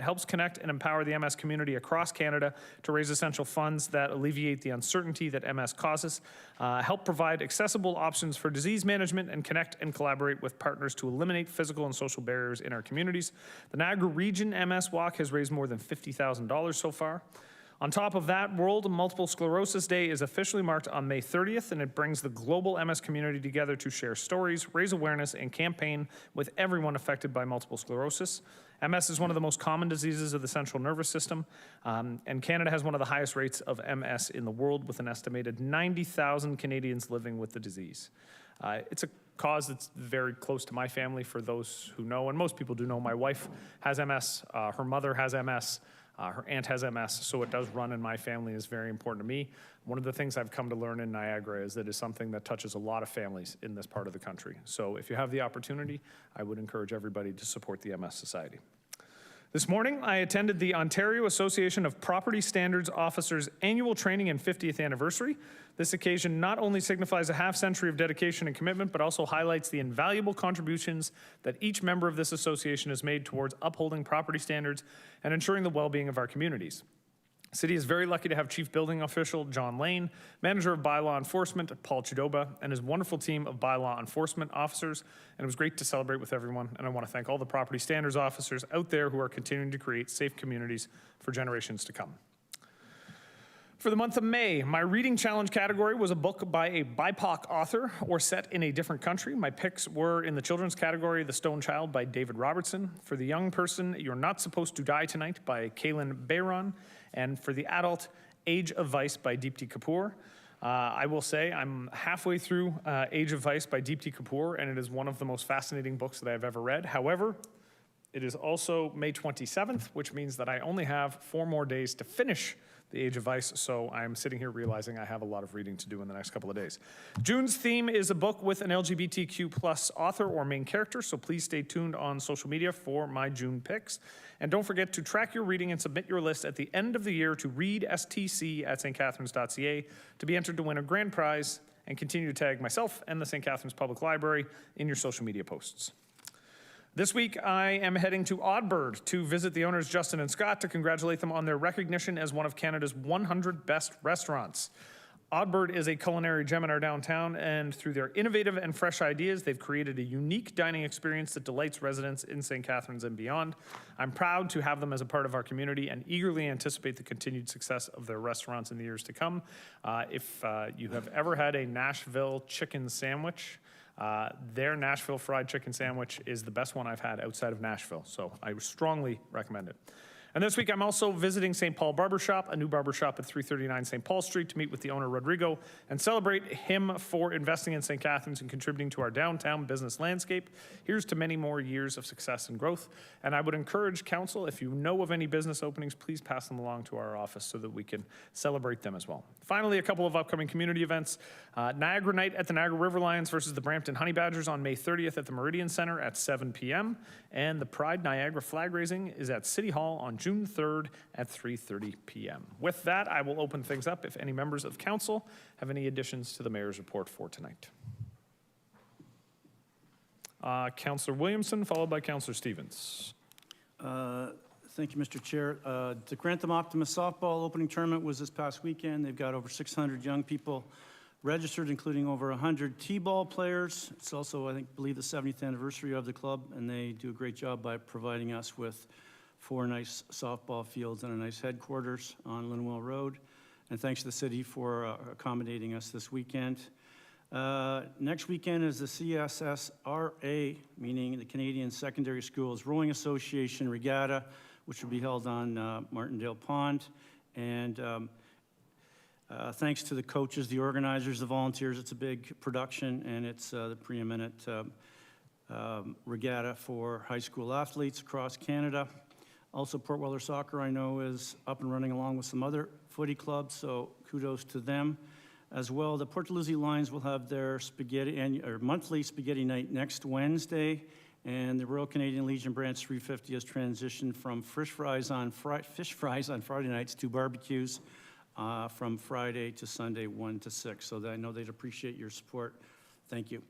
helps connect and empower the MS community across Canada to raise essential funds that alleviate the uncertainty that MS causes, help provide accessible options for disease management, and connect and collaborate with partners to eliminate physical and social barriers in our communities. The Niagara Region MS Walk has raised more than $50,000 so far. On top of that, World Multiple Sclerosis Day is officially marked on May 30th, and it brings the global MS community together to share stories, raise awareness, and campaign with everyone affected by multiple sclerosis. MS is one of the most common diseases of the central nervous system, and Canada has one of the highest rates of MS in the world, with an estimated 90,000 Canadians living with the disease. It's a cause that's very close to my family, for those who know, and most people do know. My wife has MS, her mother has MS, her aunt has MS, so it does run in my family, and is very important to me. One of the things I've come to learn in Niagara is that it's something that touches a lot of families in this part of the country. So if you have the opportunity, I would encourage everybody to support the MS Society. This morning, I attended the Ontario Association of Property Standards Officers annual training and 50th anniversary. This occasion not only signifies a half-century of dedication and commitment, but also highlights the invaluable contributions that each member of this association has made towards upholding property standards and ensuring the well-being of our communities. The city is very lucky to have Chief Building Official John Lane, Manager of Bylaw Enforcement Paul Chidoba, and his wonderful team of bylaw enforcement officers. And it was great to celebrate with everyone. And I want to thank all the property standards officers out there who are continuing to create safe communities for generations to come. For the month of May, my reading challenge category was a book by a BIPOC author or set in a different country. My picks were in the children's category, The Stone Child by David Robertson. For the young person, You're Not Supposed to Die Tonight by Kaylin Bayron. And for the adult, Age of Vice by Deepti Kapoor. I will say I'm halfway through Age of Vice by Deepti Kapoor, and it is one of the most fascinating books that I've ever read. However, it is also May 27th, which means that I only have 4 more days to finish The Age of Vice, so I'm sitting here realizing I have a lot of reading to do in the next couple of days. June's theme is a book with an LGBTQ plus author or main character, so please stay tuned on social media for my June picks. And don't forget to track your reading and submit your list at the end of the year to readstc@stcatharines.ca to be entered to win a grand prize, and continue to tag myself and the St. Catharines Public Library in your social media posts. This week, I am heading to Oddbird to visit the owners Justin and Scott to congratulate them on their recognition as one of Canada's 100 best restaurants. Oddbird is a culinary gem in our downtown, and through their innovative and fresh ideas, they've created a unique dining experience that delights residents in St. Catharines and beyond. I'm proud to have them as a part of our community and eagerly anticipate the continued success of their restaurants in the years to come. If you have ever had a Nashville chicken sandwich, their Nashville fried chicken sandwich is the best one I've had outside of Nashville, so I strongly recommend it. And this week I'm also visiting St. Paul Barbershop, a new barbershop at 339 St. Paul Street, to meet with the owner Rodrigo and celebrate him for investing in St. Catharines and contributing to our downtown business landscape. Here's to many more years of success and growth. And I would encourage council, if you know of any business openings, please pass them along to our office so that we can celebrate them as well. Finally, a couple of upcoming community events. Niagara Night at the Niagara River Lions versus the Brampton Honey Badgers on May 30th at the Meridian Center at 7 p.m. And the Pride Niagara flag raising is at City Hall on June 3rd at 3:30 p.m. With that, I will open things up if any members of council have any additions to the mayor's report for tonight. Councillor Williamson, followed by Councillor Stevens. Thank you, Mr. Chair. The Grantham Optimus softball opening tournament was this past weekend. They've got over 600 young people registered, including over 100 T-ball players. It's also, I believe, the 70th anniversary of the club, and they do a great job by providing us with 4 nice softball fields and a nice headquarters on Linwell Road. And thanks to the city for accommodating us this weekend. Next weekend is the CSSRA, meaning the Canadian Secondary Schools Rowing Association Regatta, which will be held on Martindale Pond. And thanks to the coaches, the organizers, the volunteers, it's a big production, and it's the preeminent regatta for high school athletes across Canada. Also, Port Weller Soccer, I know, is up and running along with some other footy clubs, so kudos to them. As well, the Port Dalhousie Lions will have their monthly spaghetti night next Wednesday, and the Royal Canadian Legion Branch 350 has transitioned from fish fries on Friday nights to barbecues from Friday to Sunday 1 to 6. So I know they'd appreciate your support. Thank you.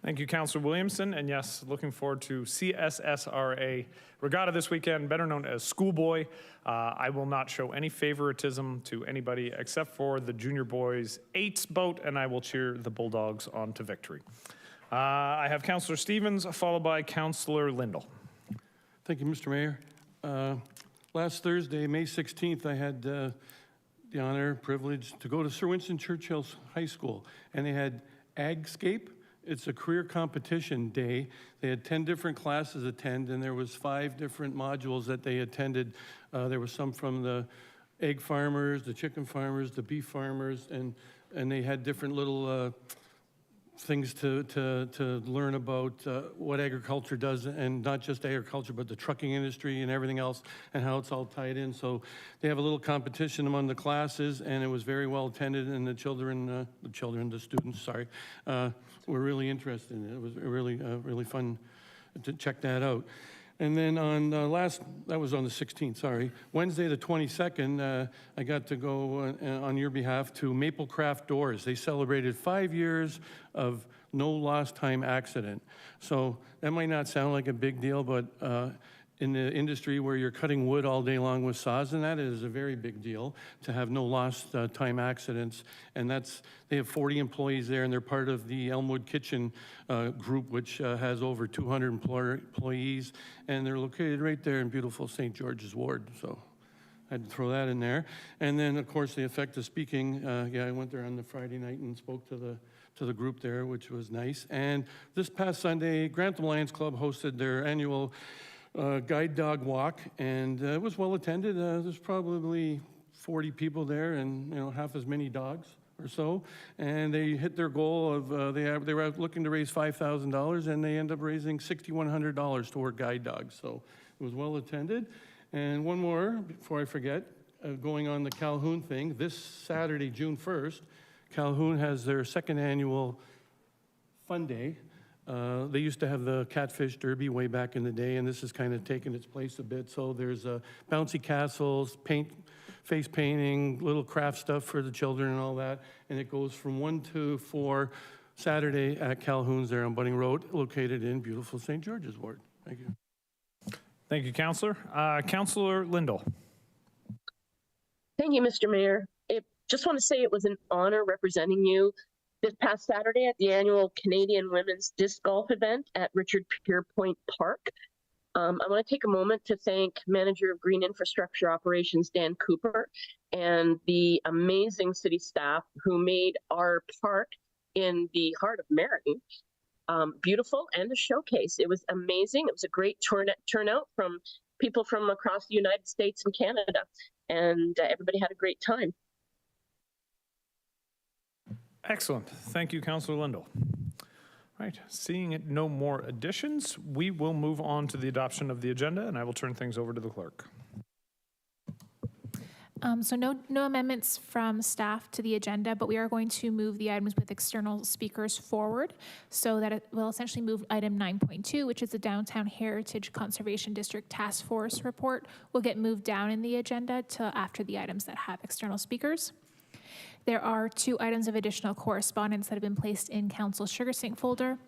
Thank you, Councillor Williamson. And yes, looking forward to CSSRA Regatta this weekend, better known as Schoolboy. I will not show any favoritism to anybody except for the junior boys' 8s boat, and I will cheer the Bulldogs on to victory. I have Councillor Stevens, followed by Councillor Lindell. Thank you, Mr. Mayor. Last Thursday, May 16th, I had the honor, privilege to go to Sir Winston Churchill's High School, and they had Agscape. It's a career competition day. They had 10 different classes attend, and there was 5 different modules that they attended. There was some from the egg farmers, the chicken farmers, the beef farmers, and they had different little things to learn about what agriculture does, and not just agriculture, but the trucking industry and everything else, and how it's all tied in. So they have a little competition among the classes, and it was very well attended, and the students, sorry, were really interested in it. It was really fun to check that out. And then on that was on the 16th, sorry. Wednesday the 22nd, I got to go on your behalf to Maplecraft Doors. They celebrated 5 years of no lost time accident. So that might not sound like a big deal, but in the industry where you're cutting wood all day long with saws, and that is a very big deal to have no lost time accidents. And they have 40 employees there, and they're part of the Elmwood Kitchen group, which has over 200 employees, and they're located right there in beautiful St. George's Ward. So I had to throw that in there. And then, of course, the effect of speaking. I went there on the Friday night and spoke to the group there, which was nice. And this past Sunday, Grantham Lions Club hosted their annual guide dog walk, and it was well attended. There's probably 40 people there, and half as many dogs or so. And they hit their goal of they were looking to raise $5,000, and they end up raising $6,100 toward guide dogs. So it was well attended. And one more before I forget, going on the Calhoun thing. This Saturday, June 1st, Calhoun has their second annual Fun Day. They used to have the Catfish Derby way back in the day, and this has kind of taken its place a bit. So there's bouncy castles, face painting, little craft stuff for the children and all that. And it goes from 1 to 4 Saturday at Calhoun's there on Bunning Road, located in beautiful St. George's Ward. Thank you. Thank you, Councillor. Councillor Lindell. Thank you, Mr. Mayor. I just want to say it was an honor representing you this past Saturday at the annual Canadian Women's Disc Golf event at Richard Pierpoint Park. I want to take a moment to thank Manager of Green Infrastructure Operations, Dan Cooper, and the amazing city staff who made our park in the heart of Meriden beautiful and a showcase. It was amazing. It was a great turnout from people from across the United States and Canada, and everybody had a great time. Excellent. Thank you, Councillor Lindell. Right, seeing no more additions, we will move on to the adoption of the agenda, and I will turn things over to the clerk. So no amendments from staff to the agenda, but we are going to move the items with external speakers forward, so that it will essentially move item 9.2, which is the Downtown Heritage Conservation District Task Force report, will get moved down in the agenda to after the items that have external speakers. There are 2 items of additional correspondence that have been placed in Council's Sugar Sink folder.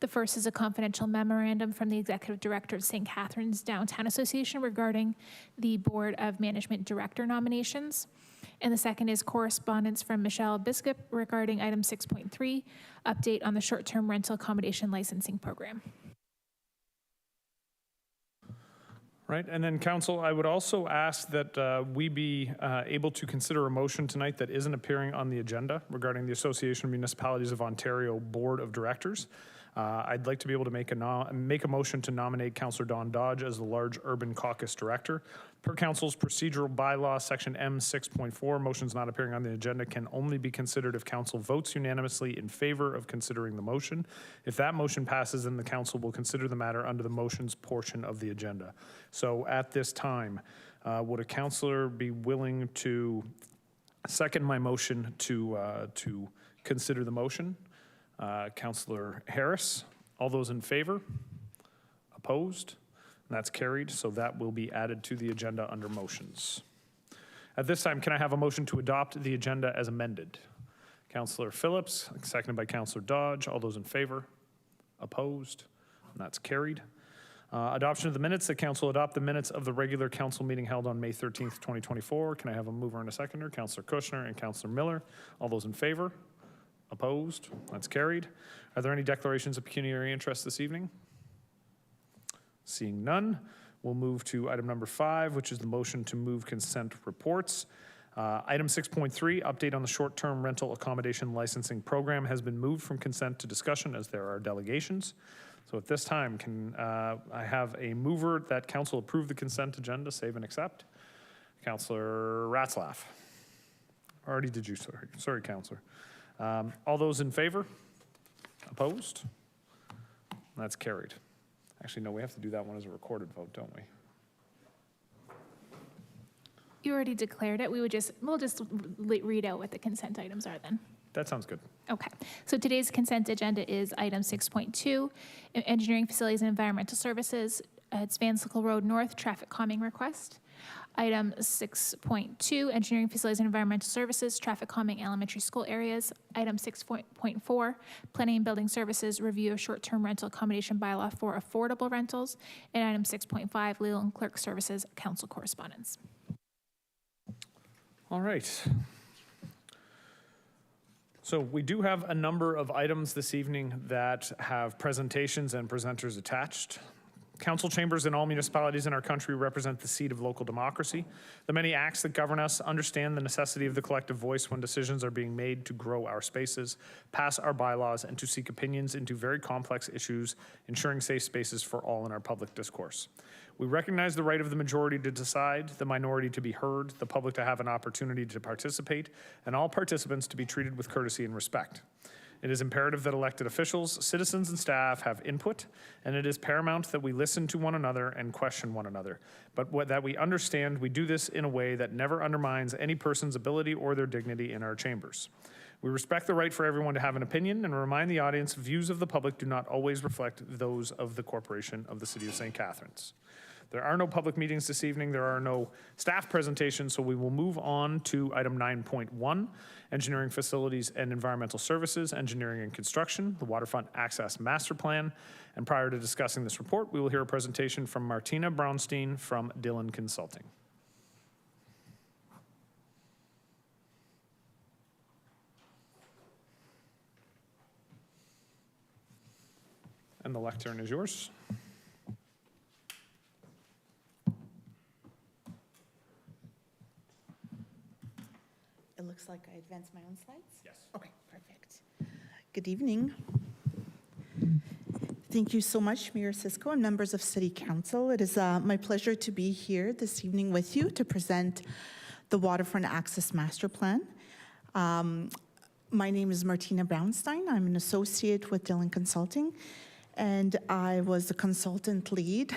The first is a confidential memorandum from the Executive Director of St. Catharines Downtown Association regarding the Board of Management Director nominations. And the second is correspondence from Michelle Biscup regarding item 6.3, update on the short-term rental accommodation licensing program. Right, and then Council, I would also ask that we be able to consider a motion tonight that isn't appearing on the agenda regarding the Association of Municipalities of Ontario Board of Directors. I'd like to be able to make a motion to nominate Councillor Don Dodge as the Large Urban Caucus Director. Per Council's procedural bylaw, section M6.4, motions not appearing on the agenda can only be considered if Council votes unanimously in favor of considering the motion. If that motion passes, then the Council will consider the matter under the motions portion of the agenda. So at this time, would a councillor be willing to second my motion to consider the motion? Councillor Harris, all those in favor? Opposed? And that's carried, so that will be added to the agenda under motions. At this time, can I have a motion to adopt the agenda as amended? Councillor Phillips, seconded by Councillor Dodge. All those in favor? Opposed? And that's carried. Adoption of the minutes. The council adopt the minutes of the regular council meeting held on May 13th, 2024. Can I have a mover and a seconder? Councillor Kushner and Councillor Miller. All those in favor? Opposed? That's carried. Are there any declarations of pecuniary interest this evening? Seeing none, we'll move to item number 5, which is the motion to move consent reports. Item 6.3, update on the short-term rental accommodation licensing program, has been moved from consent to discussion as there are delegations. So at this time, can I have a mover that council approve the consent agenda, save and accept? Councillor Ratzlaff. Already did you, sorry, Councillor. All those in favor? Opposed? That's carried. Actually, no, we have to do that one as a recorded vote, don't we? You already declared it. We'll just read out what the consent items are then. That sounds good. Okay, so today's consent agenda is item 6.2, engineering facilities and environmental services. It's Van Sickle Road North traffic calming request. Item 6.2, engineering facilities and environmental services, traffic calming elementary school areas. Item 6.4, planning and building services, review of short-term rental accommodation bylaw for affordable rentals. And item 6.5, legal and clerk services, council correspondence. All right. So we do have a number of items this evening that have presentations and presenters attached. Council chambers in all municipalities in our country represent the seat of local democracy. The many acts that govern us understand the necessity of the collective voice when decisions are being made to grow our spaces, pass our bylaws, and to seek opinions into very complex issues, ensuring safe spaces for all in our public discourse. We recognize the right of the majority to decide, the minority to be heard, the public to have an opportunity to participate, and all participants to be treated with courtesy and respect. It is imperative that elected officials, citizens, and staff have input, and it is paramount that we listen to one another and question one another, but that we understand we do this in a way that never undermines any person's ability or their dignity in our chambers. We respect the right for everyone to have an opinion and remind the audience views of the public do not always reflect those of the Corporation of the City of St. Catharines. There are no public meetings this evening. There are no staff presentations, so we will move on to item 9.1, engineering facilities and environmental services, engineering and construction, the Waterfront Access Master Plan. And prior to discussing this report, we will hear a presentation from Martina Brownstein from Dillon Consulting. And the lectern is yours. It looks like I advanced my own slides? Yes. Okay, perfect. Good evening. Thank you so much, Mayor Cisco and members of City Council. It is my pleasure to be here this evening with you to present the Waterfront Access Master Plan. My name is Martina Brownstein. I'm an associate with Dillon Consulting, and I was the consultant lead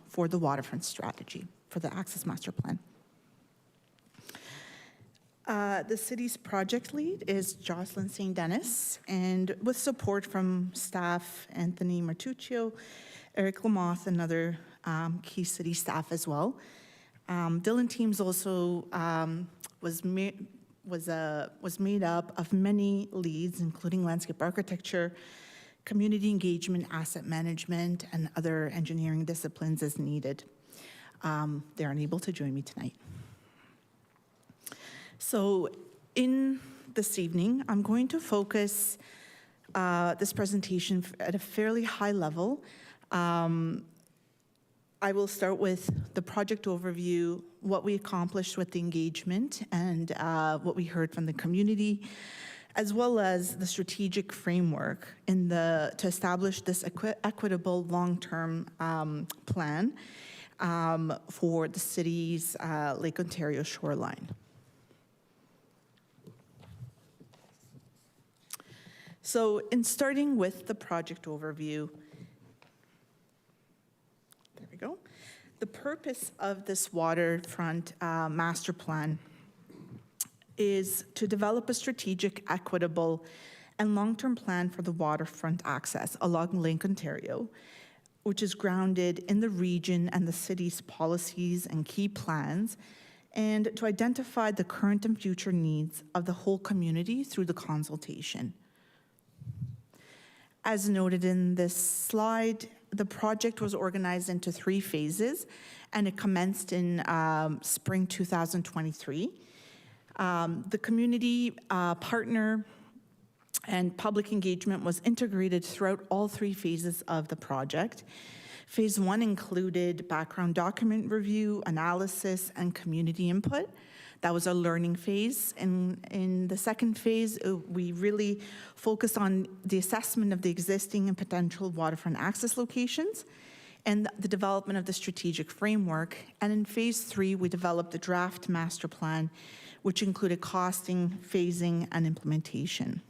for the Waterfront strategy for the Access Master Plan. The city's project lead is Jocelyn St. Dennis, and with support from staff Anthony Martuccio, Eric Lamoth, and other key city staff as well. Dillon Teams also was made up of many leads, including landscape architecture, community engagement, asset management, and other engineering disciplines as needed. They're unable to join me tonight. So in this evening, I'm going to focus this presentation at a fairly high level. I will start with the project overview, what we accomplished with the engagement, and what we heard from the community, as well as the strategic framework to establish this equitable long-term plan for the city's Lake Ontario shoreline. So in starting with the project overview, there we go. The purpose of this waterfront master plan is to develop a strategic, equitable, and long-term plan for the waterfront access along Lake Ontario, which is grounded in the region and the city's policies and key plans, and to identify the current and future needs of the whole community through the consultation. As noted in this slide, the project was organized into 3 phases, and it commenced in spring 2023. The community partner and public engagement was integrated throughout all 3 phases of the project. Phase 1 included background document review, analysis, and community input. That was a learning phase. In the second phase, we really focused on the assessment of the existing and potential waterfront access locations and the development of the strategic framework. And in phase 3, we developed the draft master plan, which included costing, phasing, and implementation.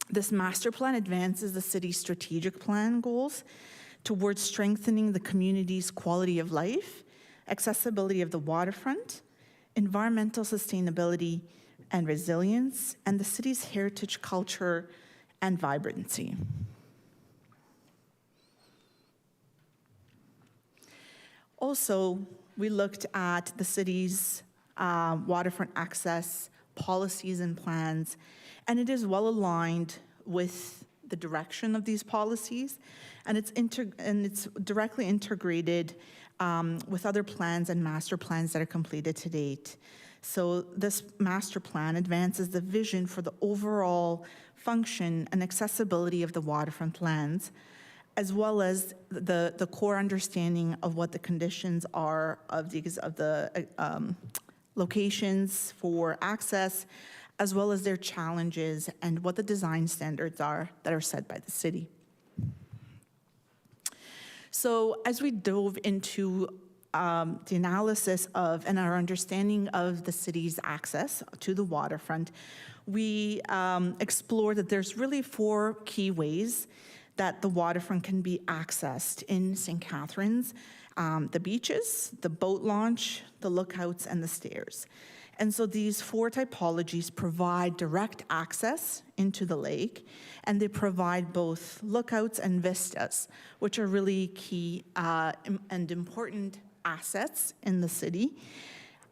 This master plan advances the city's strategic plan goals towards strengthening the community's quality of life, accessibility of the waterfront, environmental sustainability and resilience, and the city's heritage, culture, and vibrancy. Also, we looked at the city's waterfront access policies and plans, and it is well aligned with the direction of these policies, and it's directly integrated with other plans and master plans that are completed to date. So this master plan advances the vision for the overall function and accessibility of the waterfront lands, as well as the core understanding of what the conditions are of the locations for access, as well as their challenges and what the design standards are that are set by the city. So as we dove into the analysis of and our understanding of the city's access to the waterfront, we explored that there's really 4 key ways that the waterfront can be accessed in St. Catharines: the beaches, the boat launch, the lookouts, and the stairs. And so these 4 typologies provide direct access into the lake, and they provide both lookouts and vistas, which are really key and important assets in the city.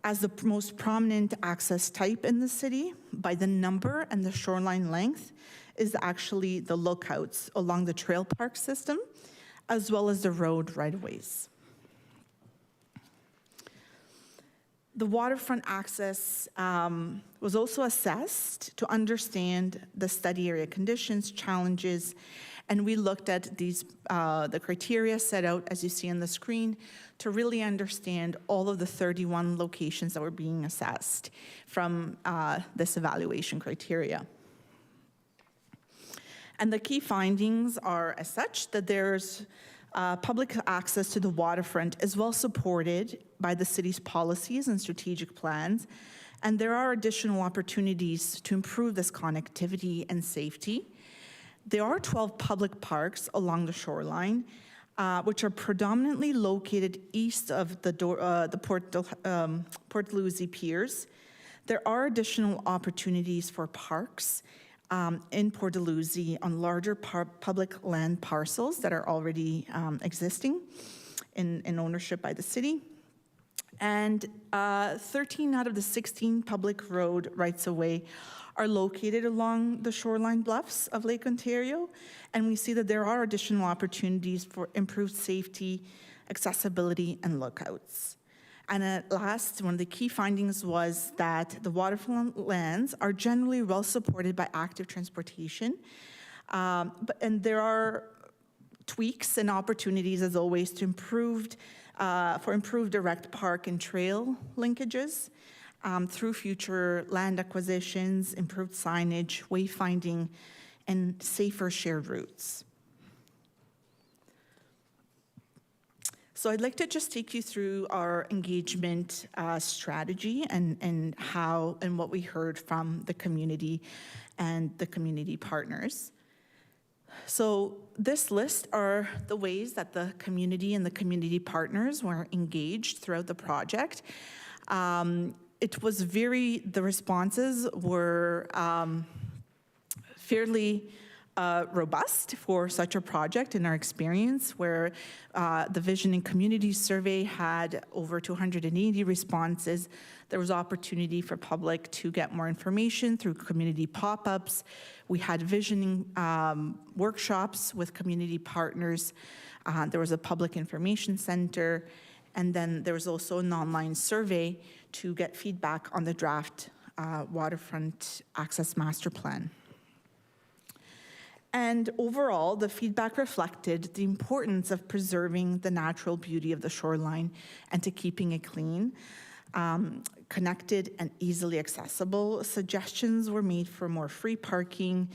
As the most prominent access type in the city, by the number and the shoreline length, is actually the lookouts along the trail park system, as well as the road right-of-ways. The waterfront access was also assessed to understand the study area conditions, challenges, and we looked at these the criteria set out, as you see on the screen, to really understand all of the 31 locations that were being assessed from this evaluation criteria. And the key findings are as such that there's public access to the waterfront is well supported by the city's policies and strategic plans, and there are additional opportunities to improve this connectivity and safety. There are 12 public parks along the shoreline, which are predominantly located east of the Port Louis piers. There are additional opportunities for parks in Port Louis on larger public land parcels that are already existing in ownership by the city. And 13 out of the 16 public road rights-of-way are located along the shoreline bluffs of Lake Ontario, and we see that there are additional opportunities for improved safety, accessibility, and lookouts. And at last, one of the key findings was that the waterfront lands are generally well supported by active transportation, and there are tweaks and opportunities, as always, to improved direct park and trail linkages through future land acquisitions, improved signage, wayfinding, and safer shared routes. So I'd like to just take you through our engagement strategy and how and what we heard from the community and the community partners. So this list are the ways that the community and the community partners were engaged throughout the project. The responses were fairly robust for such a project in our experience, where the Vision and Community Survey had over 280 responses. There was opportunity for public to get more information through community pop-ups. We had visioning workshops with community partners. There was a public information center, and then there was also an online survey to get feedback on the draft Waterfront Access Master Plan. And overall, the feedback reflected the importance of preserving the natural beauty of the shoreline and to keeping it clean, connected, and easily accessible. Suggestions were made for more free parking,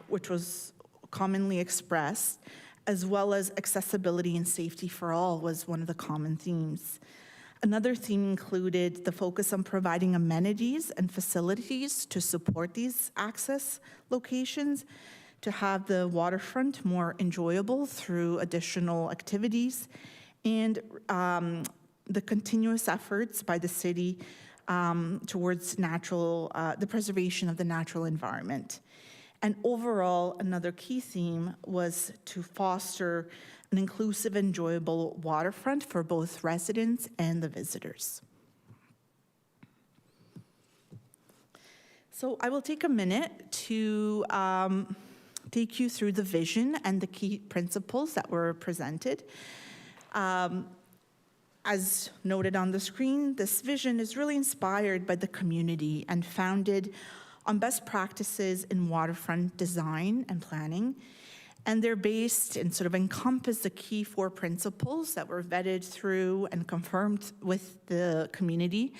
which was commonly expressed, as well as accessibility and safety for all was one of the common themes. Another theme included the focus on providing amenities and facilities to support these access locations, to have the waterfront more enjoyable through additional activities, and the continuous efforts by the city towards the preservation of the natural environment. And overall, another key theme was to foster an inclusive, enjoyable waterfront for both residents and the visitors. So I will take a minute to take you through the vision and the key principles that were presented. As noted on the screen, this vision is really inspired by the community and founded on best practices in waterfront design and planning. And they're based and sort of encompass the key 4 principles that were vetted through and confirmed with the community.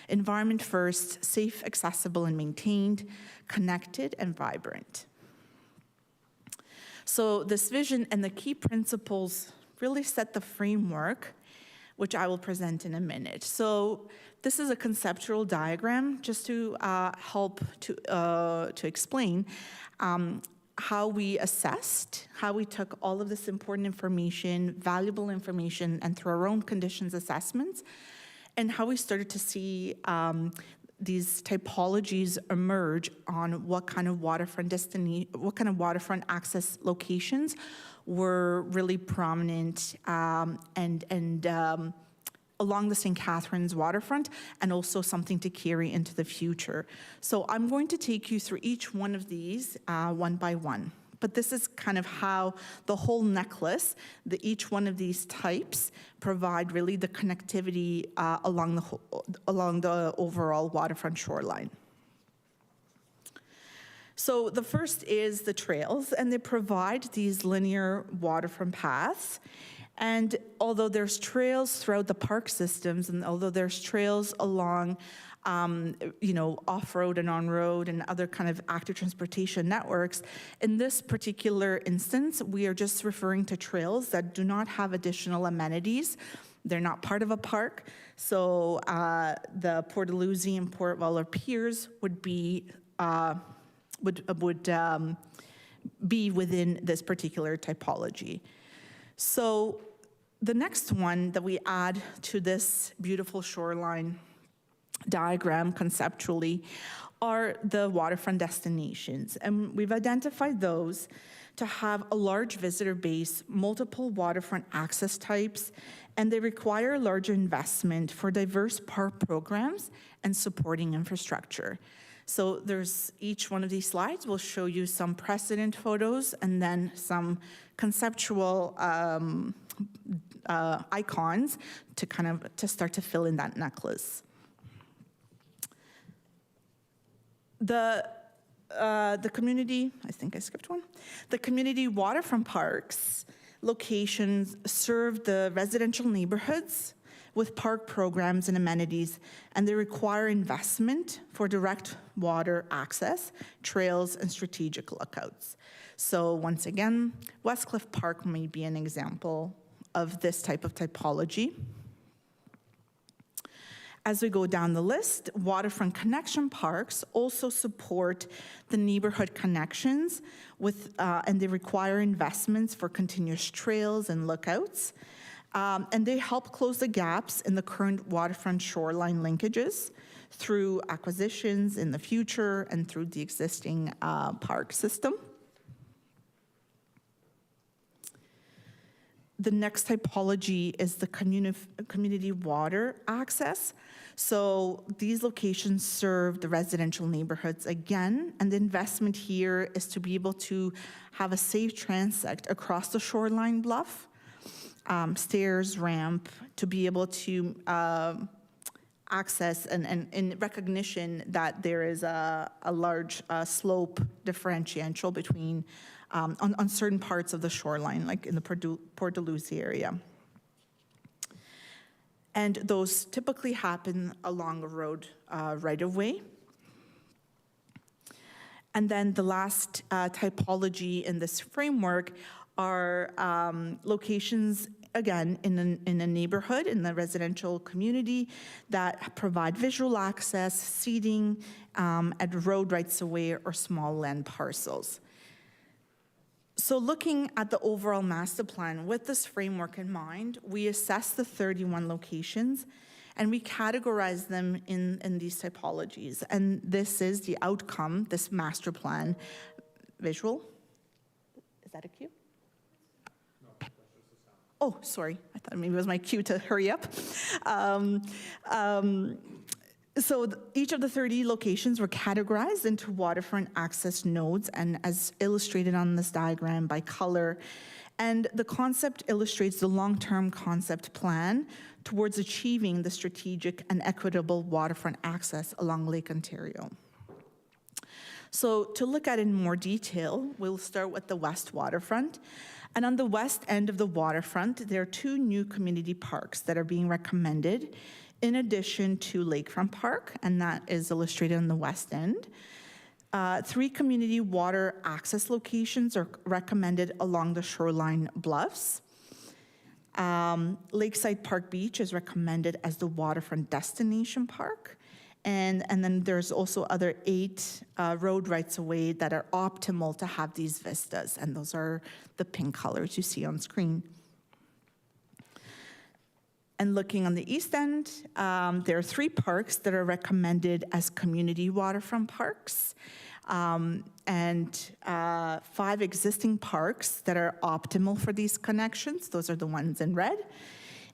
Environment first, safe, accessible, and maintained, connected, and vibrant. So this vision and the key principles really set the framework, which I will present in a minute. So this is a conceptual diagram just to help to explain how we assessed, how we took all of this important information, valuable information, and through our own conditions assessments, and how we started to see these typologies emerge on what kind of waterfront access locations were really prominent and along the St. Catharines waterfront, and also something to carry into the future. So I'm going to take you through each one of these one by one. But this is kind of how the whole necklace, each one of these types provide really the connectivity along the overall waterfront shoreline. So the first is the trails, and they provide these linear waterfront paths. And although there's trails throughout the park systems, and although there's trails along, off-road and on-road and other kind of active transportation networks, in this particular instance, we are just referring to trails that do not have additional amenities. They're not part of a park. So the Port Dalhousie and Port Weller piers would be within this particular typology. So the next one that we add to this beautiful shoreline diagram conceptually are the waterfront destinations. And we've identified those to have a large visitor base, multiple waterfront access types, and they require larger investment for diverse park programs and supporting infrastructure. So each one of these slides will show you some precedent photos and then some conceptual icons to start to fill in that necklace. The community, I think I skipped one. The community waterfront parks locations serve the residential neighborhoods with park programs and amenities, and they require investment for direct water access, trails, and strategic lookouts. So once again, Westcliff Park may be an example of this type of typology. As we go down the list, waterfront connection parks also support the neighborhood connections and they require investments for continuous trails and lookouts. And they help close the gaps in the current waterfront shoreline linkages through acquisitions in the future and through the existing park system. The next typology is the community water access. So these locations serve the residential neighborhoods again, and the investment here is to be able to have a safe transect across the shoreline bluff, stairs, ramp, to be able to access and in recognition that there is a large slope differential between on certain parts of the shoreline, like in the Port Dalhousie area. And those typically happen along a road right-of-way. And then the last typology in this framework are locations, again, in a neighborhood, in the residential community, that provide visual access, seating, at road rights-of-way or small land parcels. So looking at the overall master plan with this framework in mind, we assess the 31 locations and we categorize them in these typologies. And this is the outcome, this master plan visual. Is that a cue? No, that's just a sound. Oh, sorry. I thought maybe it was my cue to hurry up. So each of the 30 locations were categorized into waterfront access nodes, and as illustrated on this diagram by color. And the concept illustrates the long-term concept plan towards achieving the strategic and equitable waterfront access along Lake Ontario. So to look at it in more detail, we'll start with the west waterfront. And on the west end of the waterfront, there are 2 new community parks that are being recommended, in addition to Lakefront Park, and that is illustrated on the west end. 3 community water access locations are recommended along the shoreline bluffs. Lakeside Park Beach is recommended as the waterfront destination park. And then there's also other 8 road rights-of-way that are optimal to have these vistas, and those are the pink colors you see on screen. And looking on the east end, there are 3 parks that are recommended as community waterfront parks, and 5 existing parks that are optimal for these connections. Those are the ones in red.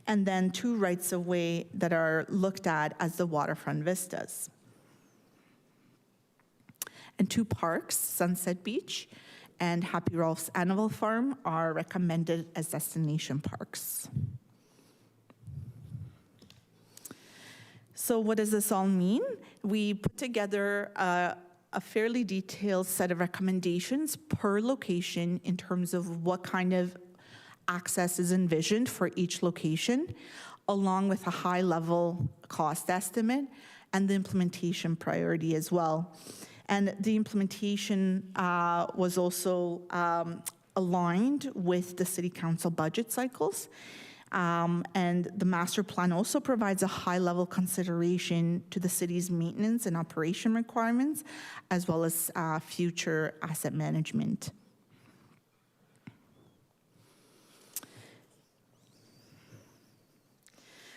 And then 2 rights-of-way that are looked at as the waterfront vistas. And 2 parks, Sunset Beach and Happy Rolf's Animal Farm, are recommended as destination parks. So what does this all mean? We put together a fairly detailed set of recommendations per location in terms of what kind of access is envisioned for each location, along with a high-level cost estimate and the implementation priority as well. And the implementation was also aligned with the City Council budget cycles. And the master plan also provides a high-level consideration to the city's maintenance and operation requirements, as well as future asset management.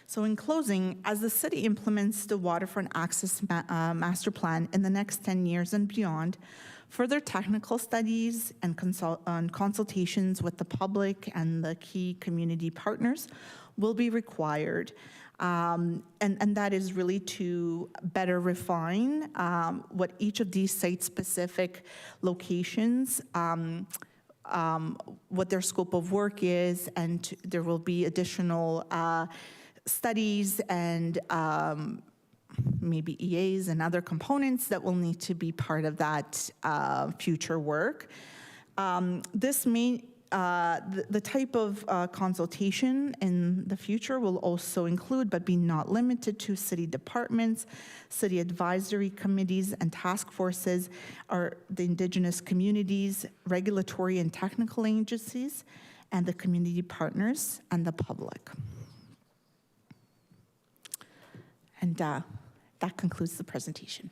So in closing, as the city implements the waterfront access master plan in the next 10 years and beyond, further technical studies and consultations with the public and the key community partners will be required. And that is really to better refine what each of these site-specific locations, what their scope of work is, and there will be additional studies and maybe EAs and other components that will need to be part of that future work. This may, the type of consultation in the future will also include, but be not limited to, city departments, city advisory committees and task forces, or the Indigenous communities, regulatory and technical agencies, and the community partners and the public. And that concludes the presentation.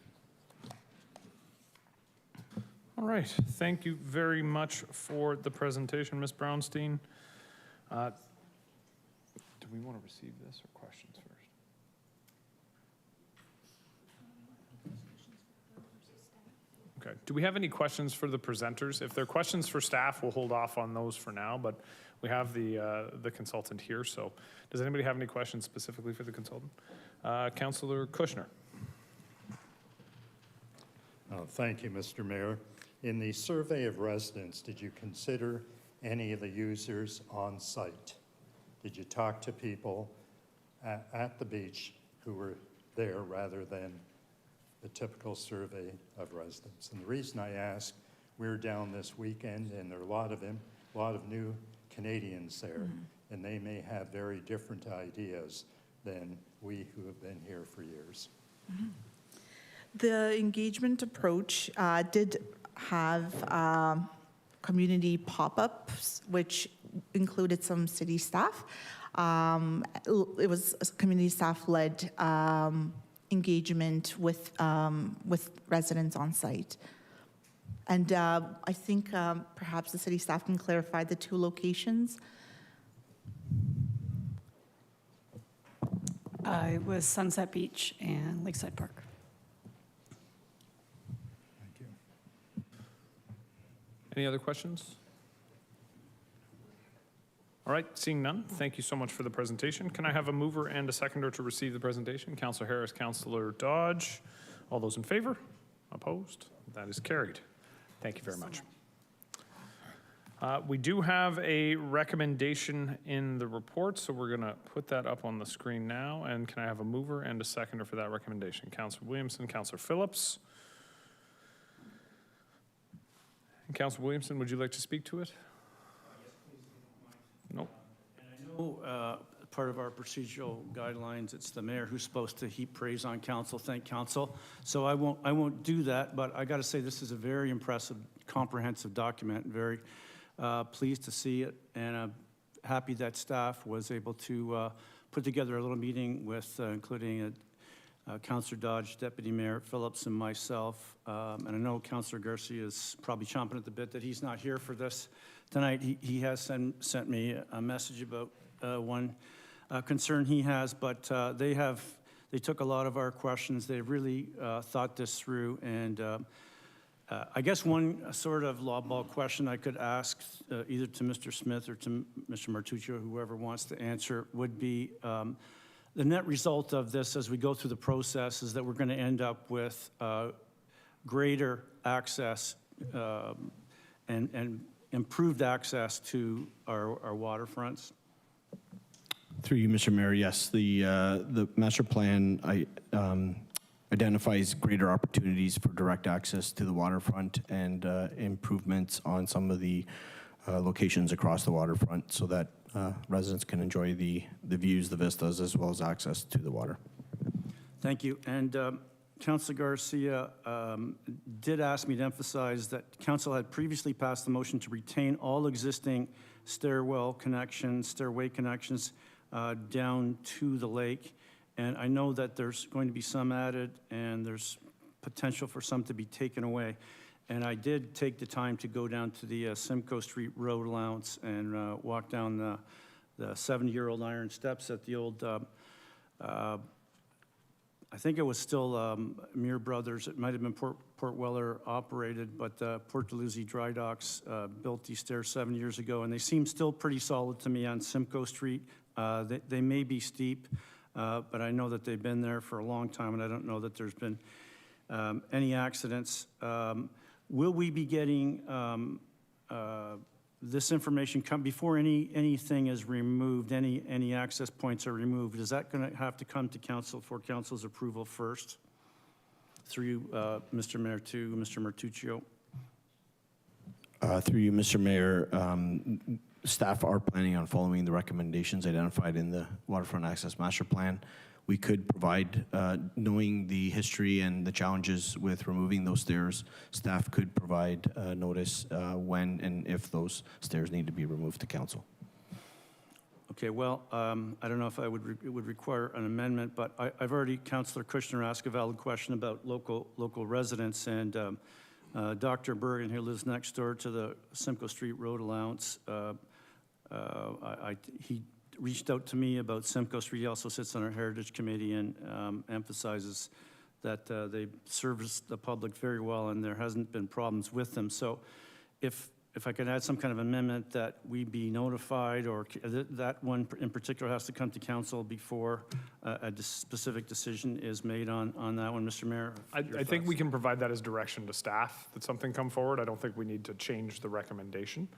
All right, thank you very much for the presentation, Ms. Brownstein. Do we want to receive this or questions first? Okay, do we have any questions for the presenters? If there are questions for staff, we'll hold off on those for now, but We have the consultant here, so does anybody have any questions specifically for the consultant? Councillor Kushner. Thank you, Mr. Mayor. In the survey of residents, did you consider any of the users on site? Did you talk to people at the beach who were there rather than the typical survey of residents? And the reason I ask, we're down this weekend and there are a lot of new Canadians there, and they may have very different ideas than we who have been here for years. The engagement approach did have community pop-ups, which included some city staff. It was a community staff-led engagement with residents on site. And I think perhaps the city staff can clarify the two locations. It was Sunset Beach and Lakeside Park. Thank you. Any other questions? All right, seeing none, thank you so much for the presentation. Can I have a mover and a seconder to receive the presentation? Councillor Harris, Councillor Dodge. All those in favor? Opposed? That is carried. Thank you very much. We do have a recommendation in the report, so we're going to put that up on the screen now. And can I have a mover and a seconder for that recommendation? Councillor Williamson, Councillor Phillips. And Councillor Williamson, would you like to speak to it? Nope. I know part of our procedural guidelines, it's the mayor who's supposed to heap praise on council, thank council. So I won't do that, but I got to say this is a very impressive, comprehensive document. Very pleased to see it, and I'm happy that staff was able to put together a little meeting with, including Councillor Dodge, Deputy Mayor Phillips, and myself. And I know Councillor Garcia is probably chomping at the bit that he's not here for this tonight. He has sent me a message about one concern he has, but they took a lot of our questions. They really thought this through, and I guess one sort of law ball question I could ask either to Mr. Smith or to Mr. Martuccio, whoever wants to answer, would be the net result of this as we go through the process is that we're going to end up with greater access and improved access to our waterfronts. Through you, Mr. Mayor, yes, the master plan identifies greater opportunities for direct access to the waterfront and improvements on some of the locations across the waterfront so that residents can enjoy the views, the vistas, as well as access to the water. Thank you. And Councilor Garcia did ask me to emphasize that Council had previously passed the motion to retain all existing stairway connections down to the lake. And I know that there's going to be some added and there's potential for some to be taken away. And I did take the time to go down to the Simcoe Street Road allowance and walk down the 70-year-old iron steps at the old, I think it was still Muir Brothers. It might have been Port Weller operated, but Port Dalhousie Dry Docks built these stairs 7 years ago, and they seem still pretty solid to me on Simcoe Street. They may be steep, but I know that they've been there for a long time, and I don't know that there's been any accidents. Will we be getting this information before anything is removed, any access points are removed? Is that going to have to come to council for council's approval first? Through you, Mr. Mayor, to Mr. Martuccio. Through you, Mr. Mayor, staff are planning on following the recommendations identified in the Waterfront Access Master Plan. We could provide, knowing the history and the challenges with removing those stairs, staff could provide notice when and if those stairs need to be removed to council. Okay, well, I don't know if it would require an amendment, but I've already, Councillor Kushner asked a valid question about local residents, and Dr. Bergen, who lives next door to the Simcoe Street Road allowance, he reached out to me about Simcoe Street. He also sits on our Heritage Committee and emphasizes that they service the public very well and there hasn't been problems with them. So if if I could add some kind of amendment that we be notified, or that one in particular has to come to council before a specific decision is made on that one, Mr. Mayor. I think we can provide that as direction to staff, that something come forward. I don't think we need to change the recommendation,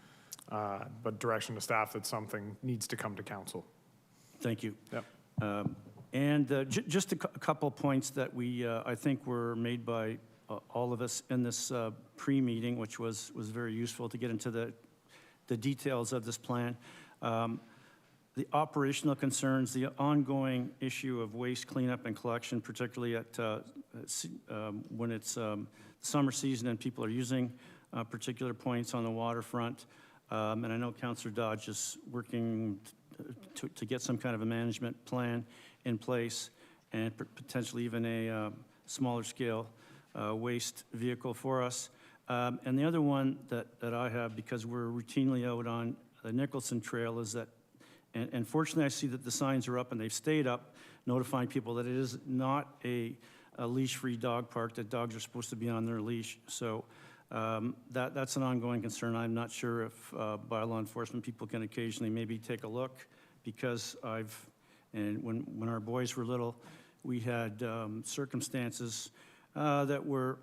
but direction to staff that something needs to come to council. Thank you. Yep. And just a couple points that I think were made by all of us in this pre-meeting, which was very useful to get into the details of this plan. The operational concerns, the ongoing issue of waste cleanup and collection, particularly when it's summer season and people are using particular points on the waterfront. And I know Councillor Dodge is working to get some kind of a management plan in place, and potentially even a smaller scale waste vehicle for us. And the other one that I have, because we're routinely out on the Nicholson Trail, is that, and fortunately I see that the signs are up and they've stayed up, notifying people that it is not a leash-free dog park, that dogs are supposed to be on their leash. So that's an ongoing concern. I'm not sure if by law enforcement people can occasionally maybe take a look, because when our boys were little, we had circumstances that were,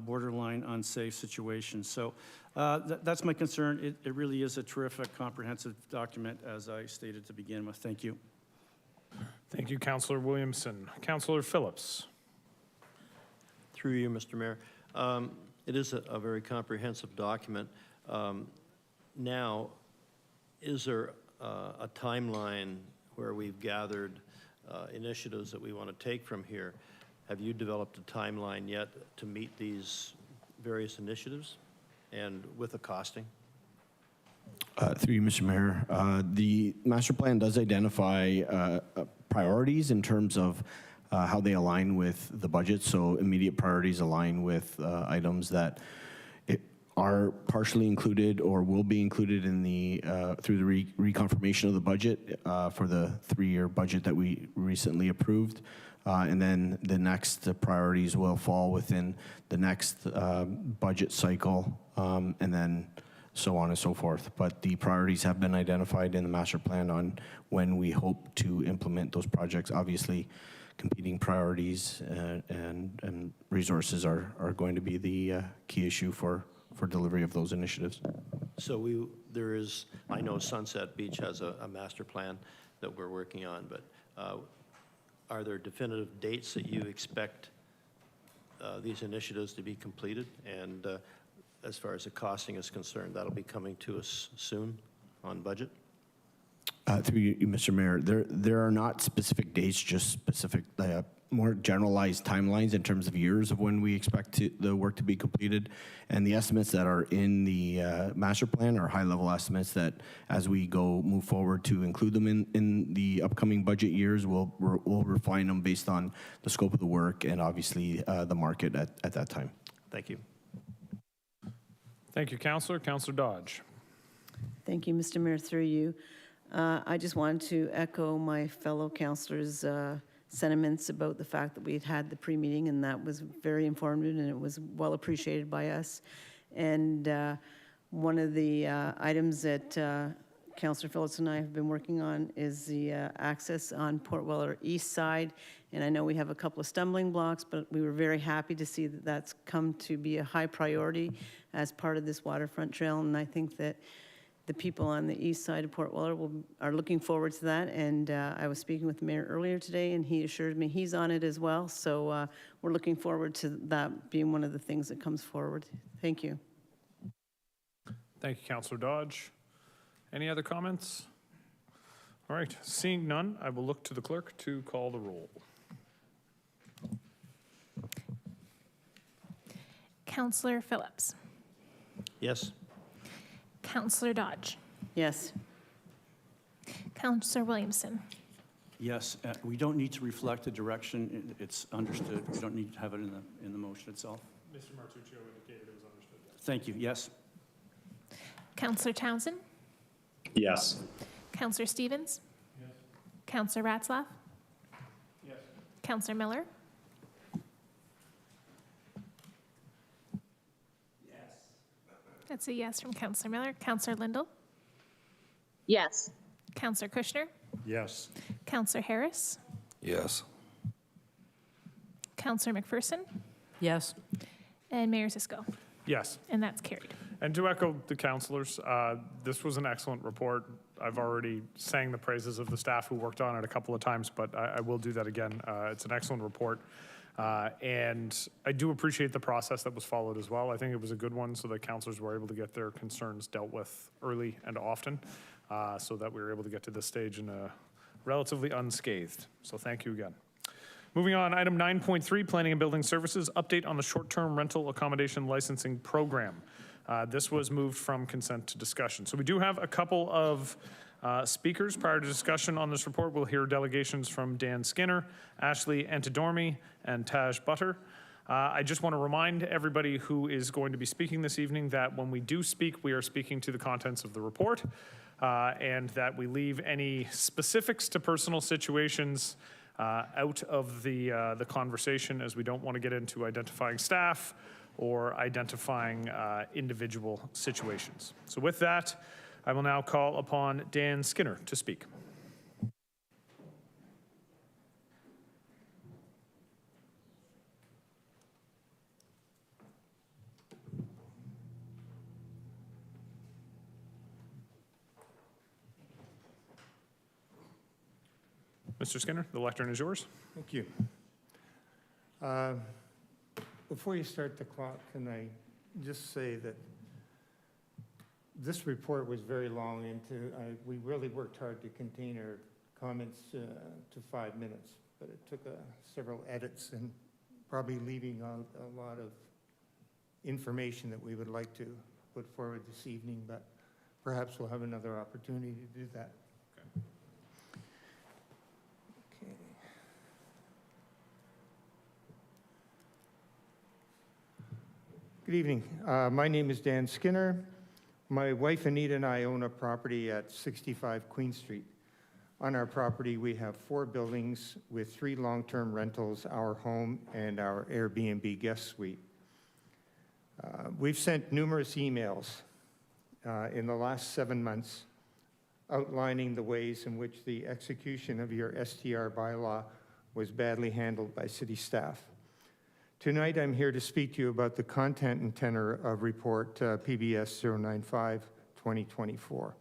borderline unsafe situations. So that's my concern. It really is a terrific, comprehensive document, as I stated to begin with. Thank you. Thank you, Councillor Williamson. Councillor Phillips. Through you, Mr. Mayor. It is a very comprehensive document. Now, is there a timeline where we've gathered initiatives that we want to take from here? Have you developed a timeline yet to meet these various initiatives and with the costing? Through you, Mr. Mayor, the master plan does identify priorities in terms of how they align with the budget. So immediate priorities align with items that are partially included or will be included in the through the reconfirmation of the budget for the 3-year budget that we recently approved. And then the next priorities will fall within the next budget cycle, and then so on and so forth. But the priorities have been identified in the master plan on when we hope to implement those projects. Obviously, competing priorities and resources are going to be the key issue for delivery of those initiatives. So there is, I know Sunset Beach has a master plan that we're working on, but are there definitive dates that you expect these initiatives to be completed? And as far as the costing is concerned, that'll be coming to us soon on budget? Through you, Mr. Mayor, there are not specific dates, just specific, more generalized timelines in terms of years of when we expect the work to be completed. And the estimates that are in the master plan are high-level estimates that, as we move forward to include them in the upcoming budget years, we'll refine them based on the scope of the work and obviously the market at that time. Thank you. Thank you, Councillor. Councillor Dodge. Thank you, Mr. Mayor, through you. I just wanted to echo my fellow councillors' sentiments about the fact that we had the pre-meeting, and that was very informative and it was well appreciated by us. And one of the items that Councillor Phillips and I have been working on is the access on Port Weller East side. And I know we have a couple of stumbling blocks, but we were very happy to see that that's come to be a high priority as part of this waterfront trail. And I think that the people on the east side of Port Weller are looking forward to that. And I was speaking with the mayor earlier today, and he assured me he's on it as well. So we're looking forward to that being one of the things that comes forward. Thank you. Thank you, Councillor Dodge. Any other comments? All right, seeing none, I will look to the clerk to call the roll. Councillor Phillips. Yes. Councillor Dodge. Yes. Councillor Williamson. Yes, we don't need to reflect the direction. It's understood. We don't need to have it in the motion itself. Mr. Martuccio indicated it was understood. Thank you. Yes. Councillor Townsend. Yes. Councillor Stevens. Yes. Councillor Ratzlaff. Yes. Councillor Miller. That's a yes from Councillor Miller. Councillor Lindell, Yes. Councillor Kushner, Yes. Councillor Harris, Yes. Councillor McPherson, Yes. and Mayor Cisco. Yes. And that's carried. And to echo the councillors, this was an excellent report. I've already sang the praises of the staff who worked on it a couple of times, but I will do that again. It's an excellent report. And I do appreciate the process that was followed as well. I think it was a good one so that councillors were able to get their concerns dealt with early and often, so that we were able to get to this stage in a relatively unscathed. So thank you again. Moving on, item 9.3, Planning and Building Services, update on the short-term rental accommodation licensing program. This was moved from consent to discussion. So we do have a couple of speakers prior to discussion on this report. We'll hear delegations from Dan Skinner, Ashley Antidormi, and Taj Butter. I just want to remind everybody who is going to be speaking this evening that when we do speak, we are speaking to the contents of the report, and that we leave any specifics to personal situations out of the conversation, as we don't want to get into identifying staff or identifying individual situations. So with that, I will now call upon Dan Skinner to speak. Mr. Skinner, the lectern is yours. Thank you. Before you start the clock, can I just say that this report was very long, and we really worked hard to contain our comments to 5 minutes, but it took several edits and probably leaving out a lot of information that we would like to put forward this evening, but perhaps we'll have another opportunity to do that. Good evening. My name is Dan Skinner. My wife Anita and I own a property at 65 Queen Street. On our property, we have 4 buildings with 3 long-term rentals, our home and our Airbnb guest suite. We've sent numerous emails in the last 7 months outlining the ways in which the execution of your STR bylaw was badly handled by city staff. Tonight, I'm here to speak to you about the content and tenor of Report PBS 095-2024.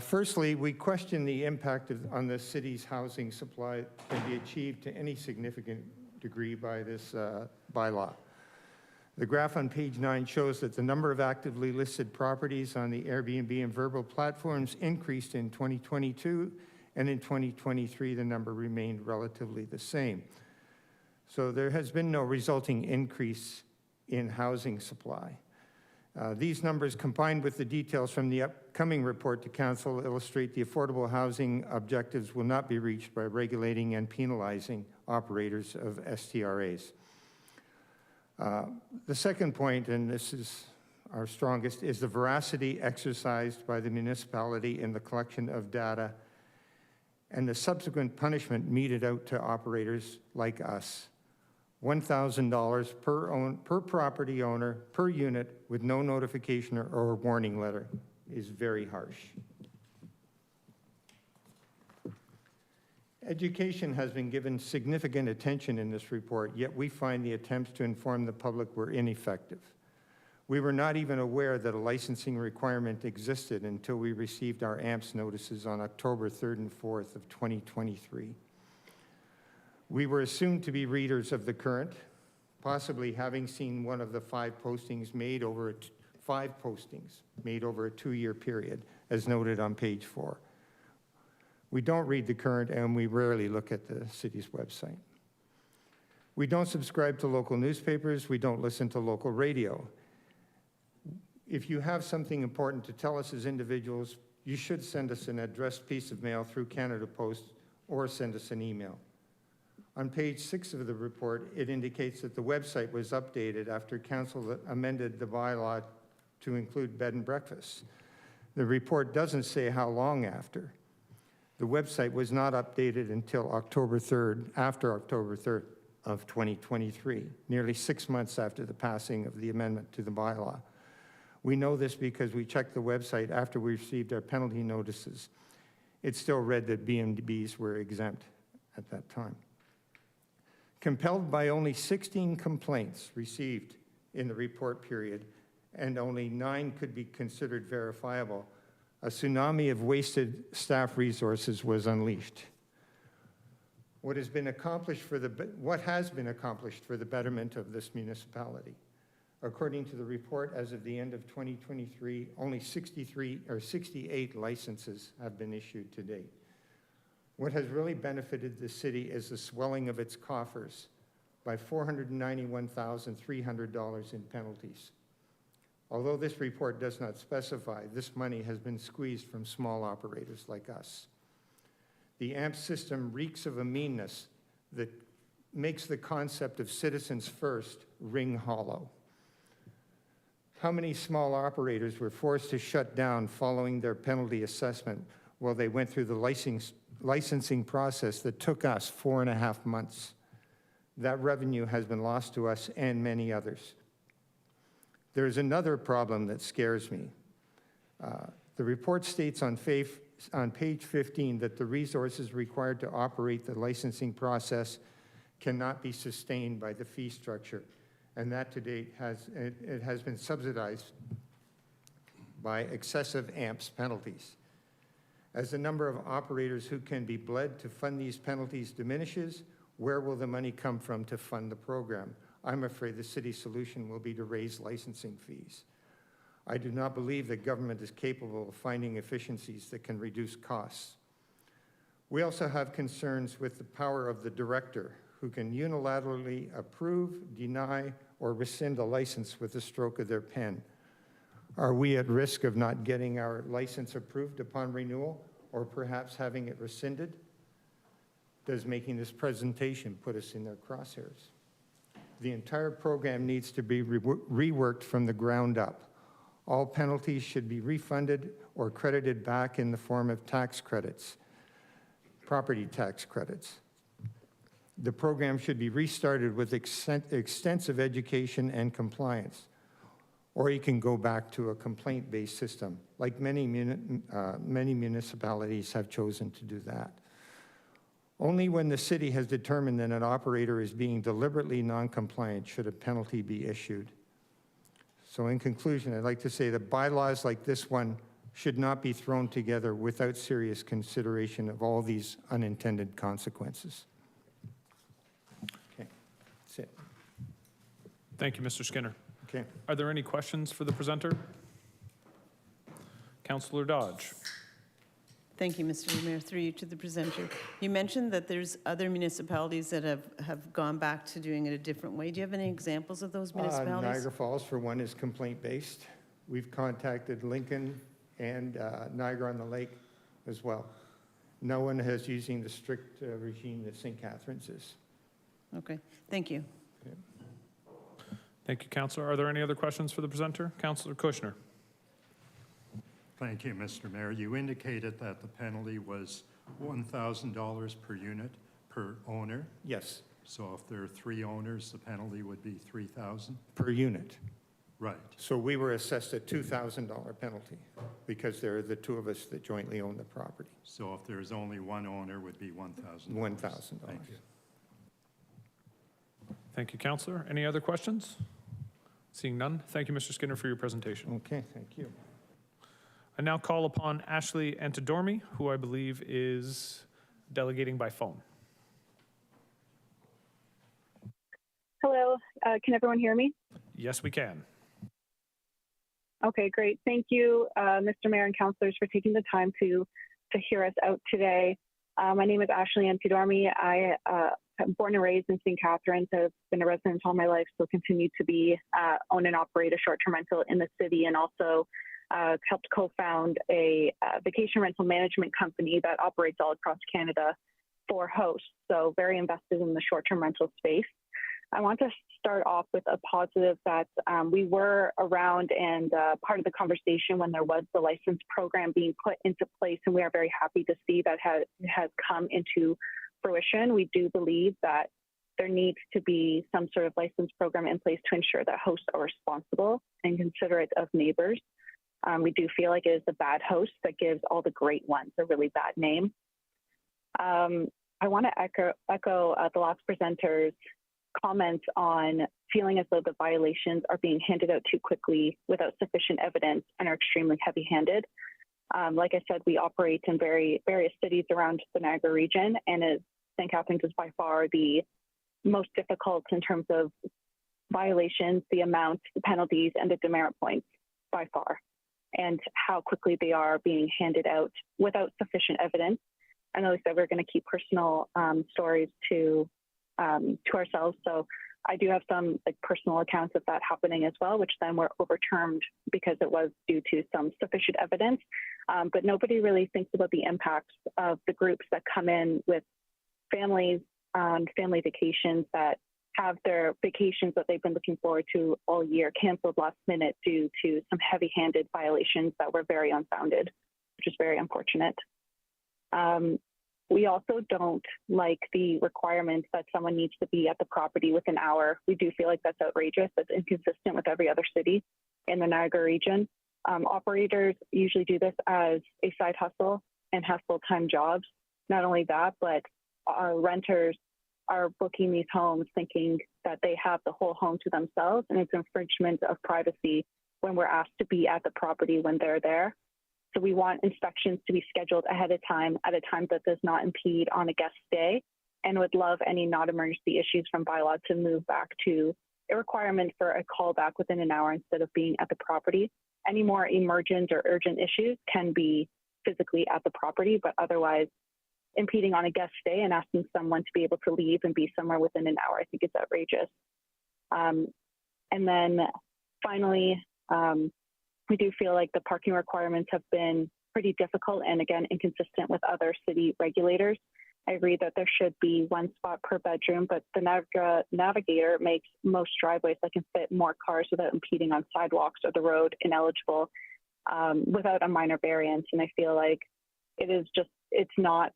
Firstly, we question the impact on the city's housing supply can be achieved to any significant degree by this bylaw. The graph on page 9 shows that the number of actively listed properties on the Airbnb and Vrbo platforms increased in 2022, and in 2023, the number remained relatively the same. So there has been no resulting increase in housing supply. These numbers, combined with the details from the upcoming report to council, illustrate the affordable housing objectives will not be reached by regulating and penalizing operators of STRAs. The second point, and this is our strongest, is the veracity exercised by the municipality in the collection of data and the subsequent punishment meted out to operators like us. $1,000 per property owner per unit with no notification or warning letter is very harsh. Education has been given significant attention in this report, yet we find the attempts to inform the public were ineffective. We were not even aware that a licensing requirement existed until we received our AMPS notices on October 3rd and 4th of 2023. We were assumed to be readers of the current, possibly having seen one of the 5 postings made over 5 postings made over a 2-year period, as noted on page 4. We don't read the current, and we rarely look at the city's website. We don't subscribe to local newspapers. We don't listen to local radio. If you have something important to tell us as individuals, you should send us an addressed piece of mail through Canada Post or send us an email. On page 6 of the report, it indicates that the website was updated after council amended the bylaw to include bed and breakfast. The report doesn't say how long after. The website was not updated until October 3rd, after October 3rd of 2023, nearly 6 months after the passing of the amendment to the bylaw. We know this because we checked the website after we received our penalty notices. It still read that B&Bs were exempt at that time. Compelled by only 16 complaints received in the report period, and only 9 could be considered verifiable, a tsunami of wasted staff resources was unleashed. What has been accomplished for the betterment of this municipality? According to the report, as of the end of 2023, only 68 licenses have been issued to date. What has really benefited the city is the swelling of its coffers by $491,300 in penalties. Although this report does not specify, this money has been squeezed from small operators like us. The AMP system reeks of a meanness that makes the concept of citizens first ring hollow. How many small operators were forced to shut down following their penalty assessment while they went through the licensing process that took us 4.5 months? That revenue has been lost to us and many others. There's another problem that scares me. The report states on page 15 that the resources required to operate the licensing process cannot be sustained by the fee structure, and that to date has been subsidized by excessive AMPS penalties. As the number of operators who can be bled to fund these penalties diminishes, where will the money come from to fund the program? I'm afraid the city's solution will be to raise licensing fees. I do not believe that government is capable of finding efficiencies that can reduce costs. We also have concerns with the power of the director, who can unilaterally approve, deny, or rescind a license with a stroke of their pen. Are we at risk of not getting our license approved upon renewal, or perhaps having it rescinded? Does making this presentation put us in their crosshairs? The entire program needs to be reworked from the ground up. All penalties should be refunded or credited back in the form of tax credits, property tax credits. The program should be restarted with extensive education and compliance, or you can go back to a complaint-based system, like many municipalities have chosen to do that. Only when the city has determined that an operator is being deliberately non-compliant should a penalty be issued. So in conclusion, I'd like to say that bylaws like this one should not be thrown together without serious consideration of all these unintended consequences. Okay, that's it. Thank you, Mr. Skinner. Okay. Are there any questions for the presenter? Councillor Dodge. Thank you, Mr. Mayor. Through you to the presenter. You mentioned that there's other municipalities that have gone back to doing it a different way. Do you have any examples of those municipalities? Niagara Falls, for one, is complaint-based. We've contacted Lincoln and Niagara-on-the-Lake as well. No one is using the strict regime that St. Catharines is. Okay, thank you. Okay. Thank you, Councillor. Are there any other questions for the presenter? Councillor Kushner. Thank you, Mr. Mayor. You indicated that the penalty was $1,000 per unit per owner. Yes. So if there are 3 owners, the penalty would be $3,000? Per unit. Right. So we were assessed a $2,000 penalty because there are the 2 of us that jointly own the property. So if there's only 1 owner, it would be $1,000? $1,000. Thank you. Thank you, Councillor. Any other questions? Seeing none, thank you, Mr. Skinner, for your presentation. Okay, thank you. I now call upon Ashley Antidormi, who I believe is delegating by phone. Hello, can everyone hear me? Yes, we can. Okay, great. Thank you, Mr. Mayor and councilors, for taking the time to hear us out today. My name is Ashley Antidormi. I am born and raised in St. Catharines. I've been a resident all my life, so continue to be own and operate a short-term rental in the city, and also helped co-found a vacation rental management company that operates all across Canada for hosts. So very invested in the short-term rental space. I want to start off with a positive that we were around and part of the conversation when there was the license program being put into place, and we are very happy to see that has come into fruition. We do believe that there needs to be some sort of license program in place to ensure that hosts are responsible and considerate of neighbors. We do feel like it is the bad host that gives all the great ones a really bad name. I want to echo the last presenter's comments on feeling as though the violations are being handed out too quickly without sufficient evidence and are extremely heavy-handed. Like I said, we operate in various cities around the Niagara region, and St. Catharines is by far the most difficult in terms of violations, the amount, the penalties, and the demerit points by far, and how quickly they are being handed out without sufficient evidence. I know they said we're going to keep personal stories to ourselves, so I do have some personal accounts of that happening as well, which then were overturned because it was due to some sufficient evidence. But nobody really thinks about the impacts of the groups that come in with families on family vacations that have their vacations that they've been looking forward to all year canceled last minute due to some heavy-handed violations that were very unfounded, which is very unfortunate. We also don't like the requirement that someone needs to be at the property within an hour. We do feel like that's outrageous. That's inconsistent with every other city in the Niagara region. Operators usually do this as a side hustle and have full-time jobs. Not only that, but our renters are booking these homes thinking that they have the whole home to themselves, and it's infringement of privacy when we're asked to be at the property when they're there. So we want inspections to be scheduled ahead of time at a time that does not impede on a guest stay, and would love any non-emergency issues from bylaw to move back to a requirement for a callback within an hour instead of being at the property. Any more emergent or urgent issues can be physically at the property, but otherwise impeding on a guest stay and asking someone to be able to leave and be somewhere within an hour, I think it's outrageous. And then finally, we do feel like the parking requirements have been pretty difficult and, again, inconsistent with other city regulators. I agree that there should be one spot per bedroom, but the Niagara Navigator makes most driveways that can fit more cars without impeding on sidewalks or the road ineligible without a minor variance. And I feel like it's not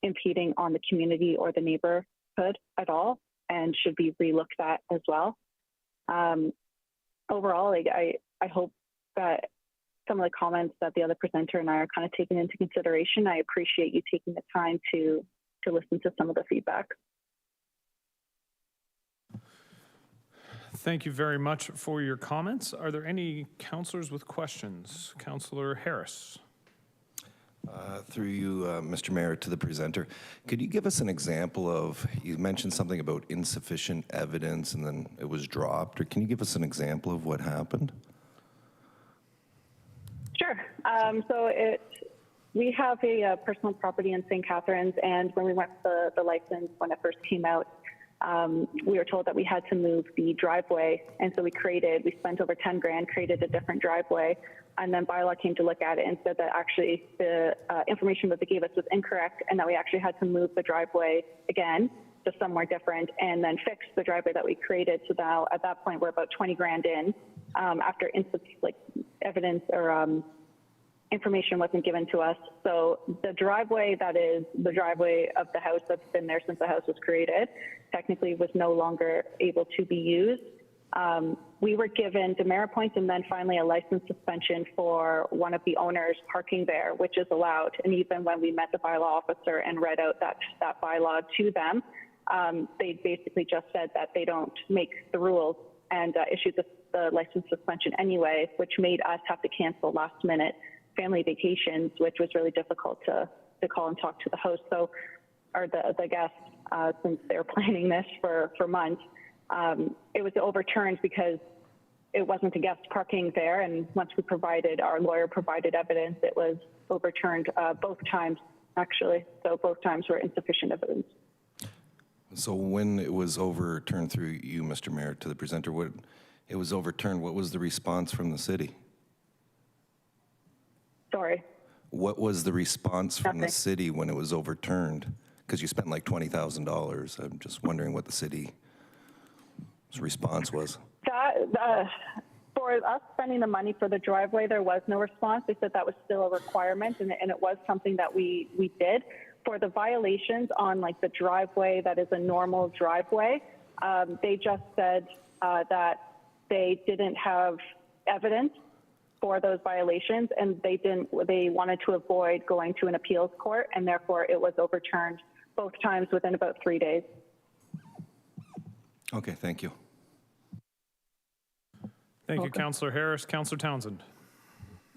impeding on the community or the neighborhood at all and should be relooked at as well. Overall, I hope that some of the comments that the other presenter and I are kind of taking into consideration. I appreciate you taking the time to listen to some of the feedback. Thank you very much for your comments. Are there any councillors with questions? Councillor Harris. Through you, Mr. Mayor, to the presenter, could you give us an example of, you mentioned something about insufficient evidence and then it was dropped, or can you give us an example of what happened? Sure. We have a personal property in St. Catharines, and when we went for the license, when it first came out, we were told that we had to move the driveway, and so we spent over 10 grand, created a different driveway, and then bylaw came to look at it and said that actually the information that they gave us was incorrect, and that we actually had to move the driveway again to somewhere different, and then fix the driveway that we created. So now at that point, we're about 20 grand in after evidence or information wasn't given to us. So the driveway that is the driveway of the house that's been there since the house was created technically was no longer able to be used. We were given demerit points and then finally a license suspension for one of the owners parking there, which is allowed. And even when we met the bylaw officer and read out that bylaw to them, they basically just said that they don't make the rules and issued the license suspension anyway, which made us have to cancel last minute family vacations, which was really difficult to call and talk to the host, or the guests, since they were planning this for months. It was overturned because it wasn't a guest parking there, and once our lawyer provided evidence, it was overturned both times, actually. So both times were insufficient evidence. So when it was overturned through you, Mr. Mayor, to the presenter, what was the response from the city? Sorry? What was the response from the city when it was overturned? Because you spent like $20,000. I'm just wondering what the city's response was. For us spending the money for the driveway, there was no response. They said that was still a requirement, and it was something that we did. for the violations on like the driveway that is a normal driveway, they just said that they didn't have evidence for those violations, and they wanted to avoid going to an appeals court, and therefore it was overturned both times within about 3 days. Okay, thank you. Thank you, Councillor Harris. Councillor Townsend.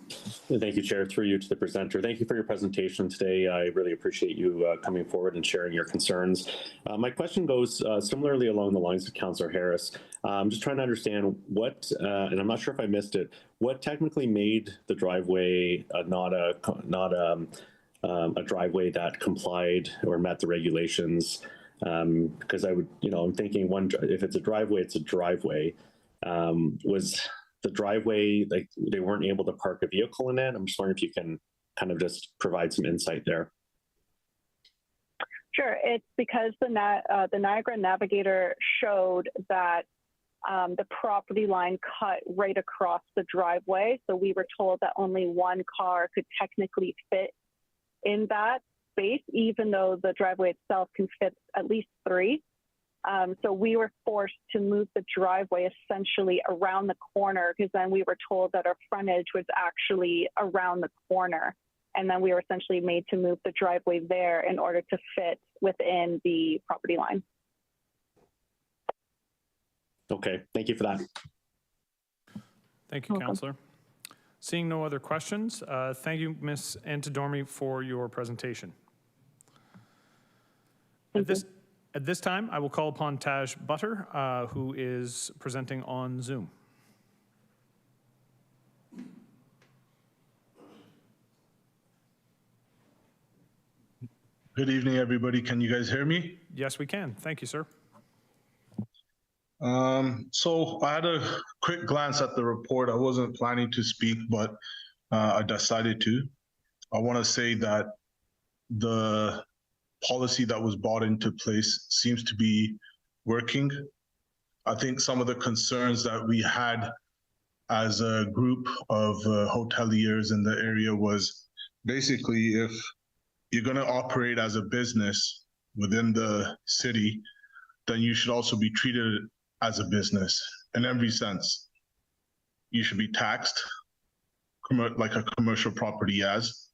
Thank you, Chair. Through you to the presenter. Thank you for your presentation today. I really appreciate you coming forward and sharing your concerns. My question goes similarly along the lines of Councillor Harris. I'm just trying to understand what, and I'm not sure if I missed it, what technically made the driveway not a driveway that complied or met the regulations? Because I would, I'm thinking if it's a driveway, it's a driveway. Was the driveway, like they weren't able to park a vehicle in it? I'm just wondering if you can kind of just provide some insight there. Sure, it's because the Niagara Navigator showed that the property line cut right across the driveway. So we were told that only one car could technically fit in that space, even though the driveway itself can fit at least 3. So we were forced to move the driveway essentially around the corner, because then we were told that our frontage was actually around the corner. And then we were essentially made to move the driveway there in order to fit within the property line. Okay, thank you for that. Thank you, Councillor. Seeing no other questions, thank you, Ms. Antidormi, for your presentation. At this time, I will call upon Taj Butter, who is presenting on Zoom. Good evening, everybody. Can you guys hear me? Yes, we can. Thank you, sir. So I had a quick glance at the report. I wasn't planning to speak, but I decided to. I want to say that the policy that was brought into place seems to be working. I think some of the concerns that we had as a group of hoteliers in the area was basically, if you're going to operate as a business within the city, then you should also be treated as a business in every sense. You should be taxed like a commercial property as.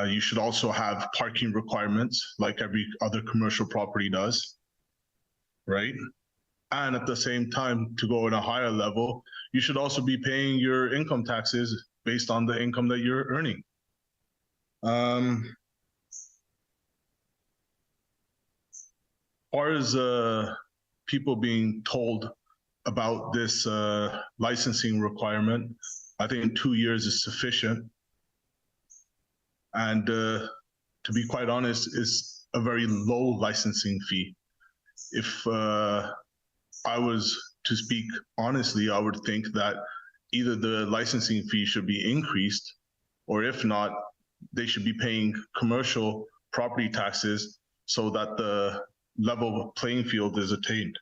You should also have parking requirements like every other commercial property does, right? And at the same time, to go at a higher level, you should also be paying your income taxes based on the income that you're earning. As far as people being told about this licensing requirement, I think 2 years is sufficient. And to be quite honest, it's a very low licensing fee. If I was to speak honestly, I would think that either the licensing fee should be increased, or if not, they should be paying commercial property taxes so that the level playing field is attained.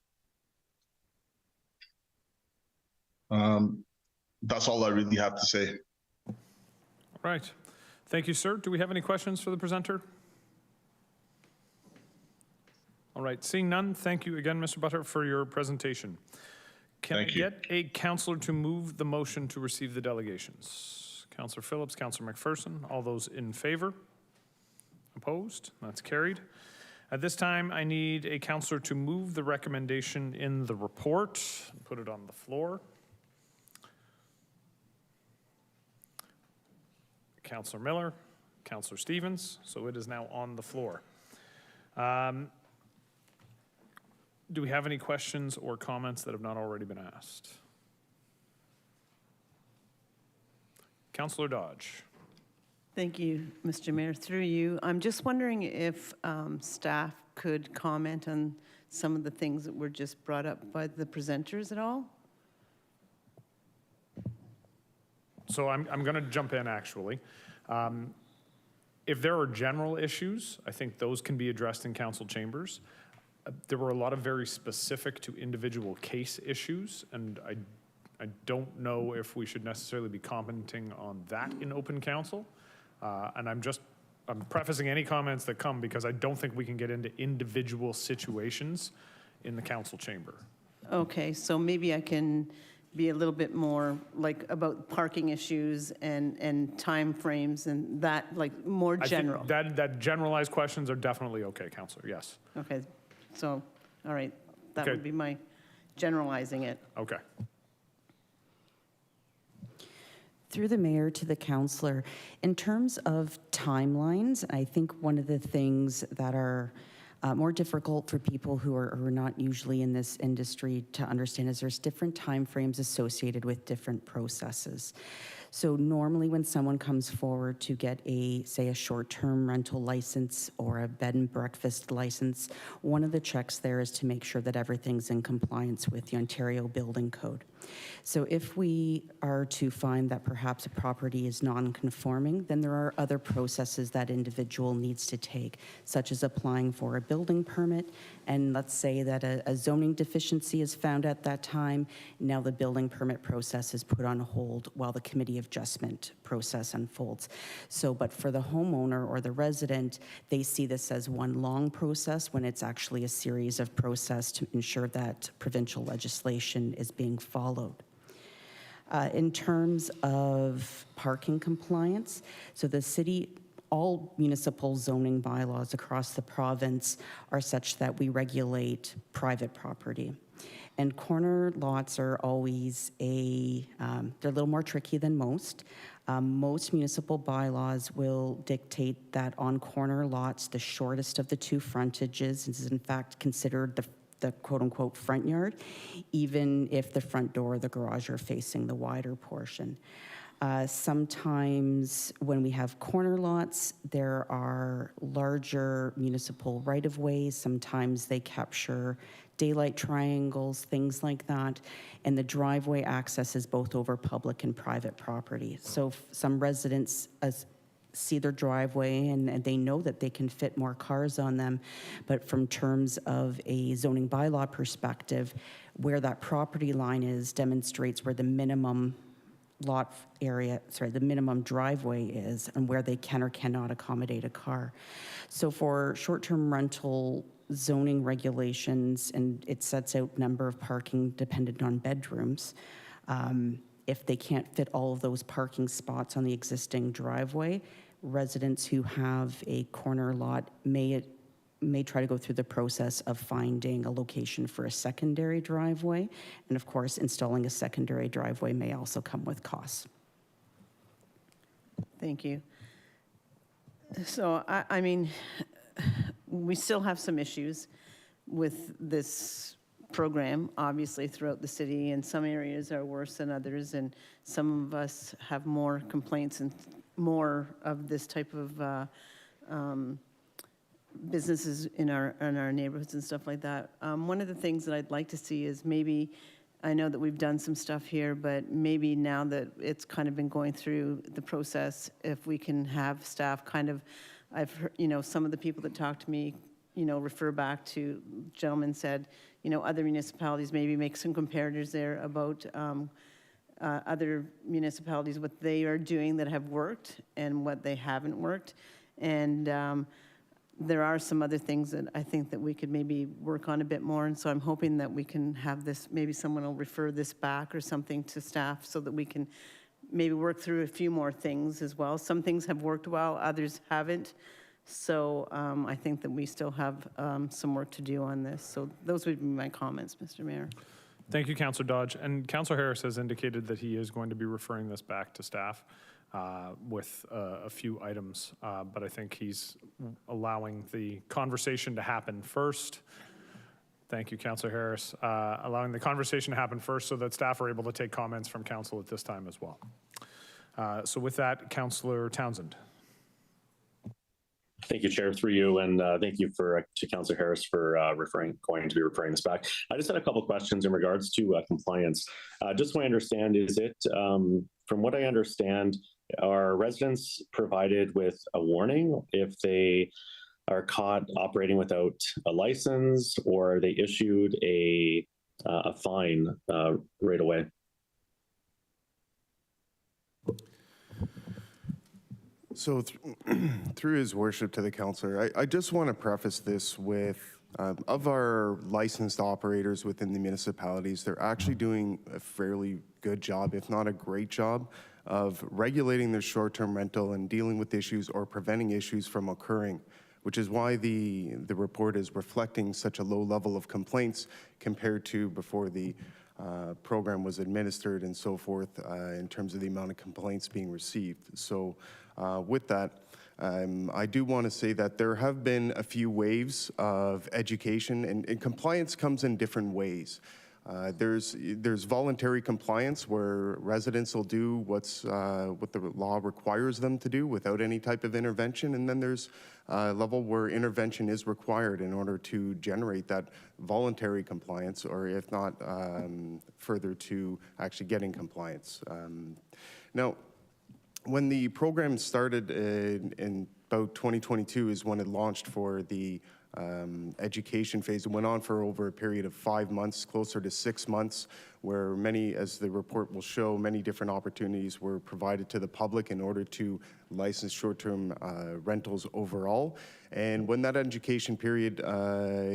That's all I really have to say. All right. Thank you, sir. Do we have any questions for the presenter? All right, seeing none, thank you again, Mr. Butter, for your presentation. Can I get a councillor to move the motion to receive the delegations? Councillor Phillips, Councillor McPherson, all those in favor? Opposed? That's carried. At this time, I need a councillor to move the recommendation in the report and put it on the floor. Councillor Miller, Councillor Stevens, so it is now on the floor. Do we have any questions or comments that have not already been asked? Councillor Dodge. Thank you, Mr. Mayor. Through you, I'm just wondering if staff could comment on some of the things that were just brought up by the presenters at all? So I'm going to jump in, actually. If there are general issues, I think those can be addressed in council chambers. There were a lot of very specific to individual case issues, and I don't know if we should necessarily be commenting on that in open council. And I'm just I'm prefacing any comments that come because I don't think we can get into individual situations in the council chamber. Okay, so maybe I can be a little bit more like about parking issues and timeframes and that, like more general. I think that generalized questions are definitely okay, Councillor, yes. Okay, so, all right, that Okay. would be my generalizing it. Okay. Through the mayor to the councillor, in terms of timelines, I think one of the things that are more difficult for people who are not usually in this industry to understand is there's different timeframes associated with different processes. So normally when someone comes forward to get say a short-term rental license or a bed and breakfast license, one of the checks there is to make sure that everything's in compliance with the Ontario Building Code. So if we are to find that perhaps a property is non-conforming, then there are other processes that individual needs to take, such as applying for a building permit. And let's say that a zoning deficiency is found at that time. Now the building permit process is put on hold while the committee of adjustment process unfolds. So, but for the homeowner or the resident, they see this as one long process when it's actually a series of process to ensure that provincial legislation is being followed. In terms of parking compliance, so the city, all municipal zoning bylaws across the province are such that we regulate private property. And corner lots are always they're a little more tricky than most. Most municipal bylaws will dictate that on corner lots, the shortest of the two frontages is in fact considered the quote-unquote front yard, even if the front door or the garage are facing the wider portion. Sometimes when we have corner lots, there are larger municipal right-of-ways. Sometimes they capture daylight triangles, things like that. And the driveway access is both over public and private property. So some residents see their driveway and they know that they can fit more cars on them. But from terms of a zoning bylaw perspective, where that property line is demonstrates where the minimum the minimum driveway is and where they can or cannot accommodate a car. So for short-term rental zoning regulations, and it sets out number of parking dependent on bedrooms, if they can't fit all of those parking spots on the existing driveway, residents who have a corner lot may try to go through the process of finding a location for a secondary driveway. And of course, installing a secondary driveway may also come with costs. Thank you. So, I mean, we still have some issues with this program, obviously, throughout the city, and some areas are worse than others, and some of us have more complaints and more of this type of businesses in our neighborhoods and stuff like that. One of the things that I'd like to see is maybe, I know that we've done some stuff here, but maybe now that it's kind of been going through the process, if we can have staff kind of, I've heard, some of the people that talk to me, refer back to, gentlemen said, other municipalities, maybe make some comparators there about other municipalities, what they are doing that have worked and what they haven't worked. And there are some other things that I think that we could maybe work on a bit more. And so I'm hoping that we can have this, maybe someone will refer this back or something to staff so that we can maybe work through a few more things as well. Some things have worked well, others haven't. So I think that we still have some work to do on this. So those would be my comments, Mr. Mayor. Thank you, Councillor Dodge. And Councillor Harris has indicated that he is going to be referring this back to staff with a few items, but I think he's allowing the conversation to happen first. Thank you, Councillor Harris. Allowing the conversation to happen first so that staff are able to take comments from council at this time as well. So with that, Councillor Townsend. Thank you, Chair, through you, and thank you to Councillor Harris for going to be referring this back. I just had a couple of questions in regards to compliance. Just so I understand, is it, from what I understand, are residents provided with a warning if they are caught operating without a license, or are they issued a fine right away? So through his worship to the councillor, I just want to preface this with, of our licensed operators within the municipalities, they're actually doing a fairly good job, if not a great job, of regulating their short-term rental and dealing with issues or preventing issues from occurring, which is why the report is reflecting such a low level of complaints compared to before the program was administered and so forth in terms of the amount of complaints being received. So with that, I do want to say that there have been a few waves of education, and compliance comes in different ways. There's voluntary compliance where residents will do what the law requires them to do without any type of intervention, and then there's a level where intervention is required in order to generate that voluntary compliance, or if not, further to actually getting compliance. Now, when the program started in about 2022 is when it launched for the education phase. It went on for over a period of 5 months, closer to 6 months, where many, as the report will show, many different opportunities were provided to the public in order to license short-term rentals overall. And when that education period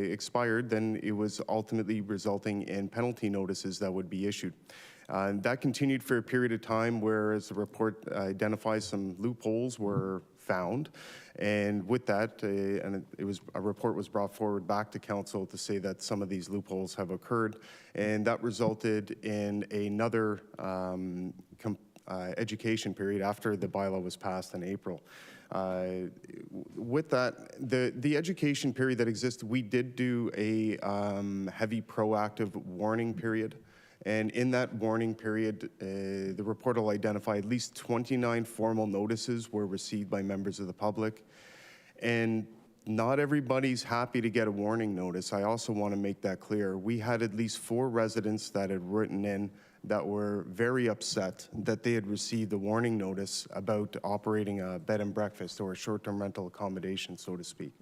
expired, then it was ultimately resulting in penalty notices that would be issued. That continued for a period of time where, as the report identifies, some loopholes were found. And with that, a report was brought forward back to council to say that some of these loopholes have occurred, and that resulted in another education period after the bylaw was passed in April. With that, the education period that exists, we did do a heavy proactive warning period. And in that warning period, the report will identify at least 29 formal notices were received by members of the public. And not everybody's happy to get a warning notice. I also want to make that clear. We had at least 4 residents that had written in that were very upset that they had received a warning notice about operating a bed and breakfast or a short-term rental accommodation, so to speak.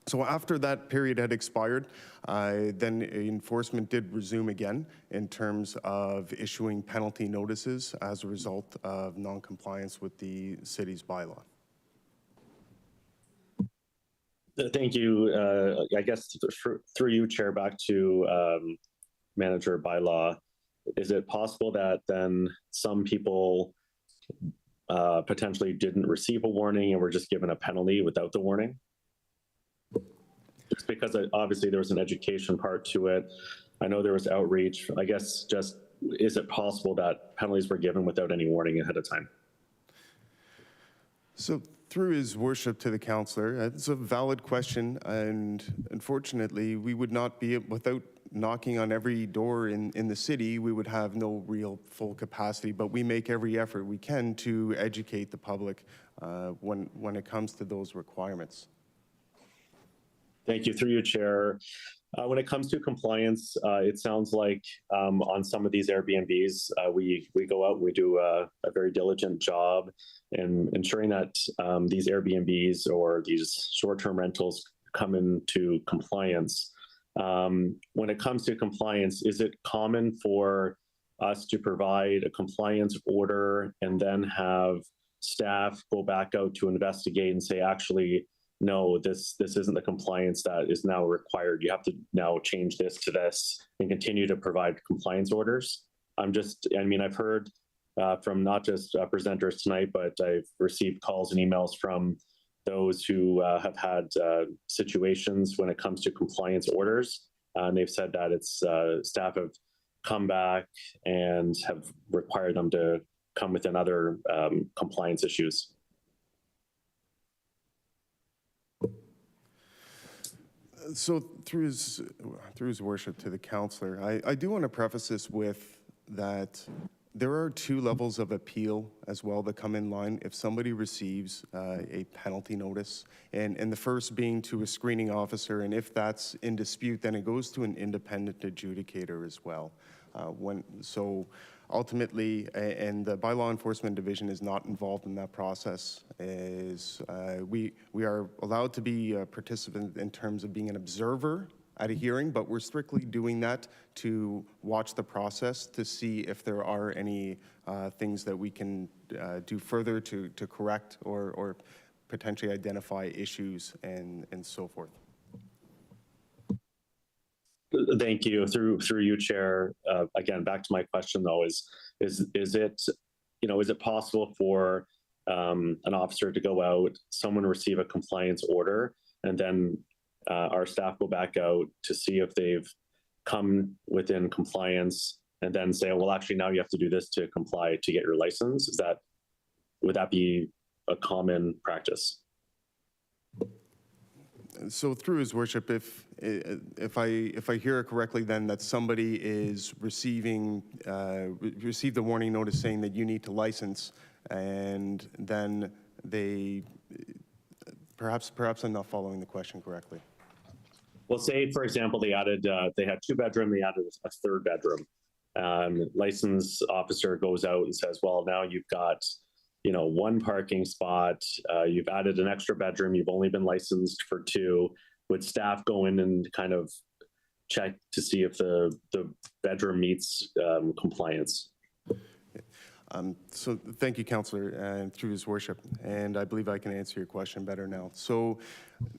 So after that period had expired, then enforcement did resume again in terms of issuing penalty notices as a result of non-compliance with the city's bylaw. Thank you. I guess through you, Chair, back to Manager bylaw. Is it possible that then some people potentially didn't receive a warning and were just given a penalty without the warning? Just because obviously there was an education part to it. I know there was outreach. I guess just, is it possible that penalties were given without any warning ahead of time? So through his worship to the councillor, it's a valid question, and unfortunately we would not be, without knocking on every door in the city, we would have no real full capacity, but we make every effort we can to educate the public when it comes to those requirements. Thank you. Through you, Chair. When it comes to compliance, it sounds like on some of these Airbnbs, we go out and we do a very diligent job in ensuring that these Airbnbs or these short-term rentals come into compliance. When it comes to compliance, is it common for us to provide a compliance order and then have staff go back out to investigate and say, actually, no, this isn't the compliance that is now required. You have to now change this to this and continue to provide compliance orders? I've heard from not just presenters tonight, but I've received calls and emails from those who have had situations when it comes to compliance orders. And they've said that it's staff have come back and have required them to come within other compliance issues. So through his worship to the councillor, I do want to preface this with that there are 2 levels of appeal as well that come in line if somebody receives a penalty notice, and the first being to a screening officer, and if that's in dispute, then it goes to an independent adjudicator as well. So ultimately, and the bylaw enforcement division is not involved in that process, we are allowed to be a participant in terms of being an observer at a hearing, but we're strictly doing that to watch the process to see if there are any things that we can do further to correct or potentially identify issues and so forth. Thank you. Through you, Chair. Again, back to my question though, is it, is it possible for an officer to go out, someone receive a compliance order, and then our staff go back out to see if they've come within compliance, and then say, well, actually now you have to do this to comply to get your license? Would that be a common practice? So through His Worship, if I hear it correctly, then that somebody is received a warning notice saying that you need to license, and then they perhaps I'm not following the question correctly. Well, say for example they had 2 bedroom, they added a 3rd bedroom. License officer goes out and says, well, now you've got 1 parking spot, you've added an extra bedroom, you've only been licensed for 2. Would staff go in and kind of check to see if the bedroom meets compliance? So thank you, Councillor, and through His Worship, and I believe I can answer your question better now. So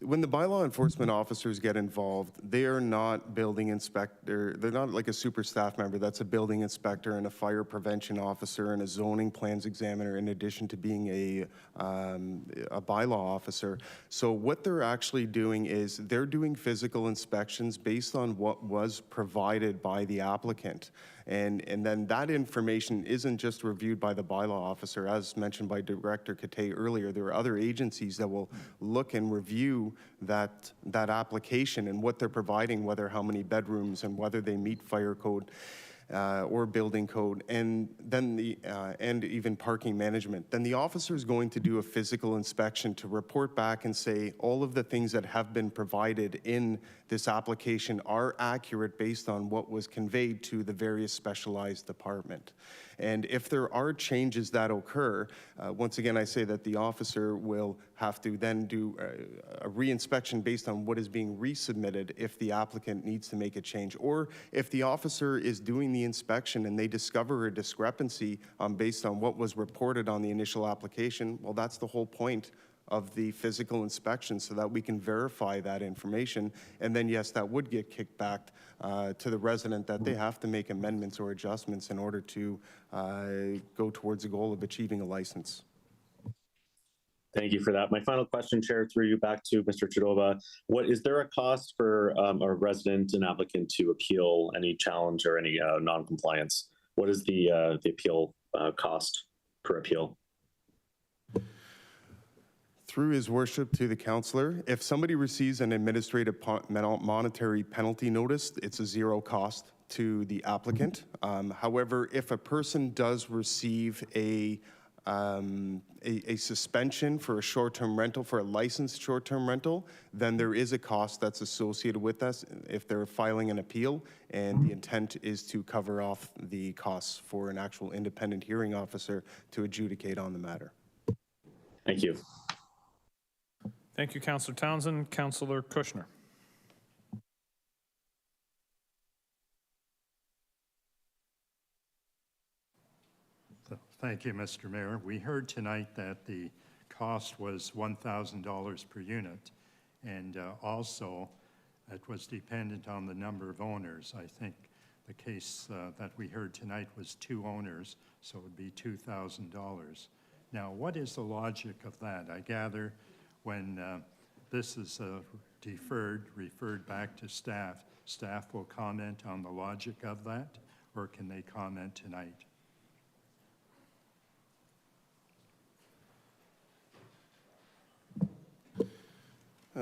when the bylaw enforcement officers get involved, they are not building inspector, they're not like a super staff member. That's a building inspector and a fire prevention officer and a zoning plans examiner, in addition to being a bylaw officer. So what they're actually doing is they're doing physical inspections based on what was provided by the applicant. And then that information isn't just reviewed by the bylaw officer. As mentioned by Director Kate earlier, there are other agencies that will look and review that application and what they're providing, whether how many bedrooms and whether they meet fire code or building code, and then and even parking management. Then the officer is going to do a physical inspection to report back and say all of the things that have been provided in this application are accurate based on what was conveyed to the various specialized department. And if there are changes that occur, once again, I say that the officer will have to then do a re-inspection based on what is being resubmitted if the applicant needs to make a change. Or if the officer is doing the inspection and they discover a discrepancy based on what was reported on the initial application, well, that's the whole point of the physical inspection, so that we can verify that information. And then, yes, that would get kicked back to the resident that they have to make amendments or adjustments in order to go towards the goal of achieving a license. Thank you for that. My final question, Chair, through you back to Mr. Chudova. Is there a cost for a resident and applicant to appeal any challenge or any non-compliance? What is the appeal cost per appeal? Through His Worship to the Councillor, if somebody receives an administrative monetary penalty notice, it's a zero cost to the applicant. However, if a person does receive a suspension for a short-term rental, for a licensed short-term rental, then there is a cost that's associated with us if they're filing an appeal, and the intent is to cover off the costs for an actual independent hearing officer to adjudicate on the matter. Thank you. Thank you, Councillor Townsend. Councillor Kushner. Thank you, Mr. Mayor. We heard tonight that the cost was $1,000 per unit, and also it was dependent on the number of owners. I think the case that we heard tonight was 2 owners, so it would be $2,000. Now, what is the logic of that? I gather when this is referred back to staff, staff will comment on the logic of that, or can they comment tonight?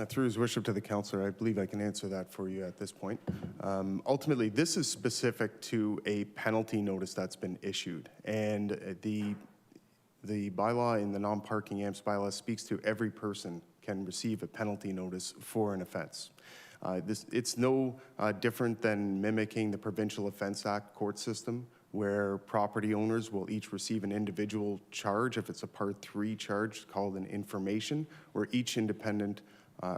Through His Worship to the Councillor, I believe I can answer that for you at this point. Ultimately, this is specific to a penalty notice that's been issued, and the bylaw in the non-parking AMPS bylaw speaks to every person can receive a penalty notice for an offense. It's no different than mimicking the Provincial Offence Act court system, where property owners will each receive an individual charge if it's a Part 3 charge called an information, where each independent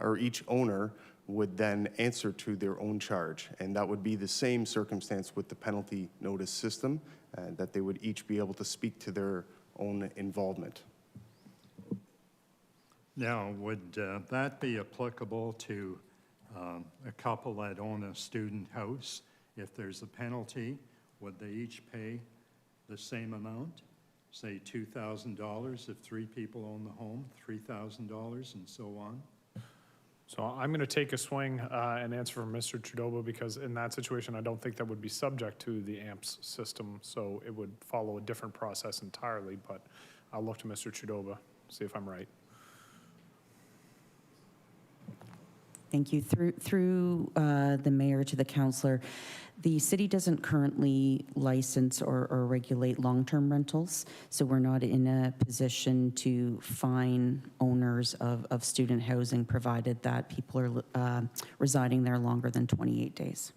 or each owner would then answer to their own charge. And that would be the same circumstance with the penalty notice system, that they would each be able to speak to their own involvement. Now, would that be applicable to a couple that own a student house? If there's a penalty, would they each pay the same amount? Say $2,000 if 3 people own the home, $3,000 and so on? So I'm going to take a swing and answer for Mr. Trudeau, because in that situation, I don't think that would be subject to the AMPS system. So it would follow a different process entirely, but I'll look to Mr. Trudeau, see if I'm right. Thank you. Through the mayor to the councillor, the city doesn't currently license or regulate long-term rentals, so we're not in a position to fine owners of student housing, provided that people are residing there longer than 28 days.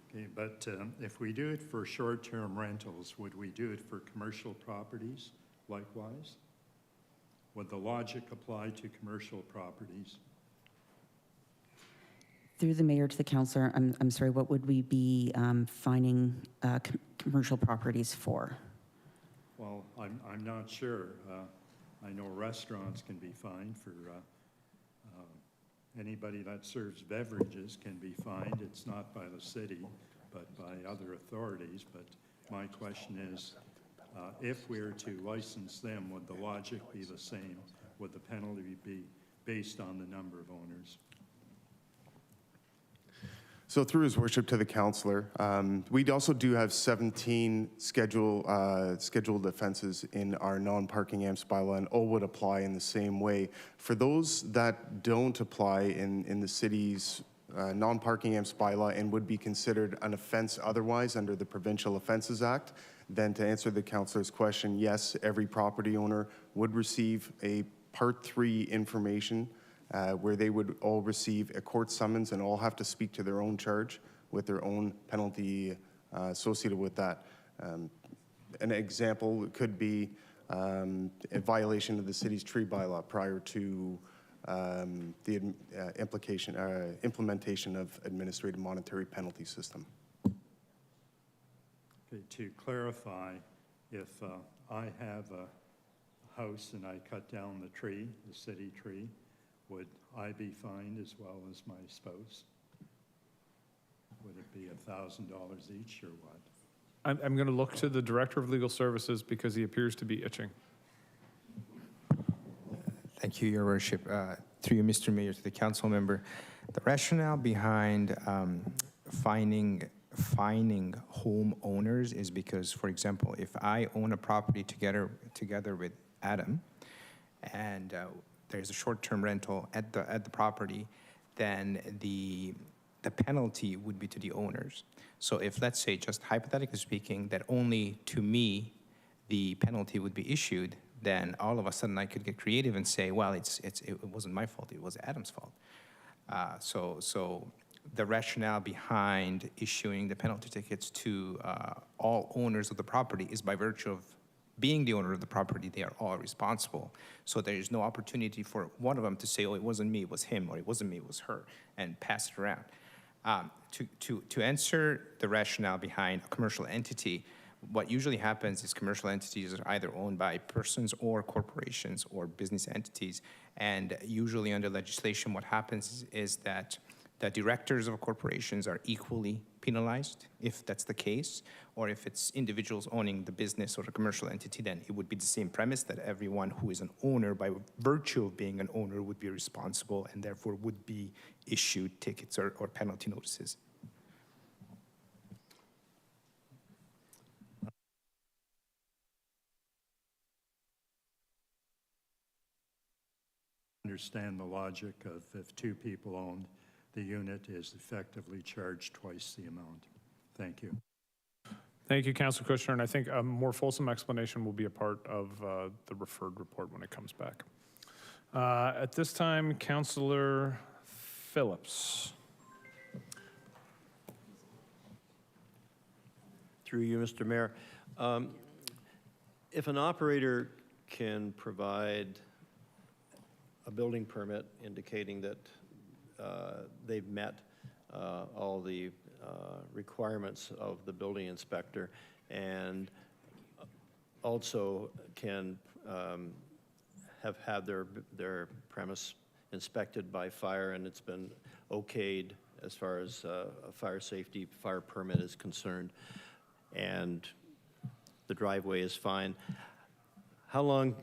Okay, but if we do it for short-term rentals, would we do it for commercial properties likewise? Would the logic apply to commercial properties? Through the mayor to the councillor, I'm sorry, what would we be fining commercial properties for? Well, I'm not sure. I know restaurants can be fined for, anybody that serves beverages can be fined. It's not by the city, but by other authorities. But my question is, if we were to license them, would the logic be the same? Would the penalty be based on the number of owners? So through his worship to the councillor, we also do have 17 scheduled offenses in our non-parking AMPS bylaw, and all would apply in the same way. For those that don't apply in the city's non-parking AMPS bylaw and would be considered an offense otherwise under the Provincial Offences Act, then to answer the councillor's question, yes, every property owner would receive a Part 3 information where they would all receive a court summons and all have to speak to their own charge with their own penalty associated with that. An example could be a violation of the city's tree bylaw prior to the implementation of administrative monetary penalty system. Okay, to clarify, if I have a house and I cut down the tree, the city tree, would I be fined as well as my spouse? Would it be $1,000 each or what? I'm going to look to the Director of Legal Services because he appears to be itching. Thank you, Your Worship. Through you, Mr. Mayor, to the council member, the rationale behind fining homeowners is because, for example, if I own a property together with Adam, and there's a short-term rental at the property, then the penalty would be to the owners. So if, let's say, just hypothetically speaking, that only to me the penalty would be issued, then all of a sudden I could get creative and say, well, it wasn't my fault, it was Adam's fault. So the rationale behind issuing the penalty tickets to all owners of the property is by virtue of being the owner of the property, they are all responsible. So there is no opportunity for one of them to say, oh, it wasn't me, it was him, or it wasn't me, it was her, and pass it around. To answer the rationale behind a commercial entity, what usually happens is commercial entities are either owned by persons or corporations or business entities. And usually under legislation, what happens is that the directors of corporations are equally penalized, if that's the case, or if it's individuals owning the business or the commercial entity, then it would be the same premise that everyone who is an owner, by virtue of being an owner, would be responsible and therefore would be issued tickets or penalty notices. Understand the logic of if 2 people owned, the unit is effectively charged twice the amount. Thank you. Thank you, Councillor Kushner, and I think a more fulsome explanation will be a part of the referred report when it comes back. At this time, Councillor Phillips. Through you, Mr. Mayor. If an operator can provide a building permit indicating that they've met all the requirements of the building inspector, and also can have had their premise inspected by fire, and it's been okayed as far as a fire safety, fire permit is concerned, and the driveway is fine. How long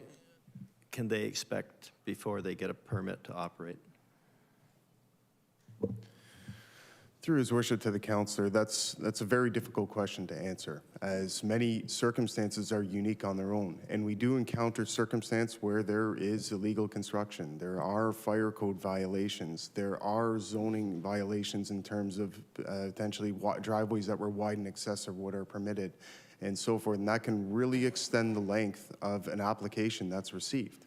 can they expect before they get a permit to operate? Through his worship to the councillor, that's a very difficult question to answer, as many circumstances are unique on their own. And we do encounter circumstances where there is illegal construction. There are fire code violations. There are zoning violations in terms of potentially driveways that were wide in excess of what are permitted and so forth. And that can really extend the length of an application that's received.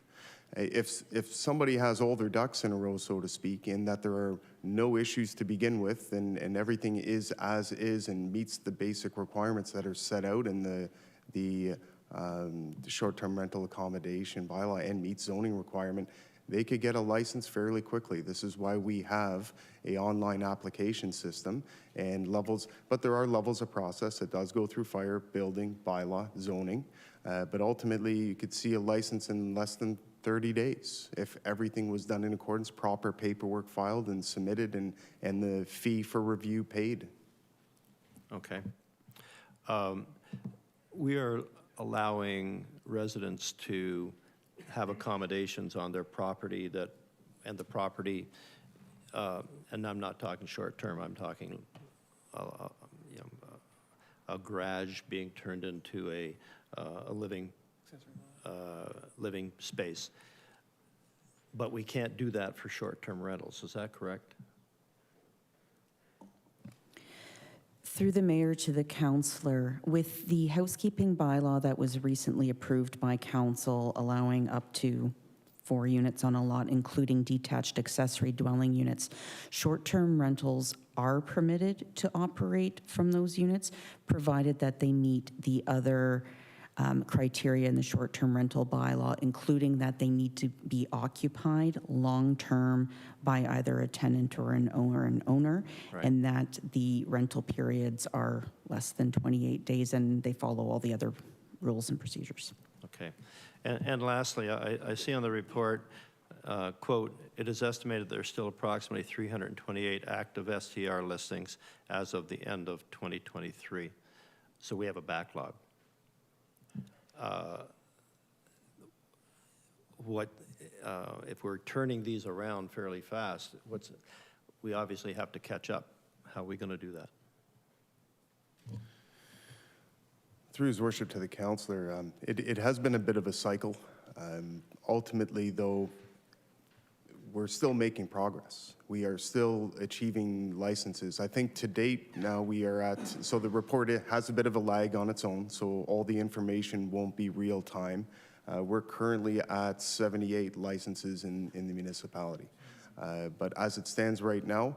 If somebody has all their ducks in a row, so to speak, in that there are no issues to begin with, and everything is as is and meets the basic requirements that are set out in the short-term rental accommodation bylaw and meets zoning requirement, they could get a license fairly quickly. This is why we have an online application system and levels, but there are levels of process. It does go through fire, building, bylaw, zoning, but ultimately you could see a license in less than 30 days if everything was done in accordance, proper paperwork filed and submitted, and the fee for review paid. Okay. We are allowing residents to have accommodations on their property and the property, and I'm not talking short-term, I'm talking a garage being turned into a living space. But we can't do that for short-term rentals, is that correct? Through the mayor to the councillor, with the housekeeping bylaw that was recently approved by council allowing up to 4 units on a lot, including detached accessory dwelling units, short-term rentals are permitted to operate from those units, provided that they meet the other criteria in the short-term rental bylaw, including that they need to be occupied long-term by either a tenant or an owner, Right. and that the rental periods are less than 28 days, and they follow all the other rules and procedures. Okay. And lastly, I see on the report, quote, it is estimated there are still approximately 328 active STR listings as of the end of 2023. So we have a backlog. If we're turning these around fairly fast, we obviously have to catch up. How are we going to do that? Through his worship to the councillor, it has been a bit of a cycle. Ultimately, though, we're still making progress. We are still achieving licenses. I think to date now we are at, so the report has a bit of a lag on its own, so all the information won't be real time. We're currently at 78 licenses in the municipality. But as it stands right now,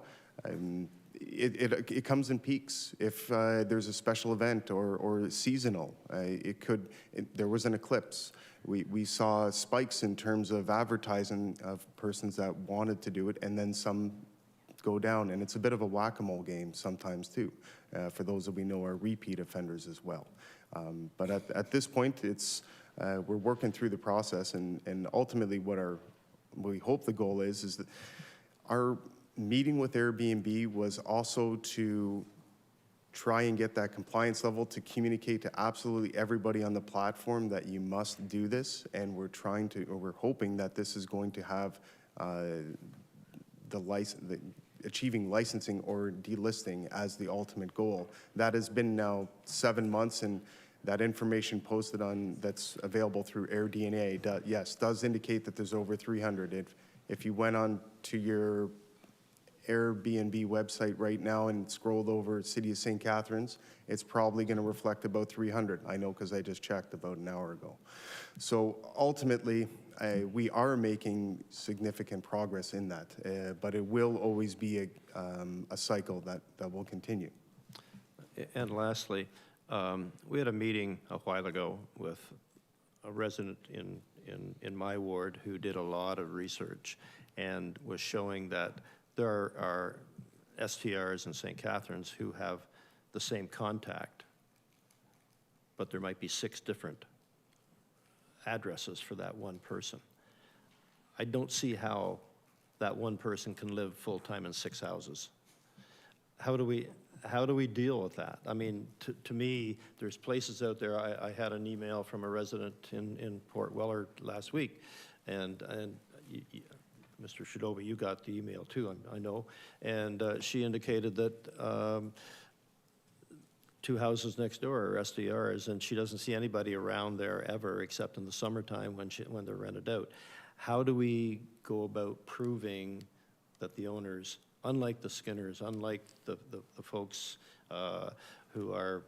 it comes in peaks. If there's a special event or seasonal, there was an eclipse. We saw spikes in terms of advertising of persons that wanted to do it, and then some go down. And it's a bit of a whack-a-mole game sometimes too, for those that we know are repeat offenders as well. But at this point, we're working through the process, and ultimately what we hope the goal is that our meeting with Airbnb was also to try and get that compliance level, to communicate to absolutely everybody on the platform that you must do this, and we're hoping that this is going to have achieving licensing or delisting as the ultimate goal. That has been now 7 months, and that information posted that's available through AirDNA, does indicate that there's over 300. If you went on to your Airbnb website right now and scrolled over City of St. Catharines, it's probably going to reflect about 300. I know because I just checked about an hour ago. So ultimately, we are making significant progress in that, but it will always be a cycle that will continue. And lastly, we had a meeting a while ago with a resident in my ward who did a lot of research and was showing that there are STRs in St. Catharines who have the same contact, but there might be 6 different addresses for that one person. I don't see how that one person can live full-time in 6 houses. How do we deal with that? I mean, to me, there's places out there. I had an email from a resident in Port Weller last week, and Mr. Shidova, you got the email too, I know, and she indicated that 2 houses next door are SDRs, and she doesn't see anybody around there ever except in the summertime when they're rented out. How do we go about proving that the owners, unlike the Skinners, unlike the folks who are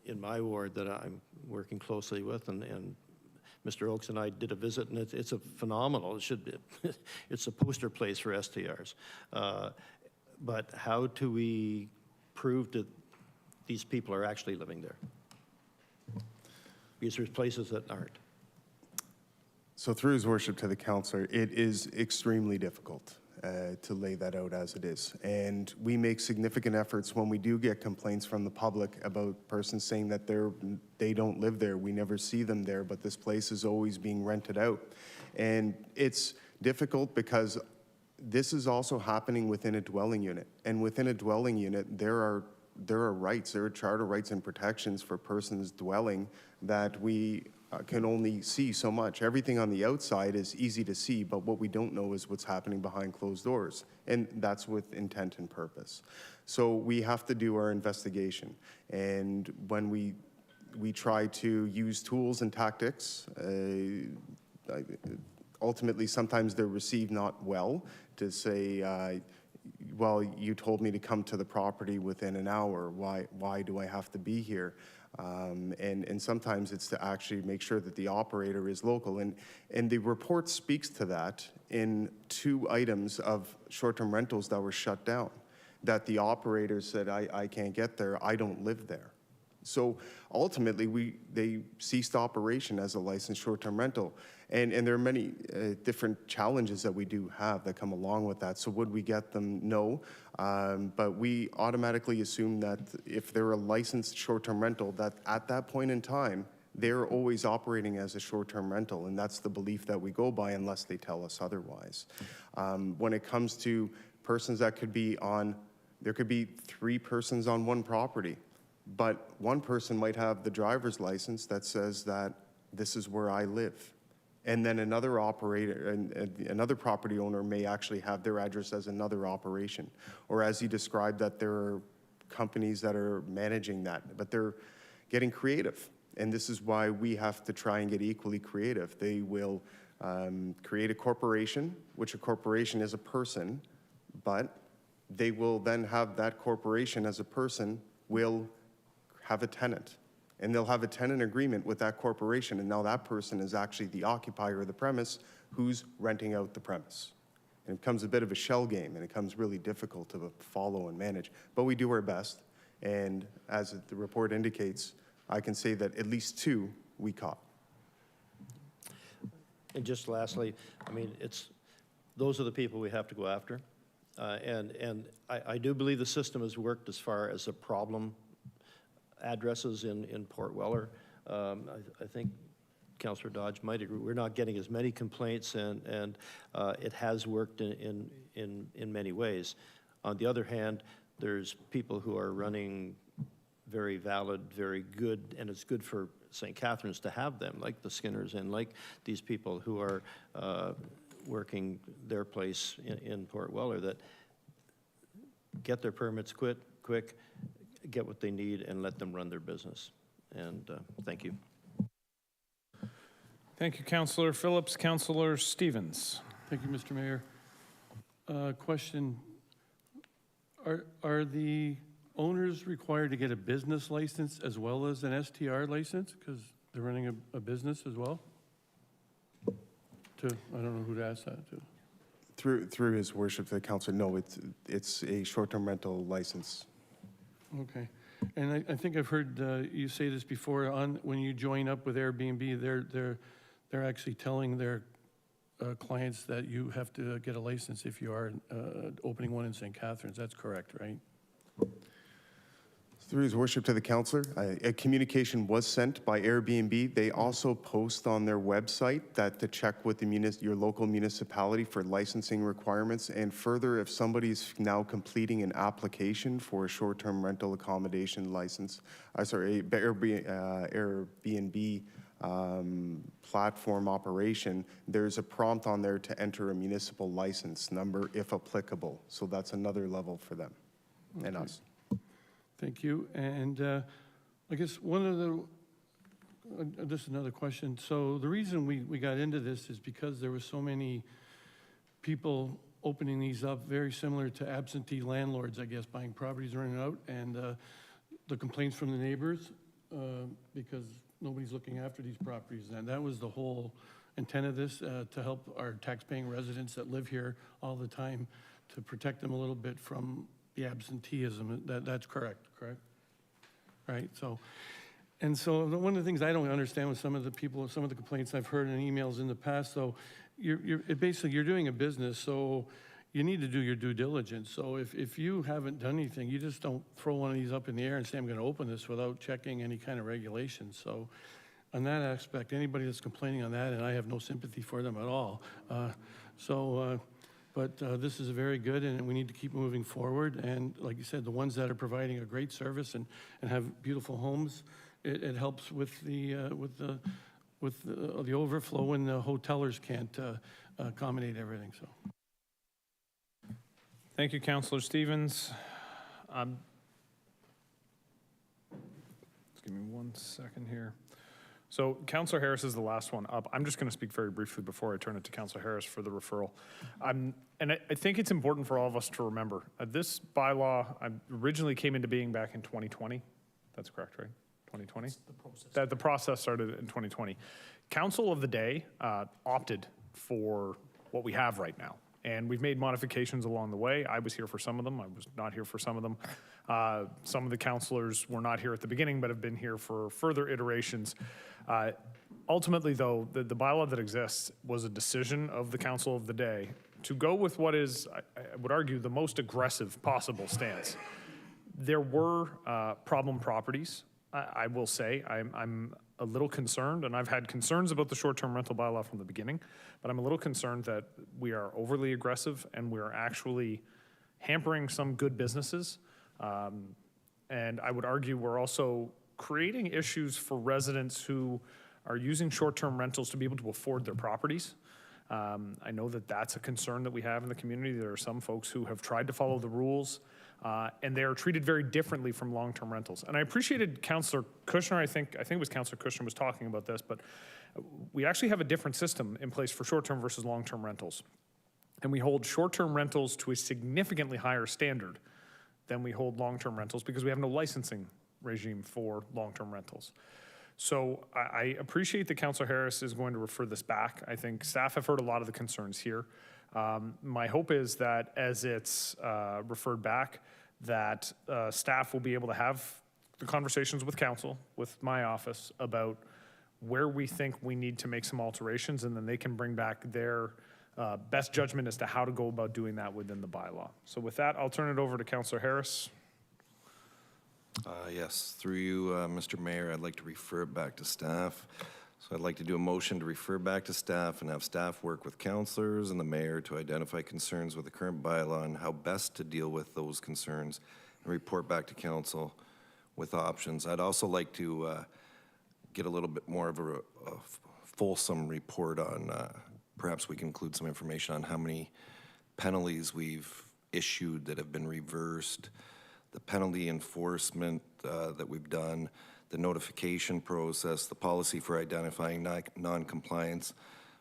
in my ward that I'm working closely with, and Mr. Oakes and I did a visit, and it's a phenomenal, it should be, it's a poster place for STRs. But how do we prove that these people are actually living there? Because there's places that aren't. So through His Worship to the Councillor, it is extremely difficult to lay that out as it is. And we make significant efforts when we do get complaints from the public about persons saying that they don't live there. We never see them there, but this place is always being rented out. And it's difficult because this is also happening within a dwelling unit. And within a dwelling unit, there are rights, there are charter rights and protections for persons dwelling that we can only see so much. Everything on the outside is easy to see, but what we don't know is what's happening behind closed doors, and that's with intent and purpose. So we have to do our investigation, and when we try to use tools and tactics, ultimately sometimes they're received not well, to say, well, you told me to come to the property within an hour. Why do I have to be here? And sometimes it's to actually make sure that the operator is local. And the report speaks to that in 2 items of short-term rentals that were shut down, that the operator said, I can't get there, I don't live there. So ultimately, they ceased operation as a licensed short-term rental. And there are many different challenges that we do have that come along with that. So would we get them? No. But we automatically assume that if they're a licensed short-term rental, that at that point in time, they're always operating as a short-term rental. And that's the belief that we go by unless they tell us otherwise. When it comes to persons that could be on, there could be 3 persons on one property. But one person might have the driver's license that says that this is where I live. And then another operator, another property owner may actually have their address as another operation. Or as he described, that there are companies that are managing that, but they're getting creative. And this is why we have to try and get equally creative. They will create a corporation, which a corporation is a person, but they will then have that corporation as a person will have a tenant, and they'll have a tenant agreement with that corporation, and now that person is actually the occupier of the premise who's renting out the premise. And it becomes a bit of a shell game, and it becomes really difficult to follow and manage. But we do our best, and as the report indicates, I can say that at least 2 we caught. And just lastly, I mean, those are the people we have to go after. And I do believe the system has worked as far as a problem addresses in Port Weller. I think Councillor Dodge might agree. We're not getting as many complaints, and it has worked in many ways. On the other hand, there's people who are running very valid, very good, and it's good for St. Catharines to have them, like the Skinners and like these people who are working their place in Port Weller, that get their permits quick, get what they need, and let them run their business. And thank you. Thank you, Councillor Phillips. Councillor Stevens. Thank you, Mr. Mayor. Question, are the owners required to get a business license as well as an STR license because they're running a business as well? I don't know who to ask that to. Through His Worship to the Councillor, no, it's a short-term rental license. Okay. And I think I've heard you say this before, when you join up with Airbnb, they're actually telling their clients that you have to get a license if you are opening one in St. Catharines. That's correct, right? Through his worship to the councillor, a communication was sent by Airbnb. They also post on their website that to check with your local municipality for licensing requirements. And further, if somebody's now completing an application for a short-term rental accommodation license, Airbnb platform operation, there's a prompt on there to enter a municipal license number if applicable. So that's another level for them and us. Thank you. And I guess just another question. So the reason we got into this is because there were so many people opening these up, very similar to absentee landlords, I guess, buying properties, renting out, and the complaints from the neighbors because nobody's looking after these properties. And that was the whole intent of this, to help our tax-paying residents that live here all the time, to protect them a little bit from the absenteeism. That's correct? Right, so one of the things I don't understand with some of the complaints I've heard in emails in the past, though, basically you're doing a business, so you need to do your due diligence. So if you haven't done anything, you just don't throw one of these up in the air and say, I'm going to open this without checking any kind of regulations. So on that aspect, anybody that's complaining on that, and I have no sympathy for them at all. But this is very good, and we need to keep moving forward. And like you said, the ones that are providing a great service and have beautiful homes, it helps with the overflow when the hotelers can't accommodate everything. So, Thank you, Councillor Stevens. Just give me 1 second here. So Councillor Harris is the last one up. I'm just going to speak very briefly before I turn it to Councillor Harris for the referral. And I think it's important for all of us to remember, this bylaw originally came into being back in 2020. That's correct, right? 2020? The process. The process started in 2020. Council of the day opted for what we have right now. And we've made modifications along the way. I was here for some of them. I was not here for some of them. Some of the councillors were not here at the beginning, but have been here for further iterations. Ultimately, though, the bylaw that exists was a decision of the council of the day to go with what is, I would argue, the most aggressive possible stance. There were problem properties. I will say I'm a little concerned, and I've had concerns about the short-term rental bylaw from the beginning, but I'm a little concerned that we are overly aggressive and we're actually hampering some good businesses. And I would argue we're also creating issues for residents who are using short-term rentals to be able to afford their properties. I know that that's a concern that we have in the community. There are some folks who have tried to follow the rules, and they are treated very differently from long-term rentals. And I appreciated Councillor Kushner, I think it was Councillor Kushner was talking about this, but we actually have a different system in place for short-term versus long-term rentals. And we hold short-term rentals to a significantly higher standard than we hold long-term rentals because we have no licensing regime for long-term rentals. So I appreciate that Councillor Harris is going to refer this back. I think staff have heard a lot of the concerns here. My hope is that as it's referred back, that staff will be able to have the conversations with council, with my office, about where we think we need to make some alterations, and then they can bring back their best judgment as to how to go about doing that within the bylaw. So with that, I'll turn it over to Councillor Harris. Yes, through you, Mr. Mayor, I'd like to refer it back to staff. So I'd like to do a motion to refer back to staff and have staff work with councillors and the mayor to identify concerns with the current bylaw and how best to deal with those concerns and report back to council with options. I'd also like to get a little bit more of a fulsome report on, perhaps we can include some information on how many penalties we've issued that have been reversed, the penalty enforcement that we've done, the notification process, the policy for identifying non-compliance,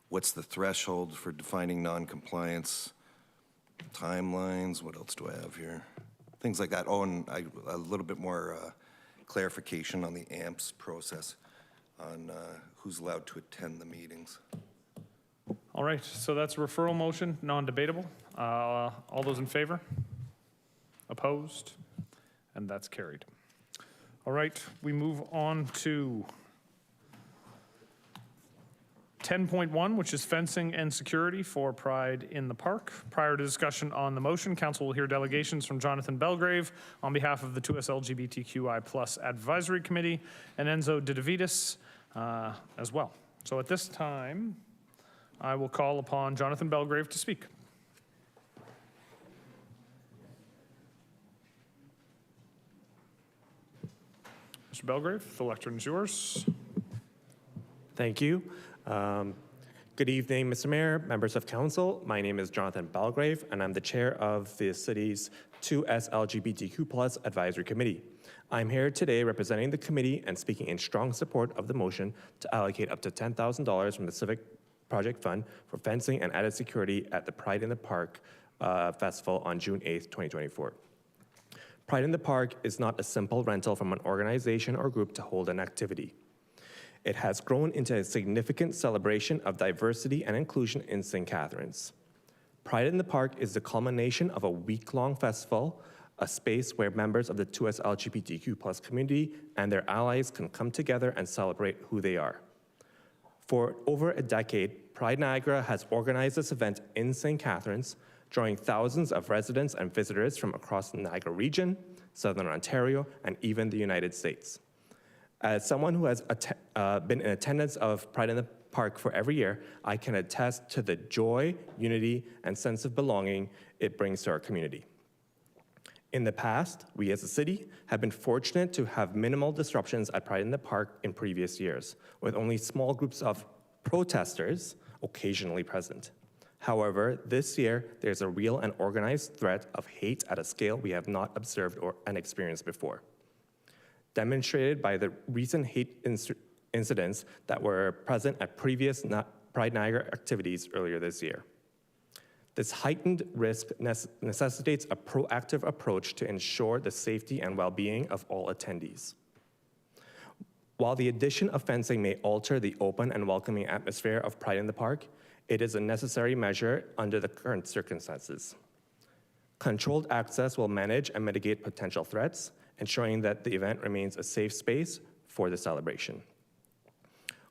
what's the threshold for defining non-compliance, timelines, what else do I have here? Things like that. Oh, and a little bit more clarification on the AMPS process on who's allowed to attend the meetings. All right, so that's a referral motion, non-debatable. All those in favor? Opposed? And that's carried. All right, we move on to 10.1, which is fencing and security for Pride in the Park. Prior to discussion on the motion, council will hear delegations from Jonathan Belgrave on behalf of the 2S LGBTQI+ Advisory Committee and Enzo Didavides as well. So at this time, I will call upon Jonathan Belgrave to speak. Mr. Belgrave, the lectern is yours. Thank you. Good evening, Mr. Mayor, members of council. My name is Jonathan Belgrave, and I'm the chair of the city's 2S LGBTQ+ Advisory Committee. I'm here today representing the committee and speaking in strong support of the motion to allocate up to $10,000 from the Civic Project Fund for fencing and added security at the Pride in the Park Festival on June 8th, 2024. Pride in the Park is not a simple rental from an organization or group to hold an activity. It has grown into a significant celebration of diversity and inclusion in St. Catharines. Pride in the Park is the culmination of a week-long festival, a space where members of the 2S LGBTQ+ community and their allies can come together and celebrate who they are. For over a decade, Pride Niagara has organized this event in St. Catharines, drawing thousands of residents and visitors from across the Niagara region, Southern Ontario, and even the United States. As someone who has been in attendance of Pride in the Park for every year, I can attest to the joy, unity, and sense of belonging it brings to our community. In the past, we as a city have been fortunate to have minimal disruptions at Pride in the Park in previous years, with only small groups of protesters occasionally present. However, this year, there's a real and organized threat of hate at a scale we have not observed and experienced before, demonstrated by the recent hate incidents that were present at previous Pride Niagara activities earlier this year. This heightened risk necessitates a proactive approach to ensure the safety and well-being of all attendees. While the addition of fencing may alter the open and welcoming atmosphere of Pride in the Park, it is a necessary measure under the current circumstances. Controlled access will manage and mitigate potential threats, ensuring that the event remains a safe space for the celebration.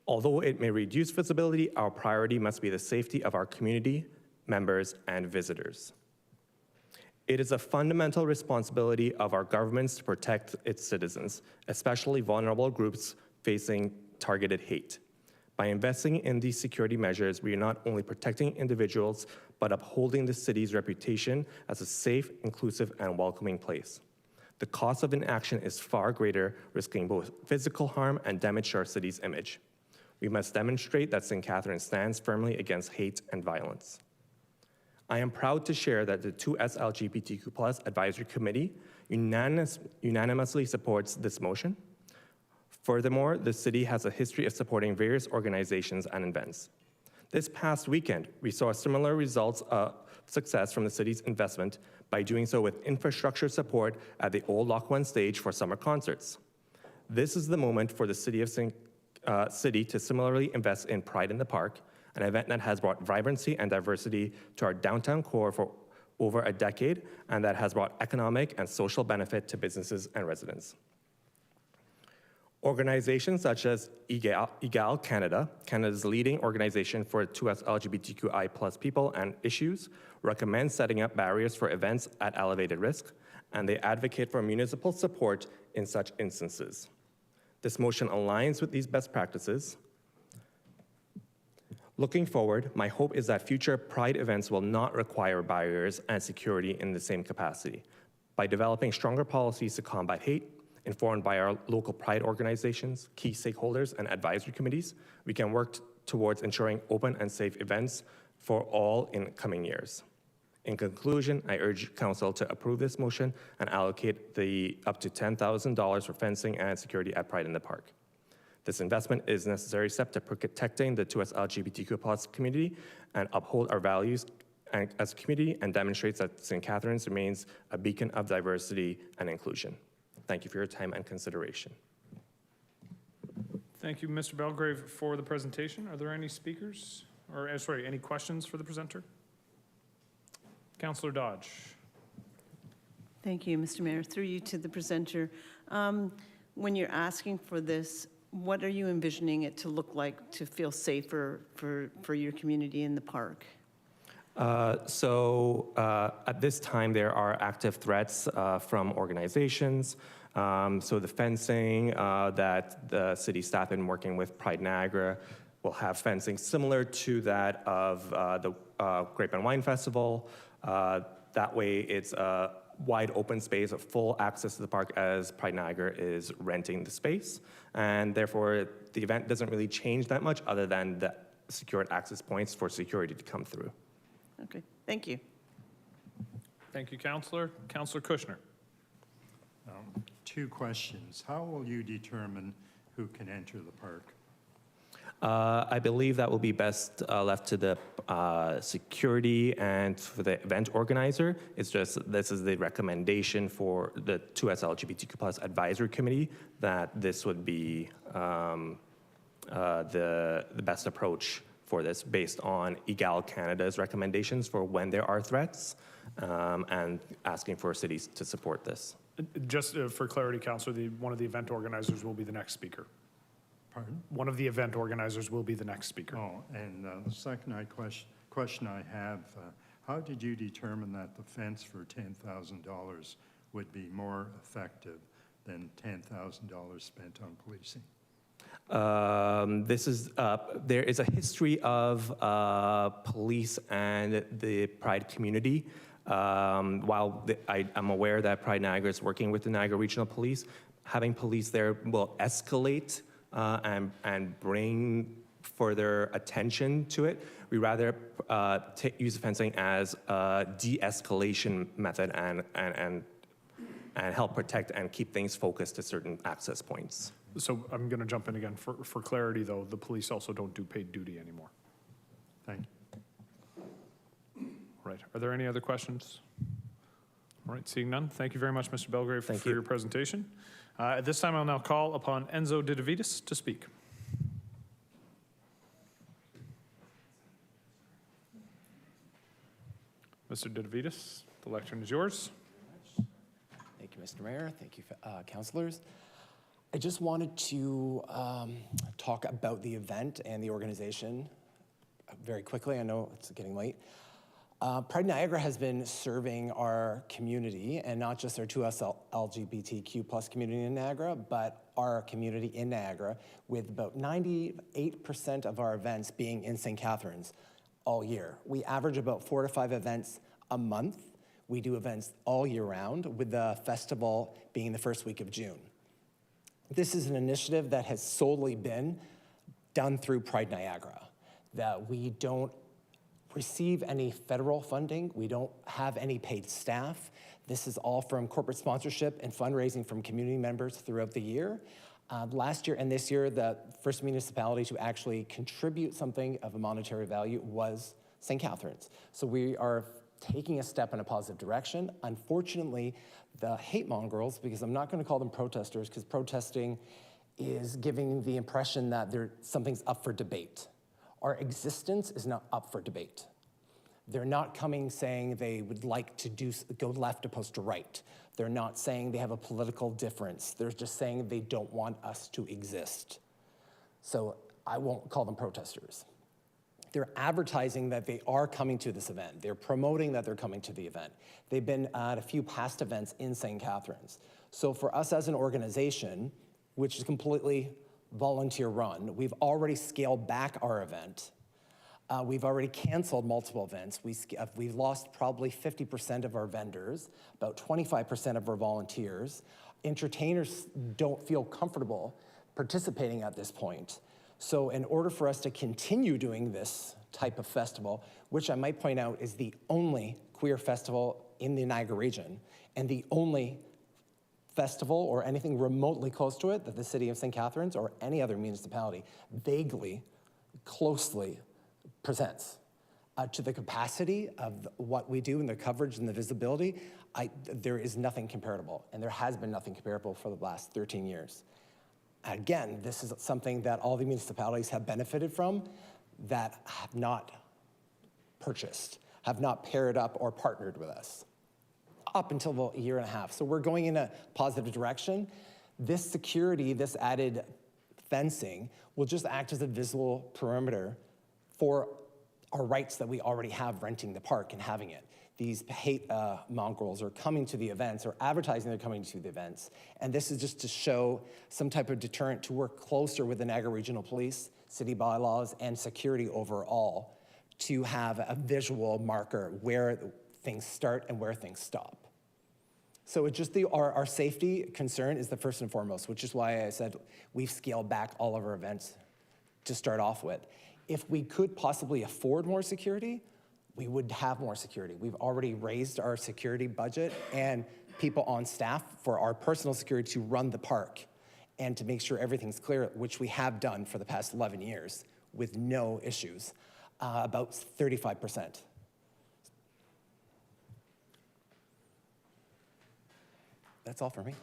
Although it may reduce visibility, our priority must be the safety of our community, members, and visitors. It is a fundamental responsibility of our governments to protect its citizens, especially vulnerable groups facing targeted hate. By investing in these security measures, we are not only protecting individuals, but upholding the city's reputation as a safe, inclusive, and welcoming place. The cost of inaction is far greater, risking both physical harm and damage to our city's image. We must demonstrate that St. Catharines stands firmly against hate and violence. I am proud to share that the 2S LGBTQ+ Advisory Committee unanimously supports this motion. Furthermore, the city has a history of supporting various organizations and events. This past weekend, we saw similar results of success from the city's investment by doing so with infrastructure support at the Old Lock 1 stage for summer concerts. This is the moment for the city to similarly invest in Pride in the Park, an event that has brought vibrancy and diversity to our downtown core for over a decade, and that has brought economic and social benefit to businesses and residents. Organizations such as EGAL Canada, Canada's leading organization for 2S LGBTQI+ people and issues, recommend setting up barriers for events at elevated risk, and they advocate for municipal support in such instances. This motion aligns with these best practices. Looking forward, my hope is that future Pride events will not require barriers and security in the same capacity. By developing stronger policies to combat hate, informed by our local Pride organizations, key stakeholders, and advisory committees, we can work towards ensuring open and safe events for all in coming years. In conclusion, I urge Council to approve this motion and allocate the up to $10,000 for fencing and security at Pride in the Park. This investment is a necessary step to protecting the 2S LGBTQ+ community and uphold our values as a community, and demonstrates that St. Catharines remains a beacon of diversity and inclusion. Thank you for your time and consideration. Thank you, Mr. Belgrave, for the presentation. Are there any speakers, or any questions for the presenter? Councillor Dodge. Thank you, Mr. Mayor. Through you to the presenter. When you're asking for this, What are you envisioning it to look like to feel safer for your community in the park? At this time, there are active threats from organizations. So the fencing that the city staff been working with Pride Niagara will have fencing similar to that of the Grape and Wine Festival. That way, it's a wide open space of full access to the park as Pride Niagara is renting the space. And therefore, the event doesn't really change that much other than the secured access points for security to come through. Okay, thank you. Thank you, Councillor. Councillor Kushner. 2 questions. How will you determine who can enter the park? I believe that will be best left to the security and for the event organizer. It's just, this is the recommendation for the 2S LGBTQ+ advisory committee that this would be the best approach for this based on EGAL Canada's recommendations for when there are threats and asking for cities to support this. Just for clarity, Councillor, one of the event organizers will be the next speaker. Pardon? One of the event organizers will be the next speaker. Oh, and the second question I have, how did you determine that the fence for $10,000 would be more effective than $10,000 spent on policing? There is a history of police and the Pride community. While I'm aware that Pride Niagara is working with the Niagara Regional Police, having police there will escalate and bring further attention to it. We rather use the fencing as a de-escalation method and help protect and keep things focused to certain access points. So I'm going to jump in again. For clarity, though, the police also don't do paid duty anymore. Thank you. Right. Are there any other questions? All right, seeing none. Thank you very much, Mr. Belgrave, for your presentation. At this time, I'll now call upon Enzo Didavides to speak. Mr. Didavides, the lectern is yours. Thank you, Mr. Mayor. Thank you, councillors. I just wanted to talk about the event and the organization very quickly. I know it's getting late. Pride Niagara has been serving our community, and not just our 2S LGBTQ+ community in Niagara, but our community in Niagara, with about 98% of our events being in St. Catharines all year. We average about 4 to 5 events a month. We do events all year round, with the festival being the first week of June. This is an initiative that has solely been done through Pride Niagara, that we don't receive any federal funding. We don't have any paid staff. This is all from corporate sponsorship and fundraising from community members throughout the year. Last year and this year, the first municipality to actually contribute something of a monetary value was St. Catharines. So we are taking a step in a positive direction. Unfortunately, the hate mongrels, because I'm not going to call them protesters, because protesting is giving the impression that something's up for debate. Our existence is not up for debate. They're not coming saying they would like to go left opposed to right. They're not saying they have a political difference. They're just saying they don't want us to exist. So I won't call them protesters. They're advertising that they are coming to this event. They're promoting that they're coming to the event. They've been at a few past events in St. Catharines. So for us as an organization, which is completely volunteer run, we've already scaled back our event. We've already canceled multiple events. We've lost probably 50% of our vendors, about 25% of our volunteers. Entertainers don't feel comfortable participating at this point. So in order for us to continue doing this type of festival, which I might point out is the only queer festival in the Niagara region, and the only festival or anything remotely close to it that the city of St. Catharines or any other municipality vaguely, closely presents. To the capacity of what we do and the coverage and the visibility, there is nothing comparable, and there has been nothing comparable for the last 13 years. Again, this is something that all the municipalities have benefited from that have not purchased, have not paired up or partnered with us up until about a year and a half. So we're going in a positive direction. This security, this added fencing will just act as a visual perimeter for our rights that we already have renting the park and having it. These hate mongrels are coming to the events or advertising they're coming to the events. And this is just to show some type of deterrent to work closer with the Niagara Regional Police, city bylaws, and security overall to have a visual marker where things start and where things stop. So it's just our safety concern is the first and foremost, which is why I said we've scaled back all of our events to start off with. If we could possibly afford more security, we would have more security. We've already raised our security budget and people on staff for our personal security to run the park and to make sure everything's clear, which we have done for the past 11 years with no issues, about 35%. That's all for me.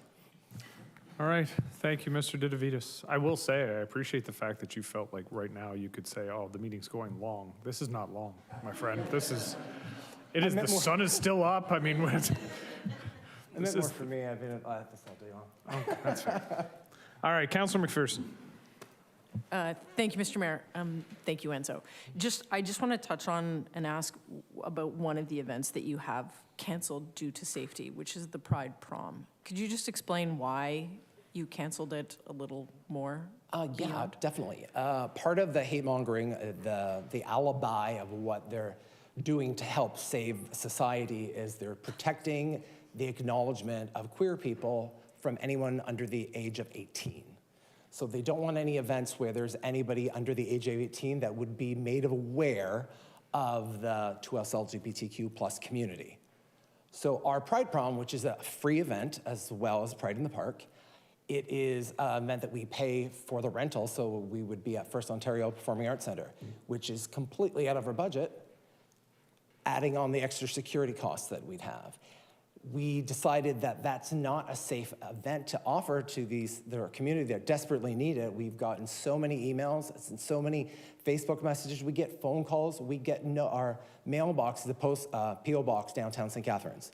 All right, thank you, Mr. Didavitas. I will say, I appreciate the fact that you felt like right now you could say, oh, the meeting's going long. This is not long, my friend. The sun is still up. I mean, I meant more for me. I've been at this all day long. Oh, that's fair. All right, Councillor McPherson. Thank you, Mr. Mayor. Thank you, Enzo. I just want to touch on and ask about one of the events that you have canceled due to safety, which is the Pride Prom. Could you just explain why you canceled it a little more? Yeah, definitely. Part of the hate mongering, the alibi of what they're doing to help save society is they're protecting the acknowledgement of queer people from anyone under the age of 18. So they don't want any events where there's anybody under the age of 18 that would be made aware of the 2S LGBTQ plus community. So our Pride Prom, which is a free event as well as Pride in the Park, it is meant that we pay for the rental, so we would be at First Ontario Performing Arts Centre, which is completely out of our budget, adding on the extra security costs that we'd have. We decided that that's not a safe event to offer to their community that desperately need it. We've gotten so many emails and so many Facebook messages. We get phone calls. We get our mailbox, the P.O. box downtown St. Catharines.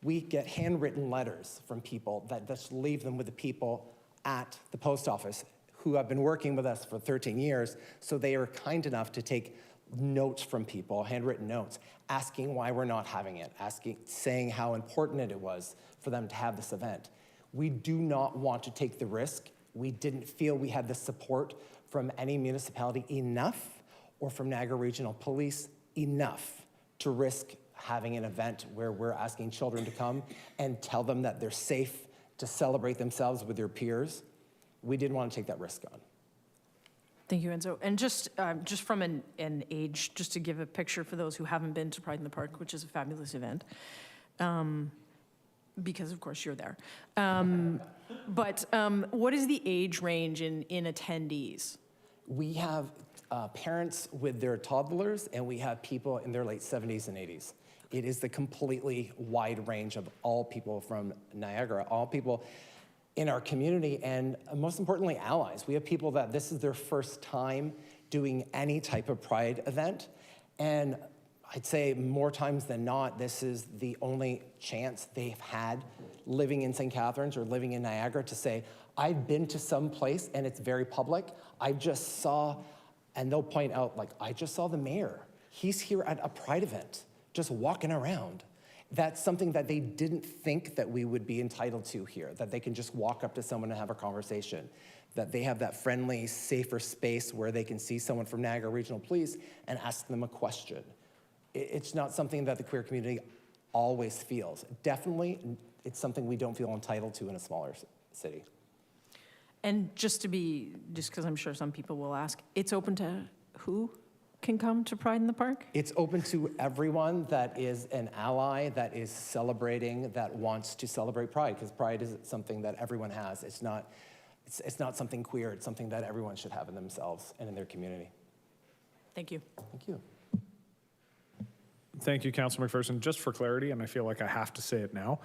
We get handwritten letters from people that just leave them with the people at the post office who have been working with us for 13 years. So they are kind enough to take notes from people, handwritten notes, asking why we're not having it, saying how important it was for them to have this event. We do not want to take the risk. We didn't feel we had the support from any municipality enough or from Niagara Regional Police enough to risk having an event where we're asking children to come and tell them that they're safe to celebrate themselves with their peers. We didn't want to take that risk on. Thank you, Enzo. And just from an age, just to give a picture for those who haven't been to Pride in the Park, which is a fabulous event, because of course you're there. But what is the age range in attendees? We have parents with their toddlers, and we have people in their late 70s and 80s. It is the completely wide range of all people from Niagara, all people in our community, and most importantly, allies. We have people that this is their first time doing any type of Pride event, and I'd say more times than not, this is the only chance they've had living in St. Catharines or living in Niagara to say, I've been to some place and it's very public. I just saw, and they'll point out, like, I just saw the mayor. He's here at a Pride event, just walking around. That's something that they didn't think that we would be entitled to here, that they can just walk up to someone and have a conversation, that they have that friendly, safer space where they can see someone from Niagara Regional Police and ask them a question. It's not something that the queer community always feels. Definitely, it's something we don't feel entitled to in a smaller city. And just because I'm sure some people will ask, it's open to who can come to Pride in the Park? It's open to everyone that is an ally, that is celebrating, that wants to celebrate Pride, because Pride is something that everyone has. It's not something queer. It's something that everyone should have in themselves and in their community. Thank you. Thank you. Thank you, Councillor McPherson. Just for clarity, and I feel like I have to say it now,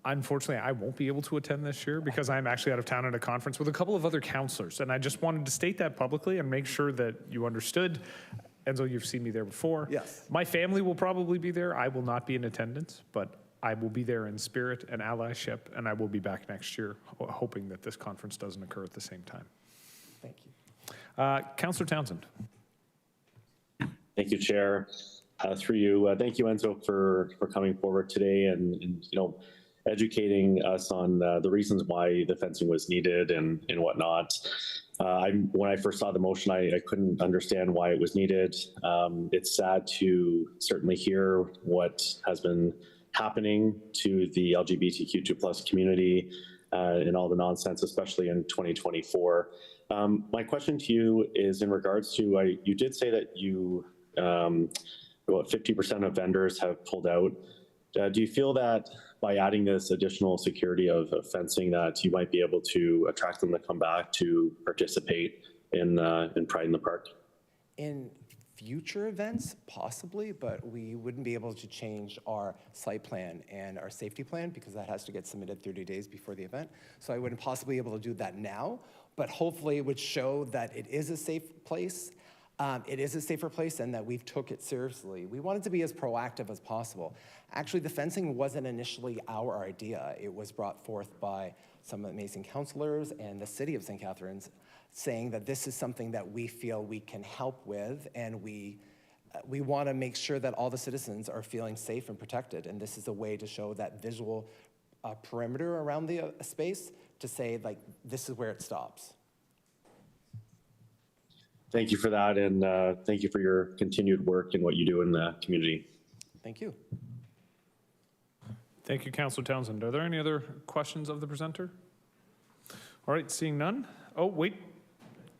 unfortunately, I won't be able to attend this year because I'm actually out of town at a conference with a couple of other councillors, and I just wanted to state that publicly and make sure that you understood. Enzo, you've seen me there before. Yes. My family will probably be there. I will not be in attendance, but I will be there in spirit and allyship, and I will be back next year, hoping that this conference doesn't occur at the same time. Councillor Townsend. Thank you, Chair. Through you, thank you, Enzo, for coming forward today and educating us on the reasons why the fencing was needed and whatnot. When I first saw the motion, I couldn't understand why it was needed. It's sad to certainly hear what has been happening to the LGBTQ2+ community and all the nonsense, especially in 2024. My question to you is in regards to, you did say that about 50% of vendors have pulled out. Do you feel that by adding this additional security of fencing that you might be able to attract them to come back to participate in Pride in the Park? In future events, possibly, but we wouldn't be able to change our site plan and our safety plan because that has to get submitted 30 days before the event. So I wouldn't possibly be able to do that now, but hopefully it would show that it is a safe place. It is a safer place and that we've took it seriously. We wanted to be as proactive as possible. Actually, the fencing wasn't initially our idea. It was brought forth by some amazing councillors and the city of St. Catharines saying that this is something that we feel we can help with, and we want to make sure that all the citizens are feeling safe and protected. And this is a way to show that visual perimeter around the space to say, like, this is where it stops. Thank you for that, and thank you for your continued work and what you do in the community. Thank you. Thank you, Councillor Townsend. Are there any other questions of the presenter? All right, seeing none. Oh, wait.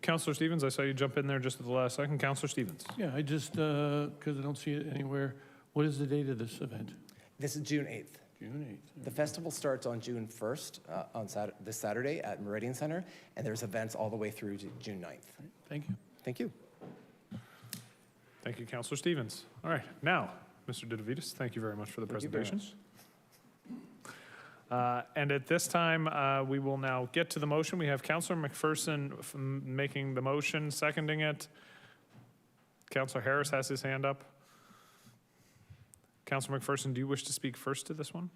Councillor Stevens, I saw you jump in there just at the last second. Councillor Stevens. Yeah, I just, because I don't see it anywhere, what is the date of this event? This is June 8th. June 8th. The festival starts on June 1st, this Saturday at Meridian Center, and there's events all the way through to June 9th. Thank you. Thank you. Thank you, Councillor Stevens. All right, now, Mr. Didavitas, thank you very much for the presentation. And at this time, we will now get to the motion. We have Councillor McPherson making the motion, seconding it. Councillor Harris has his hand up. Councillor McPherson, do you wish to speak first to this one?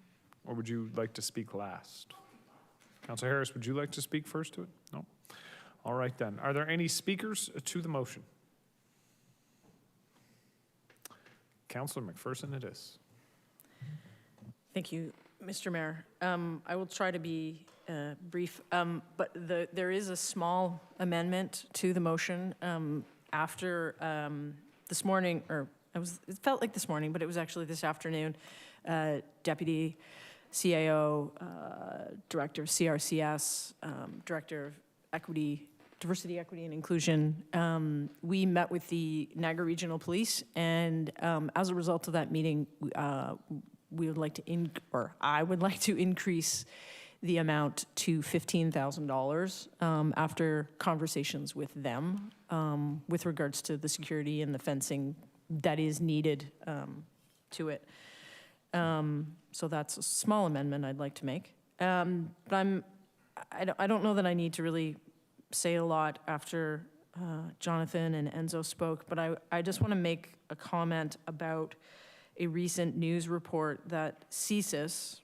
Or would you like to speak last? Councillor Harris, would you like to speak first to it? No? All right then. Are there any speakers to the motion? Councillor McPherson it is. Thank you, Mr. Mayor. I will try to be brief, but there is a small amendment to the motion after this morning, or it felt like this morning, but it was actually this afternoon. Deputy CAO, Director of CRCS, Director of Diversity, Equity, and Inclusion. We met with the Niagara Regional Police, and as a result of that meeting, we would like to, I would like to increase the amount to $15,000 after conversations with them with regards to the security and the fencing that is needed to it. So that's a small amendment I'd like to make. But I don't know that I need to really say a lot after Jonathan and Enzo spoke, but I just want to make a comment about a recent news report that CSIS,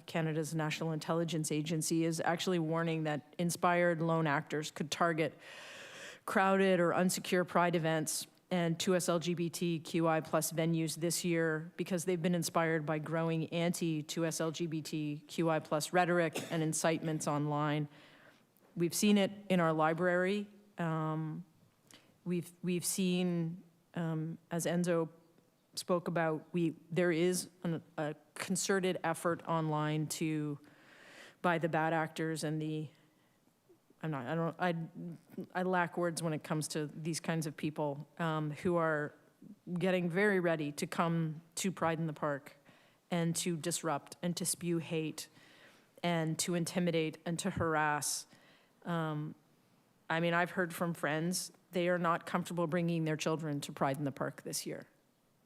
Canada's National Intelligence Agency, is actually warning that inspired lone actors could target crowded or unsecure Pride events and 2S LGBTQI+ venues this year because they've been inspired by growing anti-2S LGBTQI+ rhetoric and incitements online. We've seen it in our library. We've seen, as Enzo spoke about, there is a concerted effort online by the bad actors and I lack words when it comes to these kinds of people who are getting very ready to come to Pride in the Park and to disrupt and to spew hate and to intimidate and to harass. I mean, I've heard from friends, they are not comfortable bringing their children to Pride in the Park this year.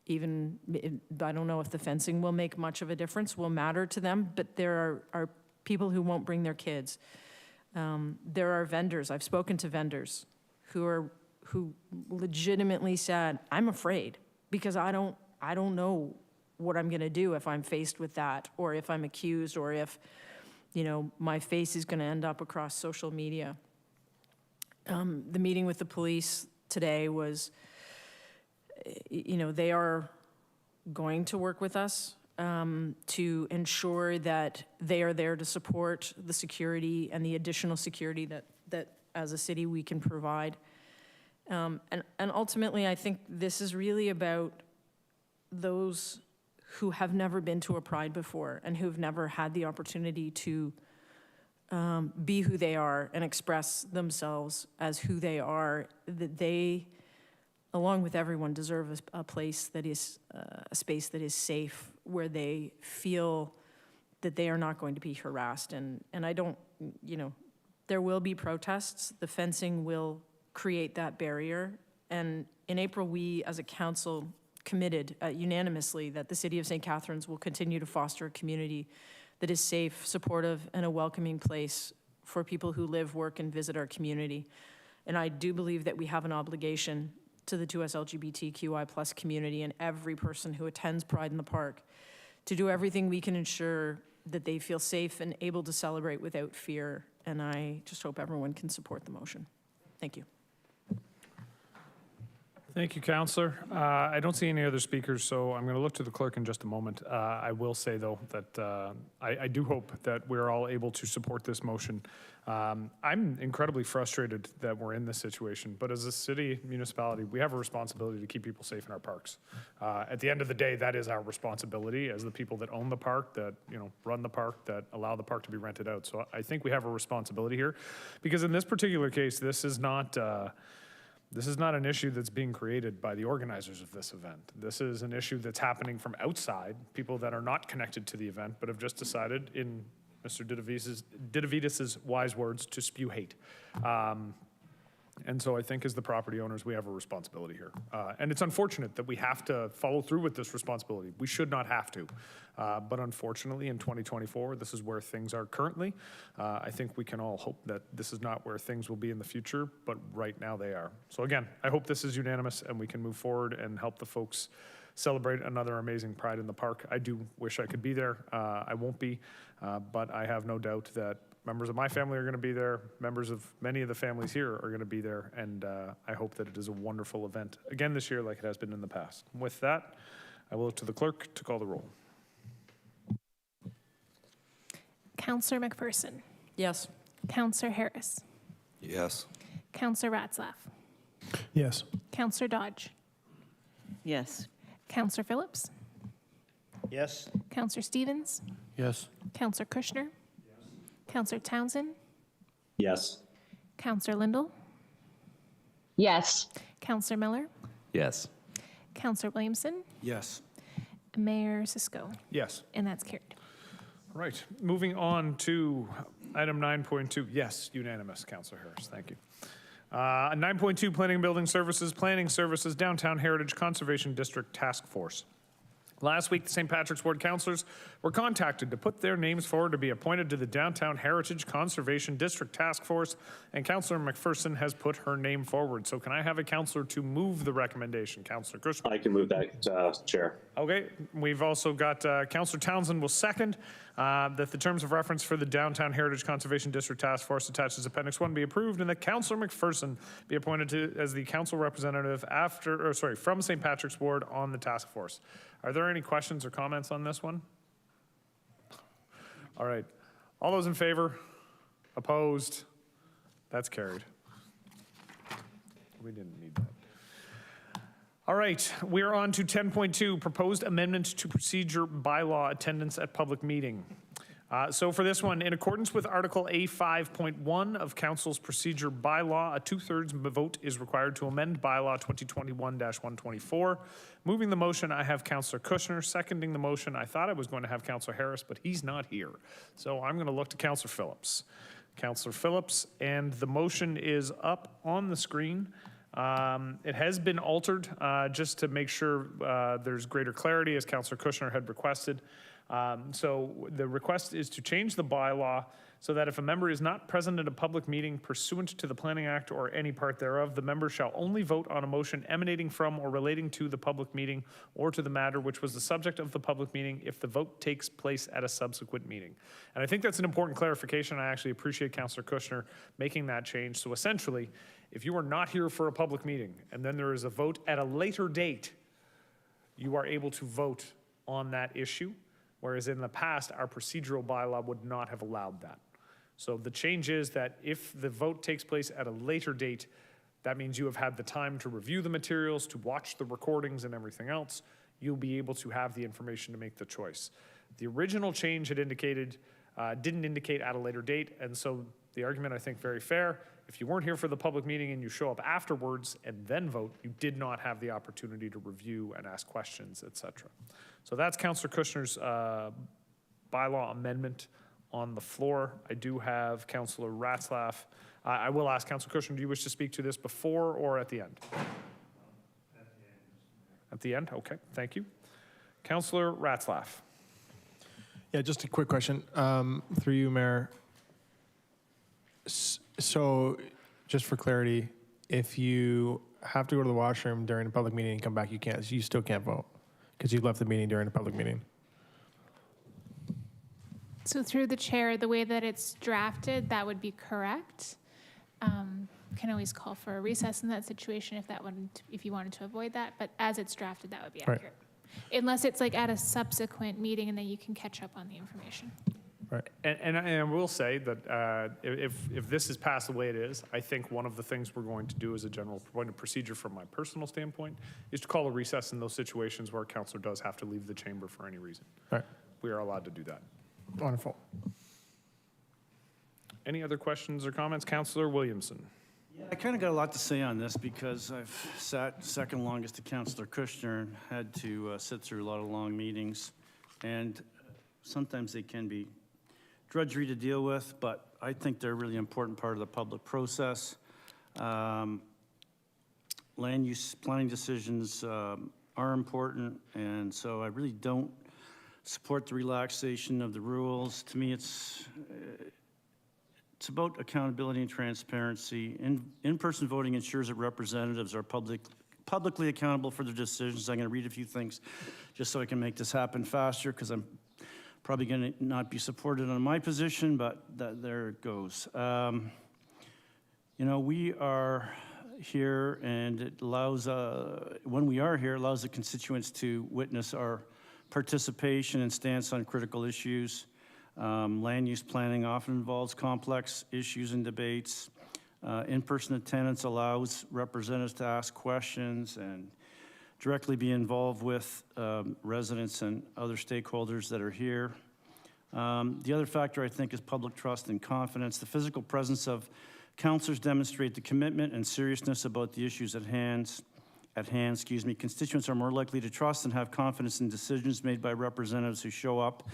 I don't know if the fencing will make much of a difference, will matter to them, but there are people who won't bring their kids. There are vendors, I've spoken to vendors who legitimately said, I'm afraid because I don't know what I'm gonna do if I'm faced with that, or if I'm accused, or if, my face is gonna end up across social media. The meeting with the police today was, they are going to work with us to ensure that they are there to support the security and the additional security that as a city we can provide. And ultimately, I think this is really about those who have never been to a Pride before and who've never had the opportunity to be who they are and express themselves as who they are, that they, along with everyone, deserve a place that is, a space that is safe, where they feel that they are not going to be harassed. And I don't, there will be protests. The fencing will create that barrier. And in April, we as a council committed unanimously that the City of St. Catharines will continue to foster a community that is safe, supportive, and a welcoming place for people who live, work, and visit our community. And I do believe that we have an obligation to the 2S LGBTQI+ community and every person who attends Pride in the Park to do everything we can ensure that they feel safe and able to celebrate without fear. And I just hope everyone can support the motion. Thank you. Thank you, Councillor. I don't see any other speakers, so I'm going to look to the clerk in just a moment. I will say, though, that I do hope that we're all able to support this motion. I'm incredibly frustrated that we're in this situation, but as a city municipality, we have a responsibility to keep people safe in our parks. At the end of the day, that is our responsibility as the people that own the park, that run the park, that allow the park to be rented out. So I think we have a responsibility here, because in this particular case, this is not an issue that's being created by the organizers of this event. This is an issue that's happening from outside, people that are not connected to the event, but have just decided, in Mr. Didavides' wise words, to spew hate. And so I think as the property owners, we have a responsibility here. And it's unfortunate that we have to follow through with this responsibility. We should not have to. But unfortunately, in 2024, this is where things are currently. I think we can all hope that this is not where things will be in the future, but right now they are. So again, I hope this is unanimous and we can move forward and help the folks celebrate another amazing Pride in the Park. I do wish I could be there. I won't be, but I have no doubt that members of my family are going to be there. Members of many of the families here are going to be there. And I hope that it is a wonderful event again this year like it has been in the past. With that, I will look to the clerk to call the roll. Councillor McPherson. Yes. Councillor Harris. Yes. Councillor Ratzlaff. Yes. Councillor Dodge. Yes. Councillor Phillips. Yes. Councillor Stevens. Yes. Councillor Kushner. Councillor Townsend. Yes. Councillor Lindell. Yes. Councillor Miller. Yes. Councillor Williamson. Yes. Mayor Cisco. Yes. And that's carried. All right, moving on to item 9.2. Yes, unanimous, Councillor Harris, thank you. 9.2, Planning and Building Services, Downtown Heritage Conservation District Task Force. Last week, the St. Patrick's Ward councillors were contacted to put their names forward to be appointed to the Downtown Heritage Conservation District Task Force, and Councillor McPherson has put her name forward. So can I have a councillor to move the recommendation? Councillor Kushner. I can move that, Chair. Okay, we've also got Councillor Townsend will second that the terms of reference for the Downtown Heritage Conservation District Task Force attached as Appendix 1 be approved, and that Councillor McPherson be appointed as the council representative from St. Patrick's Ward on the task force. Are there any questions or comments on this one? All right. All those in favor? Opposed? That's carried. We didn't need that. All right, we're on to 10.2, Proposed Amendment to Procedure Bylaw Attendance at Public Meeting. So for this one, in accordance with Article A5.1 of Council's Procedure Bylaw, a 2/3 vote is required to amend Bylaw 2021-124. Moving the motion, I have Councillor Kushner. Seconding the motion, I thought I was going to have Councillor Harris, but he's not here. So I'm going to look to Councillor Phillips. Councillor Phillips, and the motion is up on the screen. It has been altered just to make sure there's greater clarity, as Councillor Kushner had requested. So the request is to change the bylaw so that if a member is not present at a public meeting pursuant to the Planning Act or any part thereof, the member shall only vote on a motion emanating from or relating to the public meeting or to the matter which was the subject of the public meeting if the vote takes place at a subsequent meeting. And I think that's an important clarification. I actually appreciate Councillor Kushner making that change. So essentially, if you are not here for a public meeting and then there is a vote at a later date, you are able to vote on that issue, whereas in the past, our procedural bylaw would not have allowed that. So the change is that if the vote takes place at a later date, that means you have had the time to review the materials, to watch the recordings and everything else. You'll be able to have the information to make the choice. The original change had indicated, didn't indicate at a later date, and so the argument, I think, very fair. If you weren't here for the public meeting and you show up afterwards and then vote, you did not have the opportunity to review and ask questions, etc. So that's Councillor Kushner's bylaw amendment on the floor. I do have Councillor Ratzlaff. I will ask Councillor Kushner, do you wish to speak to this before or at the end? At the end? Okay, thank you. Councillor Ratzlaff. Yeah, just a quick question through you, Mayor. So, just for clarity, if you have to go to the washroom during a public meeting and come back, you still can't vote because you left the meeting during a public meeting. So through the chair, the way that it's drafted, that would be correct. Can always call for a recess in that situation if you wanted to avoid that, but as it's drafted, that would be accurate. Right. Unless it's like at a subsequent meeting and then you can catch up on the information. Right. And I will say that if this is passed the way it is, I think one of the things we're going to do as a general point of procedure from my personal standpoint is to call a recess in those situations where a councillor does have to leave the chamber for any reason. Right. We are allowed to do that. Wonderful. Any other questions or comments? Councillor Williamson. Yeah, I kind of got a lot to say on this because I've sat second longest to Councillor Kushner and had to sit through a lot of long meetings. And sometimes they can be drudgery to deal with, but I think they're a really important part of the public process. Land use planning decisions are important, and so I really don't support the relaxation of the rules. To me, it's about accountability and transparency. In-person voting ensures that representatives are publicly accountable for their decisions. I'm going to read a few things just so I can make this happen faster because I'm probably going to not be supported on my position, but there it goes. You know, we are here and it allows, when we are here, it allows the constituents to witness our participation and stance on critical issues. Land use planning often involves complex issues and debates. In-person attendance allows representatives to ask questions and directly be involved with residents and other stakeholders that are here. The other factor, I think, is public trust and confidence. The physical presence of councillors demonstrate the commitment and seriousness about the issues at hand. Constituents are more likely to trust and have confidence in decisions made by representatives who show up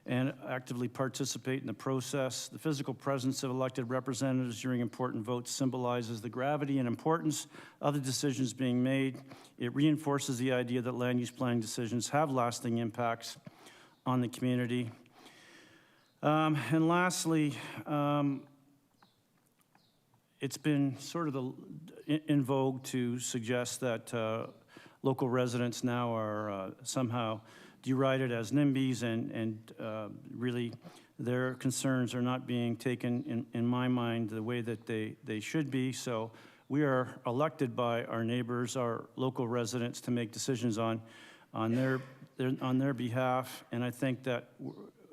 and actively participate in the process. The physical presence of elected representatives during important votes symbolizes the gravity and importance of the decisions being made. It reinforces the idea that land use planning decisions have lasting impacts on the community. And lastly, it's been sort of in vogue to suggest that local residents now are somehow derided as NIMBYs, and really their concerns are not being taken, in my mind, the way that they should be. So we are elected by our neighbors, our local residents, to make decisions on their behalf, and I think that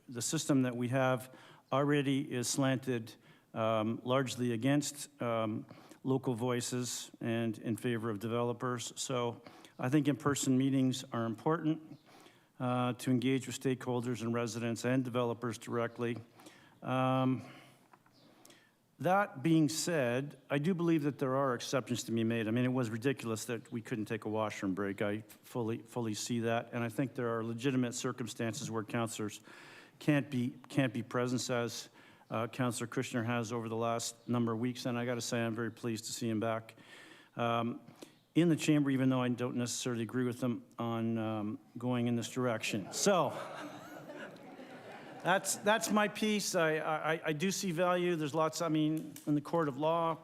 the system that we have already is slanted largely against local voices and in favor of developers. So I think in-person meetings are important to engage with stakeholders and residents and developers directly. That being said, I do believe that there are exceptions to be made. I mean, it was ridiculous that we couldn't take a washroom break. I fully see that, and I think there are legitimate circumstances where councillors can't be present, as Councillor Kushner has over the last number of weeks, and I got to say I'm very pleased to see him back in the chamber, even though I don't necessarily agree with him on going in this direction. So That's my piece. I do see value. There's lots, I mean, in the court of law,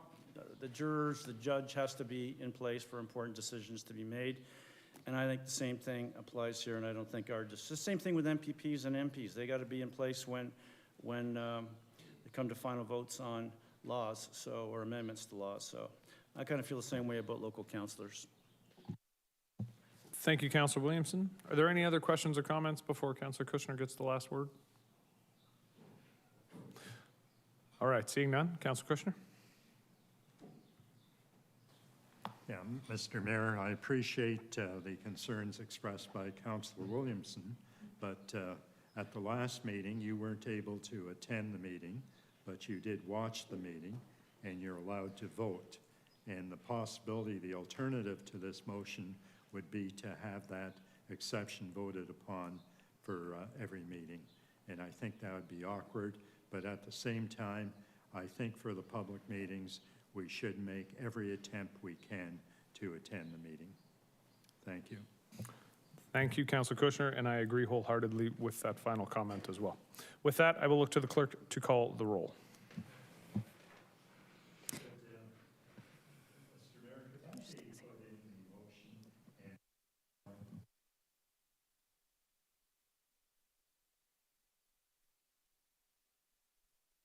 the jurors, the judge has to be in place for important decisions to be made. And I think the same thing applies here, and I don't think it's the same thing with MPPs and MPs. They got to be in place when they come to final votes on laws, or amendments to laws. So I kind of feel the same way about local councillors. Thank you, Councillor Williamson. Are there any other questions or comments before Councillor Kushner gets the last word? All right, seeing none, Councillor Kushner. Yeah, Mr. Mayor, I appreciate the concerns expressed by Councillor Williamson, but at the last meeting, you weren't able to attend the meeting, but you did watch the meeting, and you're allowed to vote. And the possibility, the alternative to this motion would be to have that exception voted upon for every meeting. And I think that would be awkward, but at the same time, I think for the public meetings, we should make every attempt we can to attend the meeting. Thank you. Thank you, Councillor Kushner, and I agree wholeheartedly with that final comment as well. With that, I will look to the clerk to call the roll.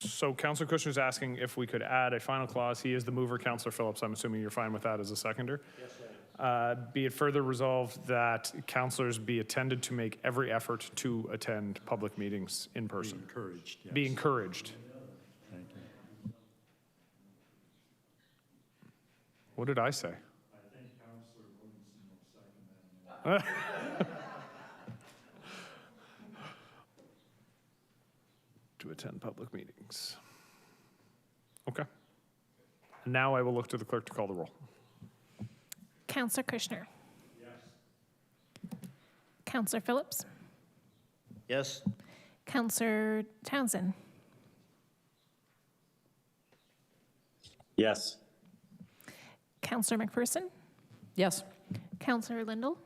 So Councillor Kushner is asking if we could add a final clause. He is the mover. Councillor Phillips, I'm assuming you're fine with that as a seconder? Yes, I am. Be it further resolved that councillors be attended to make every effort to attend public meetings in person. Be encouraged, yes. Be encouraged. Thank you. What did I say? I think Councillor Williamson will second that. To attend public meetings. Okay. And now I will look to the clerk to call the roll. Councillor Kushner. Yes. Councillor Phillips. Yes? Councillor Townsend. Yes. Councillor McPherson. Yes. Councillor Lindell.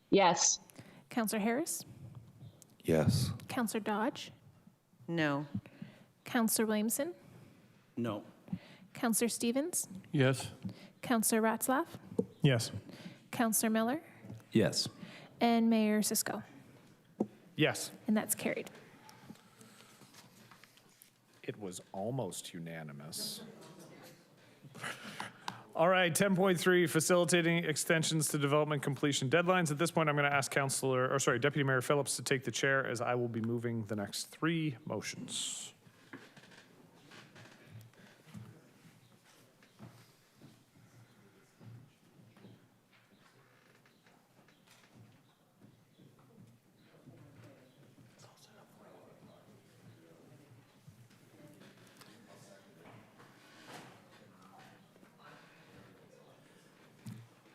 Yes. Councillor Harris. Yes. Councillor Dodge. No. Councillor Williamson. No. Councillor Stevens. Yes. Councillor Ratzlaff. Yes. Councillor Miller. Yes. And Mayor Cisco. Yes. And that's carried. It was almost unanimous. All right, 10.3, facilitating extensions to development completion deadlines. At this point, I'm going to ask Deputy Mayor Phillips to take the chair as I will be moving the next three motions.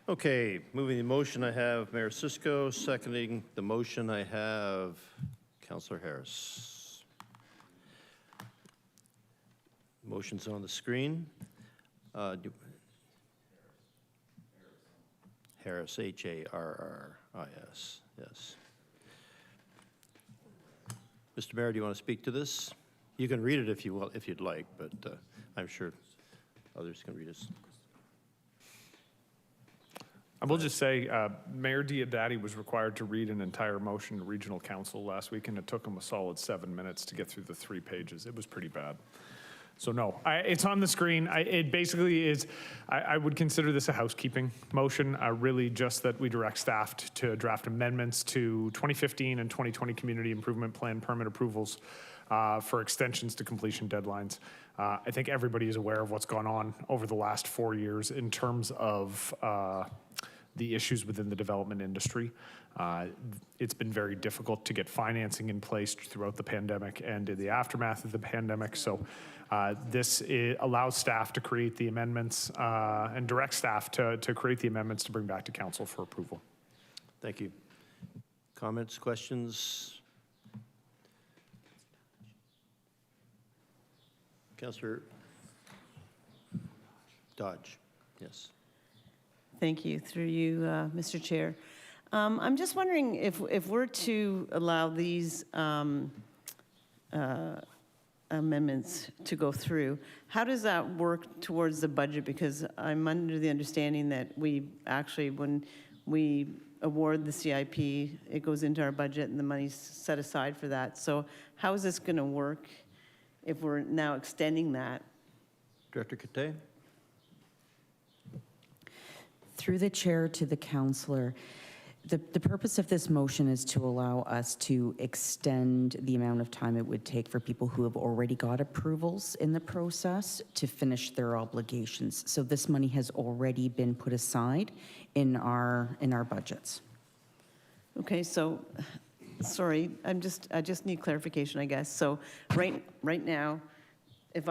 Okay, moving the motion, I have Mayor Cisco. Seconding the motion, I have Councillor Harris. Motion's on the screen. Harris, H-A-R-R-I-S, yes. Mr. Mayor, do you want to speak to this? You can read it if you will, if you'd like, but I'm sure others can read it. I will just say, Mayor Diodati was required to read an entire motion to Regional Council last week, and it took him a solid 7 minutes to get through the 3 pages. It was pretty bad. So no, it's on the screen. It basically is, I would consider this a housekeeping motion, really just that we direct staff to draft amendments to 2015 and 2020 Community Improvement Plan permit approvals for extensions to completion deadlines. I think everybody is aware of what's gone on over the last 4 years in terms of the issues within the development industry. It's been very difficult to get financing in place throughout the pandemic and in the aftermath of the pandemic. So this allows staff to create the amendments and direct staff to create the amendments to bring back to council for approval. Thank you. Comments, questions? Councillor Dodge, yes. Thank you. Through you, Mr. Chair. I'm just wondering if we're to allow these amendments to go through, how does that work towards the budget? Because I'm under the understanding that we actually, when we award the CIP, it goes into our budget and the money's set aside for that. So how is this going to work if we're now extending that? Director Cathay? Through the chair to the councillor, the purpose of this motion is to allow us to extend the amount of time it would take for people who have already got approvals in the process to finish their obligations. So this money has already been put aside in our budgets. Okay, so, sorry, I just need clarification, I guess. So right now, if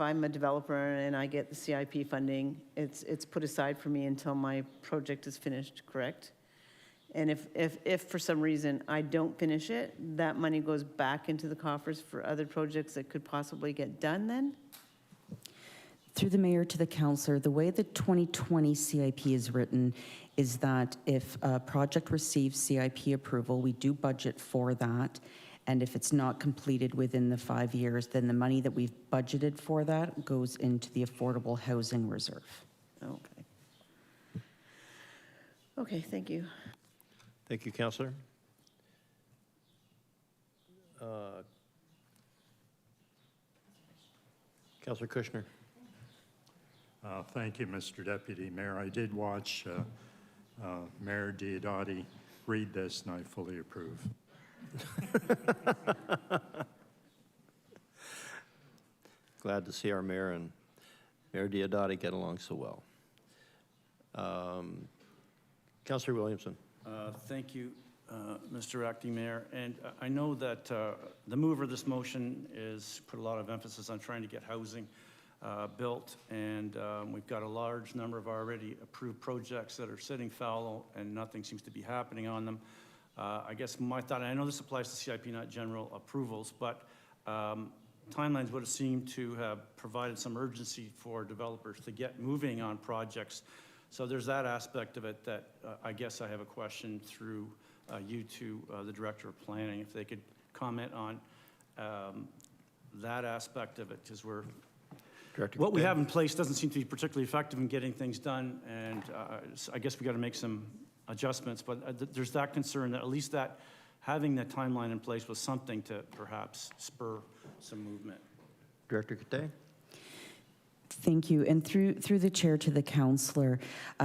I'm a developer and I get the CIP funding, it's put aside for me until my project is finished, correct? And if for some reason I don't finish it, that money goes back into the coffers for other projects that could possibly get done then? Through the mayor to the councillor, the way the 2020 CIP is written is that if a project receives CIP approval, we do budget for that. And if it's not completed within the 5 years, then the money that we've budgeted for that goes into the Affordable Housing Reserve. Okay. Okay, thank you. Thank you, Councillor. Councillor Kushner. Thank you, Mr. Deputy Mayor. I did watch Mayor Diodati read this, and I fully approve. Glad to see our mayor and Mayor Diodati get along so well. Councillor Williamson. Thank you, Mr. Acting Mayor. And I know that the mover of this motion is put a lot of emphasis on trying to get housing built, and we've got a large number of already approved projects that are sitting fallow and nothing seems to be happening on them. I guess my thought, and I know this applies to CIP, not general approvals, but timelines would have seemed to have provided some urgency for developers to get moving on projects. So there's that aspect of it that I guess I have a question through you to the Director of Planning, if they could comment on that aspect of it, because what we have in place doesn't seem to be particularly effective in getting things done, and I guess we got to make some adjustments, but there's that concern that at least that having that timeline in place was something to perhaps spur some movement. Director Cathay. Thank you. And through the chair to the councillor,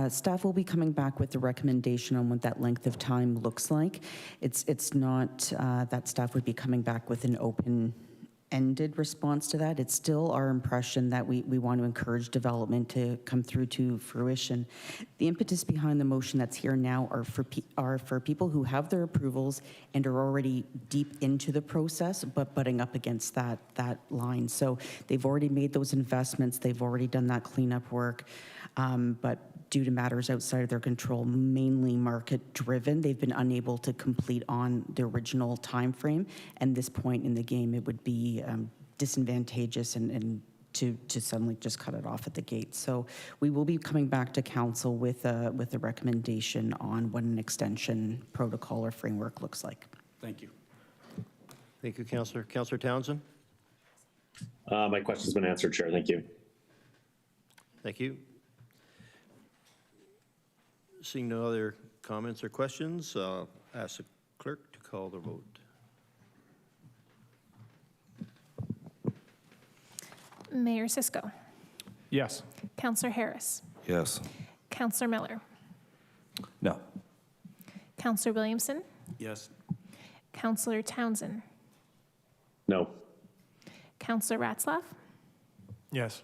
staff will be coming back with a recommendation on what that length of time looks like. It's not that staff would be coming back with an open-ended response to that. It's still our impression that we want to encourage development to come through to fruition. The impetus behind the motion that's here now are for people who have their approvals and are already deep into the process, but butting up against that line. So they've already made those investments, they've already done that cleanup work, but due to matters outside of their control, mainly market-driven, they've been unable to complete on the original time frame. And this point in the game, it would be disadvantageous and to suddenly just cut it off at the gate. So we will be coming back to council with a recommendation on what an extension protocol or framework looks like. Thank you. Thank you, Councillor. Councillor Townsend. My question's been answered, Chair. Thank you. Thank you. Seeing no other comments or questions, ask the clerk to call the vote. Mayor Cisco. Yes. Councillor Harris. Yes. Councillor Miller. No. Councillor Williamson. Yes. Councillor Townsend. No. Councillor Ratzlaff. Yes.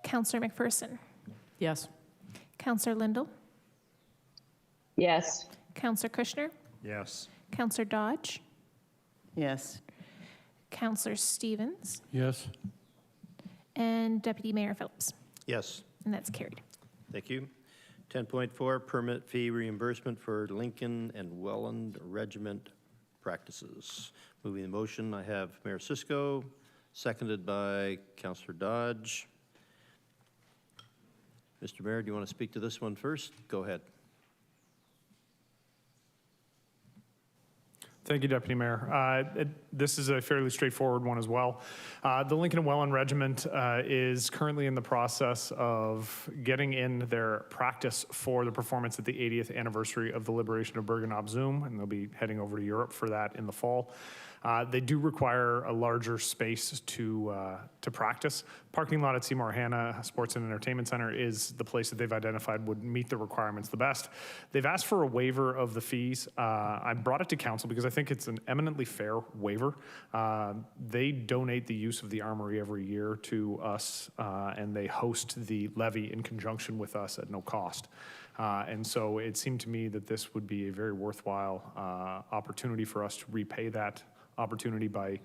Councillor McPherson. Yes. Councillor Lindell. Yes. Councillor Kushner. Yes. Councillor Dodge. Yes. Councillor Stevens. Yes. And Deputy Mayor Phillips. Yes. And that's carried. Thank you. 10.4, permit fee reimbursement for Lincoln and Welland Regiment practices. Moving the motion, I have Mayor Cisco, seconded by Councillor Dodge. Mr. Mayor, do you want to speak to this one first? Go ahead. Thank you, Deputy Mayor. This is a fairly straightforward one as well. The Lincoln and Welland Regiment is currently in the process of getting in their practice for the performance at the 80th anniversary of the liberation of Bergen-op-Zoom, and they'll be heading over to Europe for that in the fall. They do require a larger space to practice. Parking lot at Seymour Hanna Sports and Entertainment Center is the place that they've identified would meet the requirements the best. They've asked for a waiver of the fees. I brought it to council because I think it's an eminently fair waiver. They donate the use of the armory every year to us, and they host the levy in conjunction with us at no cost. And so it seemed to me that this would be a very worthwhile opportunity for us to repay that opportunity by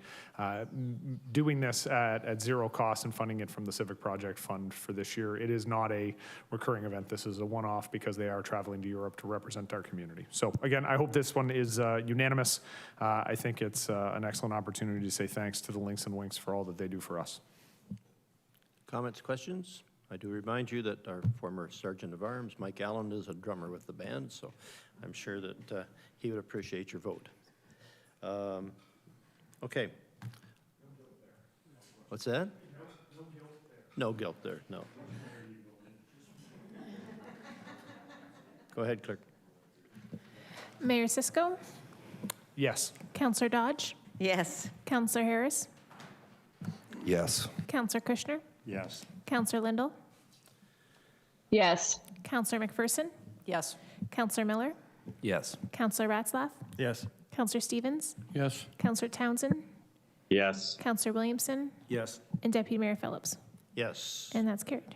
doing this at zero cost and funding it from the Civic Project Fund for this year. It is not a recurring event. This is a one-off because they are traveling to Europe to represent our community. So again, I hope this one is unanimous. I think it's an excellent opportunity to say thanks to the Links and Winks for all that they do for us. Comments, questions? I do remind you that our former Sergeant of Arms, Mike Allen, is a drummer with the band, so I'm sure that he would appreciate your vote. Okay. What's that? No guilt there, no. Go ahead, Clerk. Mayor Cisco, Yes. Councillor Dodge, Yes. Councillor Harris, Yes. Councillor Kushner, Yes. Councillor Lindell, Yes. Councillor McPherson, Yes. Councillor Miller, Yes. Councillor Ratzlaff, Yes. Councillor Stevens, Yes. Councillor Townsend, Yes. Councillor Williamson, Yes. and Deputy Mayor Phillips. Yes. And that's carried.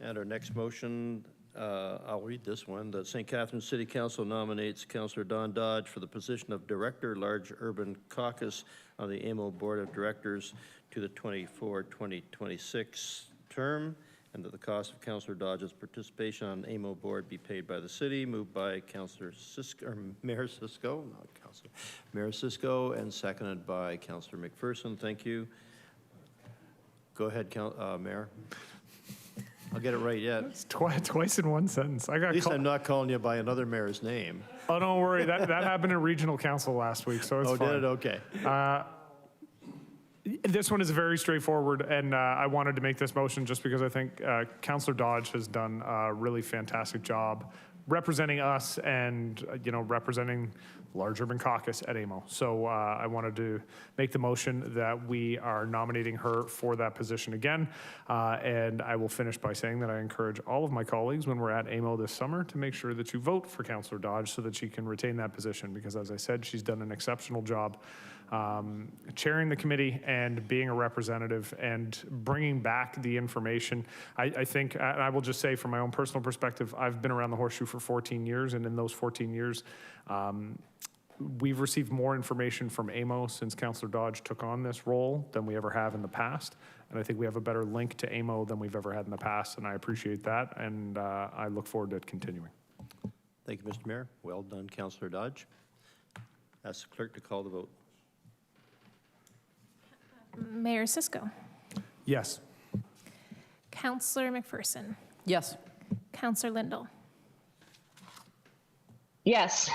And our next motion, I'll read this one. The St. Catharines City Council nominates Councillor Don Dodge for the position of Director, Large Urban Caucus on the AMO Board of Directors to the 24-2026 term, and that the cost of Councillor Dodge's participation on AMO Board be paid by the city. Moved by Councillor Cisco, or Mayor Cisco, not Councillor, Mayor Cisco, and seconded by Councillor McPherson. Thank you. Go ahead, Mayor. I'll get it right yet. It's twice in one sentence. At least I'm not calling you by another mayor's name. Oh, don't worry. That happened in regional council last week, so it's fine. Oh, did it? Okay. This one is very straightforward, and I wanted to make this motion just because I think Councillor Dodge has done a really fantastic job representing us and, representing Large Urban Caucus at AMO. So I wanted to make the motion that we are nominating her for that position again. And I will finish by saying that I encourage all of my colleagues when we're at AMO this summer to make sure that you vote for Councillor Dodge so that she can retain that position, because as I said, she's done an exceptional job chairing the committee and being a representative and bringing back the information. I think, and I will just say from my own personal perspective, I've been around the Horseshoe for 14 years, and in those 14 years, we've received more information from AMO since Councillor Dodge took on this role than we ever have in the past. And I think we have a better link to AMO than we've ever had in the past, and I appreciate that, and I look forward to it continuing. Thank you, Mr. Mayor. Well done, Councillor Dodge. Ask the clerk to call the vote. Mayor Cisco, Yes. Councillor McPherson, Yes. Councillor Lindell, Yes.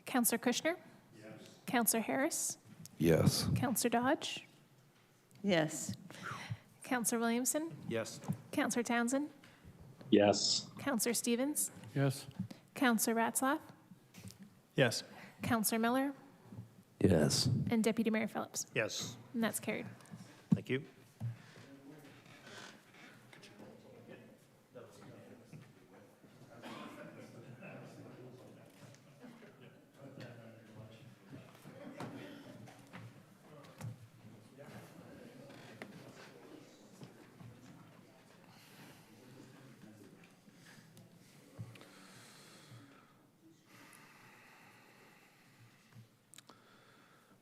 Councillor Kushner, Councillor Harris, Yes. Councillor Dodge, Yes. Councillor Williamson, Yes. Councillor Townsend, Yes. Councillor Stevens, Yes. Councillor Ratzlaff, Yes. Councillor Miller, Yes. and Deputy Mayor Phillips. Yes. And that's carried. Thank you.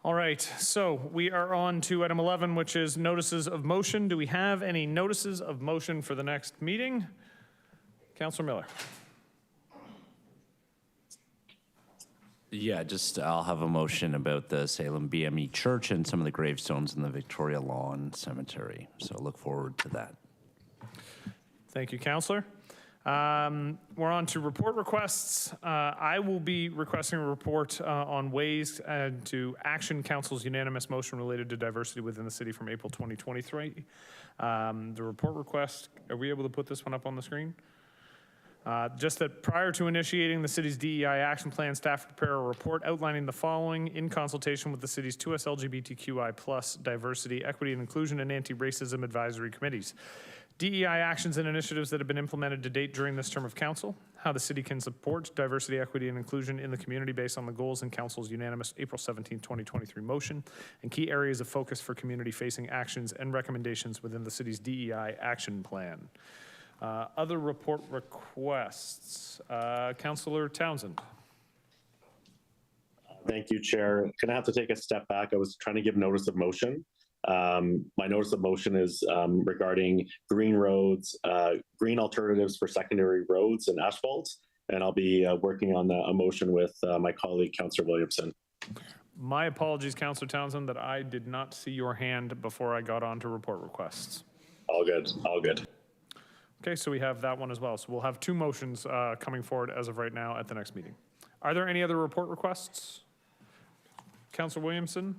All right, so we are on to item 11, which is notices of motion. Do we have any notices of motion for the next meeting? Councillor Miller. Yeah, I'll have a motion about the Salem BME Church and some of the gravestones in the Victoria Lawn Cemetery. So look forward to that. Thank you, Councillor. We're on to report requests. I will be requesting a report on ways to action council's unanimous motion related to diversity within the city from April 2023. The report request, are we able to put this one up on the screen? Just that prior to initiating the city's DEI action plan, staff prepare a report outlining the following in consultation with the city's 2S LGBTQI+ diversity, equity and inclusion, and anti-racism advisory committees. DEI actions and initiatives that have been implemented to date during this term of council, how the city can support diversity, equity, and inclusion in the community based on the goals in council's unanimous April 17, 2023 motion, and key areas of focus for community-facing actions and recommendations within the city's DEI action plan. Other report requests. Councillor Townsend. Thank you, Chair. Gonna have to take a step back. I was trying to give notice of motion. My notice of motion is regarding green roads, green alternatives for secondary roads and asphalt, and I'll be working on a motion with my colleague, Councillor Williamson. My apologies, Councillor Townsend, that I did not see your hand before I got on to report requests. All good, all good. Okay, so we have that one as well. So we'll have two motions coming forward as of right now at the next meeting. Are there any other report requests? Councillor Williamson?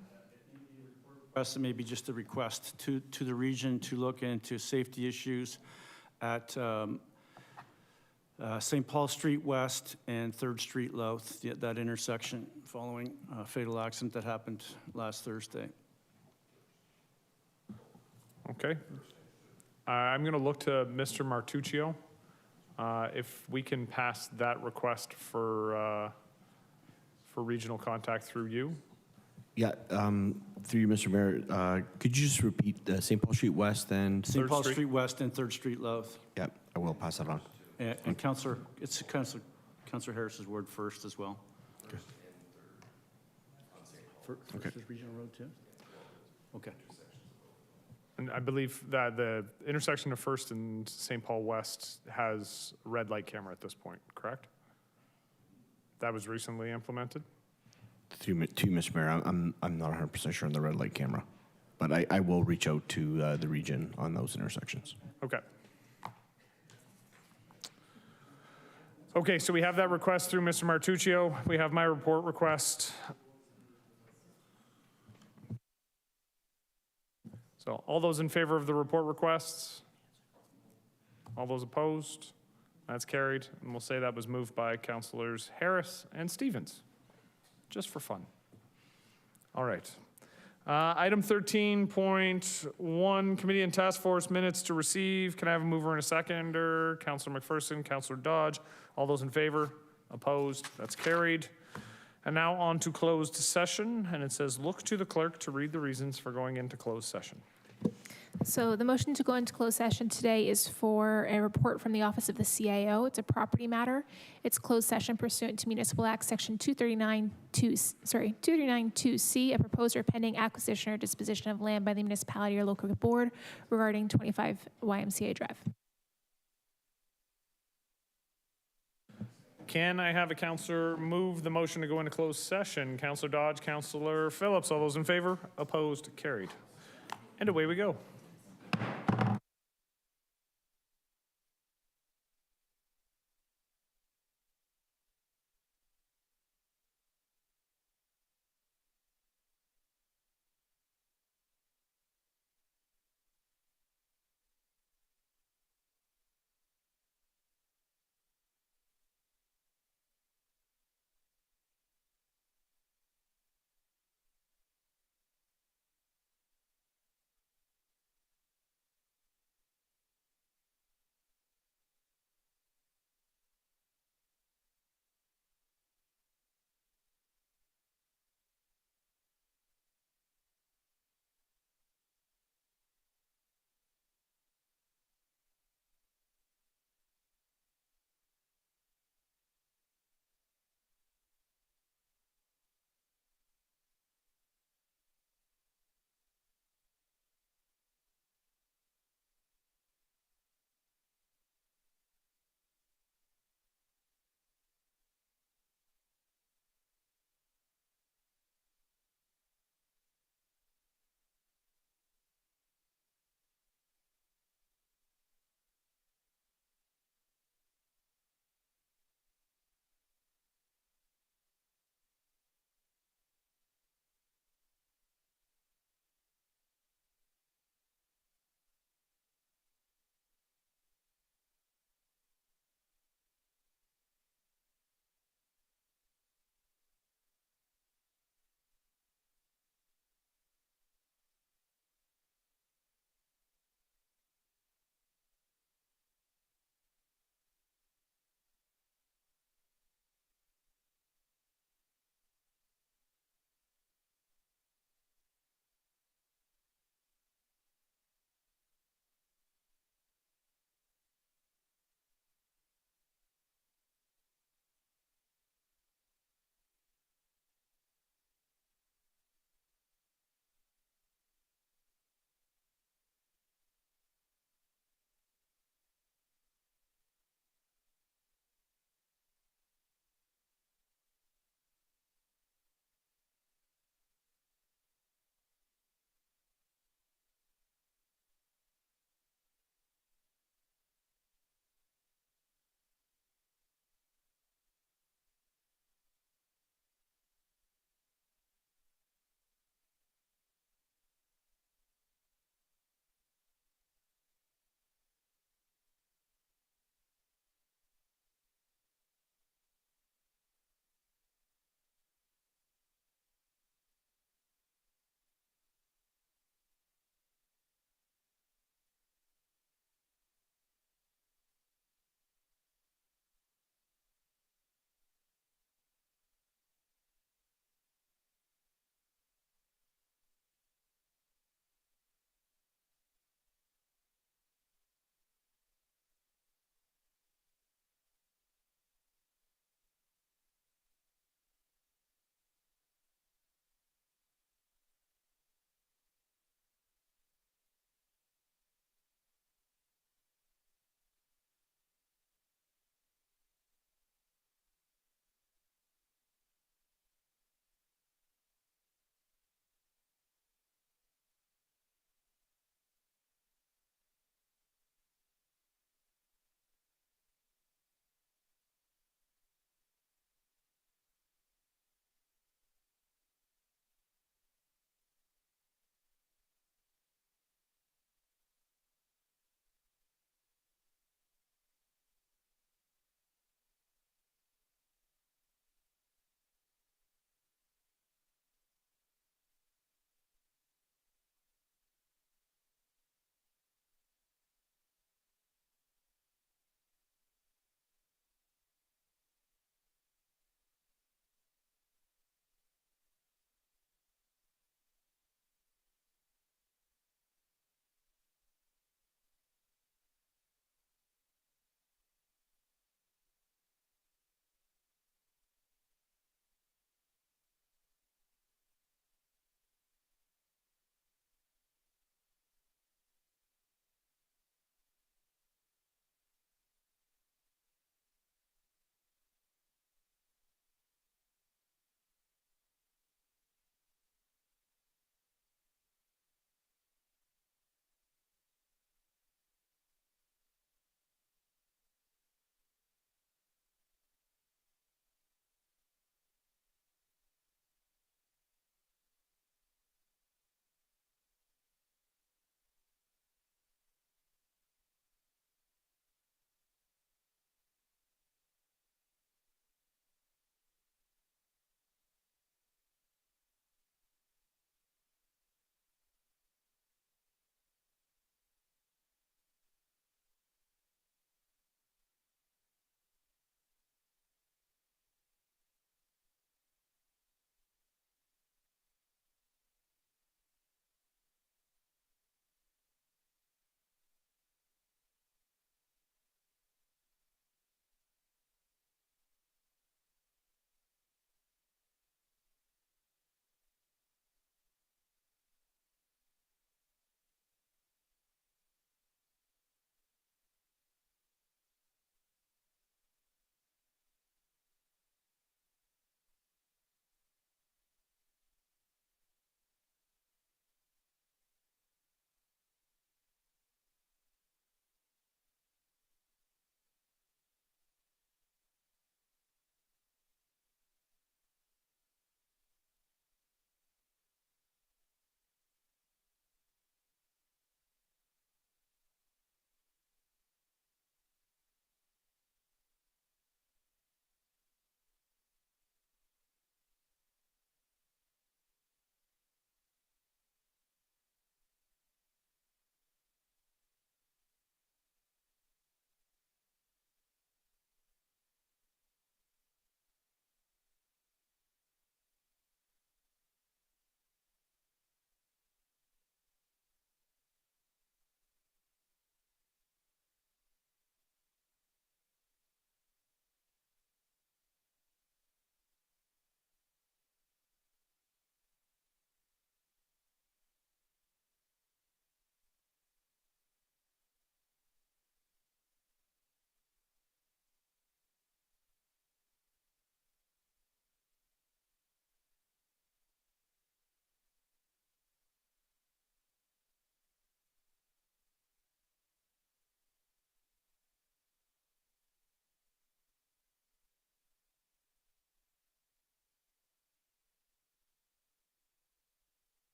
Request, maybe just a request to the region to look into safety issues at St. Paul Street West and 3rd Street South, that intersection following a fatal accident that happened last Thursday. Okay. I'm going to look to Mr. Martuccio if we can pass that request for regional contact through you. Yeah, through you, Mr. Mayor, could you just repeat St. Paul Street West and St. Paul Street West and 3rd Street South. Yeah, I will pass that on. And Councillor, it's Councillor Harris's word first as well. Okay. First is Regional Road too? Okay. And I believe that the intersection of 1st and St. Paul West has red light camera at this point, correct? That was recently implemented? To you, Mr. Mayor, I'm not 100% sure on the red light camera, but I will reach out to the region on those intersections. Okay. Okay, so we have that request through Mr. Martuccio. We have my report request. So all those in favor of the report requests? All those opposed? That's carried. And we'll say that was moved by Councillors Harris and Stevens, just for fun. All right. Item 13.1, Committee and Task Force minutes to receive. Can I have a mover and a seconder? Councillor McPherson, Councillor Dodge. All those in favor? Opposed? That's carried. And now on to closed session. And it says, look to the clerk to read the reasons for going into closed session. So the motion to go into closed session today is for a report from the Office of the CIO. It's a property matter. It's closed session pursuant to Municipal Act Section 239(2)C, a proposed or pending acquisition or disposition of land by the municipality or local board regarding 25 YMCA Drive. Can I have a councillor move the motion to go into closed session? Councillor Dodge, Councillor Phillips, all those in favor? Opposed? Carried. And away we go.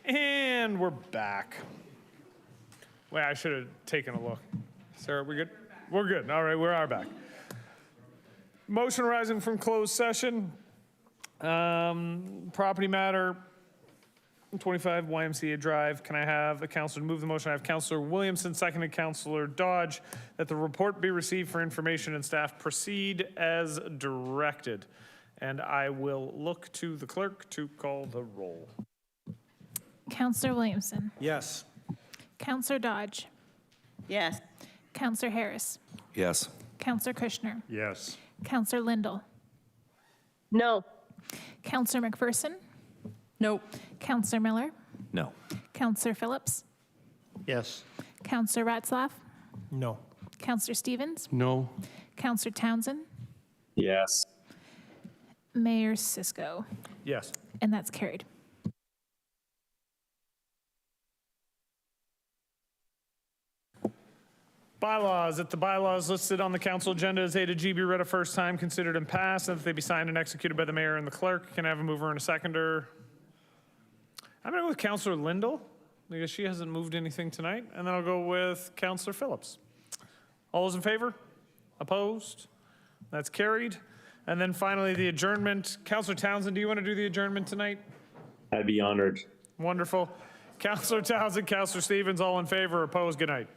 And we're back. Wait, I should have taken a look. Sarah, we good? We're good. All right, we are back. Motion arising from closed session. Property matter, 25 YMCA Drive. Can I have a councillor to move the motion? I have Councillor Williamson, seconded Councillor Dodge, that the report be received for information and staff proceed as directed. And I will look to the clerk to call the roll. Councillor Williamson. Yes. Councillor Dodge. Yes. Councillor Harris. Yes. Councillor Kushner. Yes. Councillor Lindell. No. Councillor McPherson. No. Councillor Miller. No. Councillor Phillips. Yes. Councillor Ratzlaff. No. Councillor Stevens. No. Councillor Townsend. Yes. Mayor Cisco. Yes. And that's carried. Bylaws. If the bylaws listed on the council agenda as A to G be read a first time, considered and passed, and that they be signed and executed by the mayor and the clerk. Can I have a mover and a seconder? I'm going to go with Councillor Lindell, because she hasn't moved anything tonight. And then I'll go with Councillor Phillips. All those in favor? Opposed? That's carried. And then finally, the adjournment. Councillor Townsend, do you want to do the adjournment tonight? I'd be honored. Wonderful. Councillor Townsend, Councillor Stevens, all in favor, opposed? Good night.